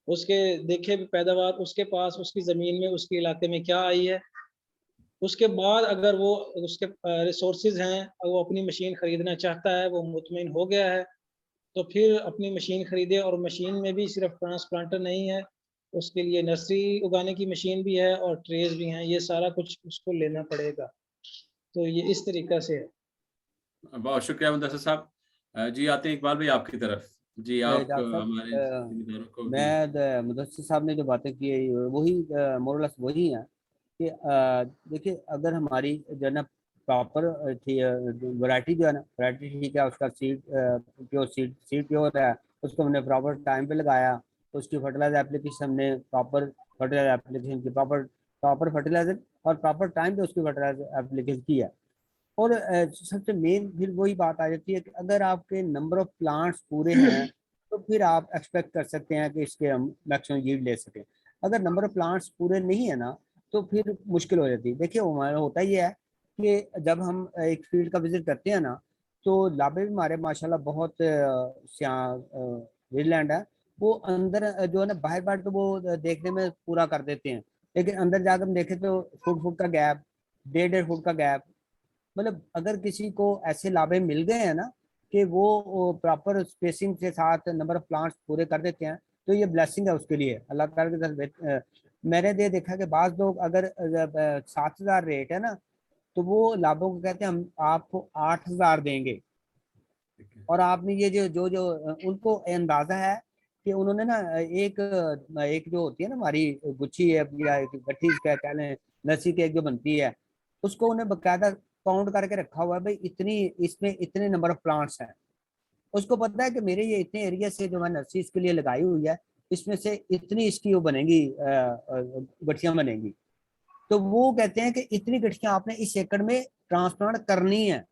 उसके देखे पैदावार उसके पास उसकी ज़मीन में उसके इलाके में क्या आई है। उसके बाद अगर वो उसके रिसोर्सेज हैं और वो अपनी मशीन ख़रीदना चाहता है, वो मुतमईन हो गया है, तो फिर अपनी मशीन ख़रीदे। और मशीन में भी सिर्फ ट्रांसप्लांटर नहीं है, उसके लिए नर्सरी उगाने की मशीन भी है और ट्रेज भी हैं, ये सारा कुछ उसको लेना पड़ेगा। तो ये इस तरीक़ा से है। बहुत शुक्रिया मुदस्सिर साहब। जी आते हैं इकबाल भाई आपकी तरफ। जी आप हमारे जिम्मेदारों को भी। मैं मुदस्सिर साहब ने जो बातें की है वही मोरलेस वही है कि देखिए अगर हमारी जो है ना प्रॉपर वैरायटी जो है ना वैरायटी ठीक है, उसका सीड प्योर है, उसको हमने प्रॉपर टाइम पे लगाया, उसकी फर्टिलाइजर एप्लीकेशन हमने प्रॉपर फर्टिलाइजर एप्लीकेशन की प्रॉपर फर्टिलाइजर और प्रॉपर टाइम पे उसकी फर्टिलाइजर एप्लीकेशन की है। और सबसे मेन फिर वही बात आ जाती है कि अगर आपके नंबर ऑफ प्लांट्स पूरे हैं तो फिर आप एक्सपेक्ट कर सकते हैं कि इसके हम मैक्सिमम यील्ड ले सकें। अगर नंबर ऑफ प्लांट्स पूरे नहीं है ना तो फिर मुश्किल हो जाती है। देखिए हमारा होता ही है कि जब हम एक फील्ड का विजिट करते हैं ना तो लाभे भी हमारे माशाल्लाह बहुत विजिलेंट है। वो अंदर जो है ना बाहर बाहर तो वो देखने में पूरा कर देते हैं, लेकिन अंदर जाकर हम देखें तो फुट का गैप, 1.5 फुट का गैप। मतलब अगर किसी को ऐसे लाभे मिल गए हैं ना कि वो प्रॉपर स्पेसिंग के साथ नंबर ऑफ प्लांट्स पूरे कर देते हैं तो ये ब्लेसिंग है उसके लिए अल्लाह ताला की तरफ। मैंने ये देखा कि बाज़ लोग अगर 7,000 रेट है ना तो वो लाभों को कहते हैं हम आपको 8,000 देंगे। और आपने ये जो जो जो उनको अंदाजा है कि उन्होंने ना एक एक जो होती है ना हमारी गुच्छी है या एक गट्ठी कह लें, लस्सी की एक जो बनती है, उसको उन्हें बकायदा काउंट करके रखा हुआ है, भाई इतनी इसमें इतने नंबर ऑफ प्लांट्स हैं। उसको पता है कि मेरे ये इतने एरिया से जो मैंने लस्सी इसके लिए लगाई हुई है, इसमें से इतनी इसकी वो बनेगी, गठियां बनेगी। तो वो कहते हैं कि इतनी गठियां आपने इस एकड़ में ट्रांसप्लांट करनी है।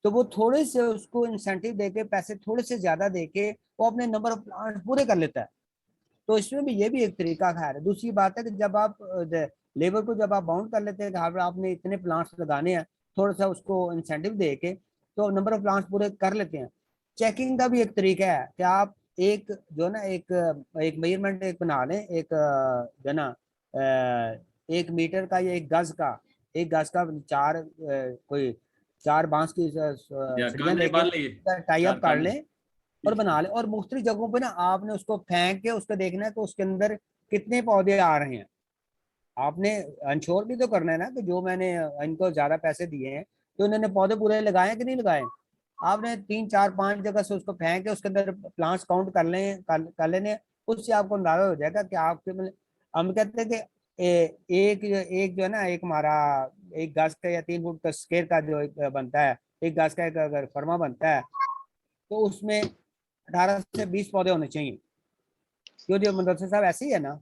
तो वो थोड़े से उसको इंसेंटिव देके, पैसे थोड़े से ज्यादा देके वो अपने नंबर ऑफ प्लांट पूरे कर लेता है। तो इसमें भी ये भी एक तरीका खैर है। दूसरी बात है कि जब आप लेबर को जब आप बाउंड कर लेते हैं कि आपने इतने प्लांट्स लगाने हैं, थोड़ा सा उसको इंसेंटिव दे के तो नंबर ऑफ प्लांट्स पूरे कर लेते हैं। चेकिंग का भी एक तरीका है कि आप एक जो ना एक मेजरमेंट एक बना लें, एक जो ना 1 मीटर का या 1 गज का, 1 गज का कोई 4 बांस की सरियां लेके टाई अप कर लें और बना लें, और मुख्तलिफ जगहों पे ना आपने उसको फेंक के उसको देखना है कि उसके अंदर कितने पौधे आ रहे हैं। आपने इंश्योर भी तो करना है ना कि जो मैंने इनको ज्यादा पैसे दिए हैं तो इन्होंने पौधे पूरे लगाए कि नहीं लगाए। आपने 3 4 5 जगह से उसको फेंक के उसके अंदर प्लांट्स काउंट कर लेने, उससे आपको अंदाजा हो जाएगा कि आपके मतलब हम कहते हैं कि एक जो है ना, एक हमारा 1 गज का या 3 फुट का स्क्वायर का जो एक बनता है, 1 गज का एक अगर फर्मा बनता है तो उसमें 18 से 20 पौधे होने चाहिए। क्यों जो मदरसा साहब ऐसे ही है ना,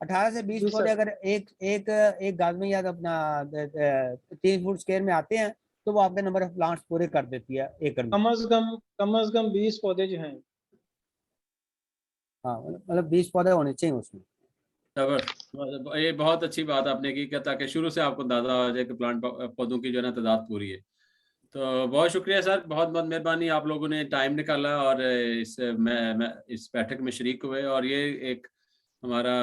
18 से 20 पौधे अगर एक गज में या अपना 3 फुट स्क्वायर में आते हैं तो वो आपके नंबर ऑफ प्लांट्स पूरे कर देती है एकड़ में। कम अज कम 20 पौधे जो हैं। हाँ मतलब 20 पौधे होने चाहिए उसमें। ये बहुत अच्छी बात आपने की ताकि शुरू से आपको अंदाजा हो जाए कि प्लांट पौधों की जो है ना तादाद पूरी है। तो बहुत शुक्रिया सर, बहुत बहुत मेहरबानी, आप लोगों ने टाइम निकाला और मैं इस बैठक में शरीक हुए। और ये एक हमारा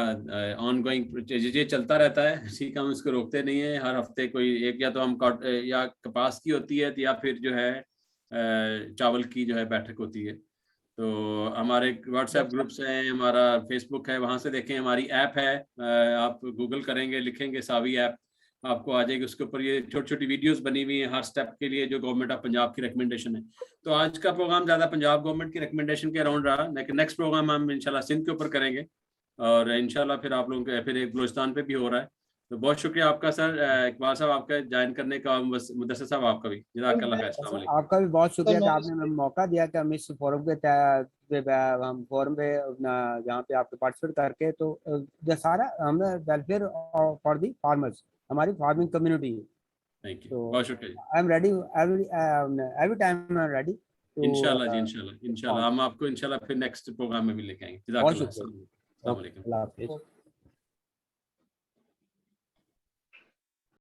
ऑन गोइंग ये चलता रहता है, ठीक है, हम इसको रोकते नहीं है। हर हफ्ते कोई एक या तो हम या कपास की होती है या फिर जो है चावल की जो है बैठक होती है। तो हमारे व्हाट्सएप ग्रुप्स हैं, हमारा फेसबुक है, वहाँ से देखें। हमारी ऐप है, आप गूगल करेंगे, लिखेंगे सावी ऐप, आपको आ जाएगी। उसके ऊपर ये छोटी छोटी वीडियोस बनी हुई हैं हर स्टेप के लिए जो गवर्नमेंट ऑफ पंजाब की रिकमेंडेशन है। तो आज का प्रोग्राम ज़्यादा पंजाब गवर्नमेंट की रिकमेंडेशन के अराउंड रहा, लेकिन नेक्स्ट प्रोग्राम हम इंशाल्लाह सिंध के ऊपर करेंगे और इंशाल्लाह फिर आप लोगों के फिर एक बलूचिस्तान पे भी हो रहा है। तो बहुत शुक्रिया आपका सर, इकबाल साहब आपका ज्वाइन करने का, मुदस्सिर साहब आपका भी जज़ाकल्लाह खैर। अस्सलाम वालेकुम। आपका भी बहुत शुक्रिया कि आपने हमें मौका दिया कि हम इस फोरम हम फोरम पे यहाँ पे आपके पार्टिसिपेट करके, तो जो सारा हमने वेलफेयर फॉर दी फार्मर्स, हमारी फार्मिंग कम्युनिटी है। थैंक यू, तो बहुत शुक्रिया। I am ready every time I am ready. इंशाल्लाह जी, इंशाल्लाह हम आपको इंशाल्लाह फिर नेक्स्ट प्रोग्राम में भी लेके आएंगे। बहुत जज़ाकल्लाह। शुक्रिया। अस्सलाम वालेकुम। अल्लाह हाफिज़।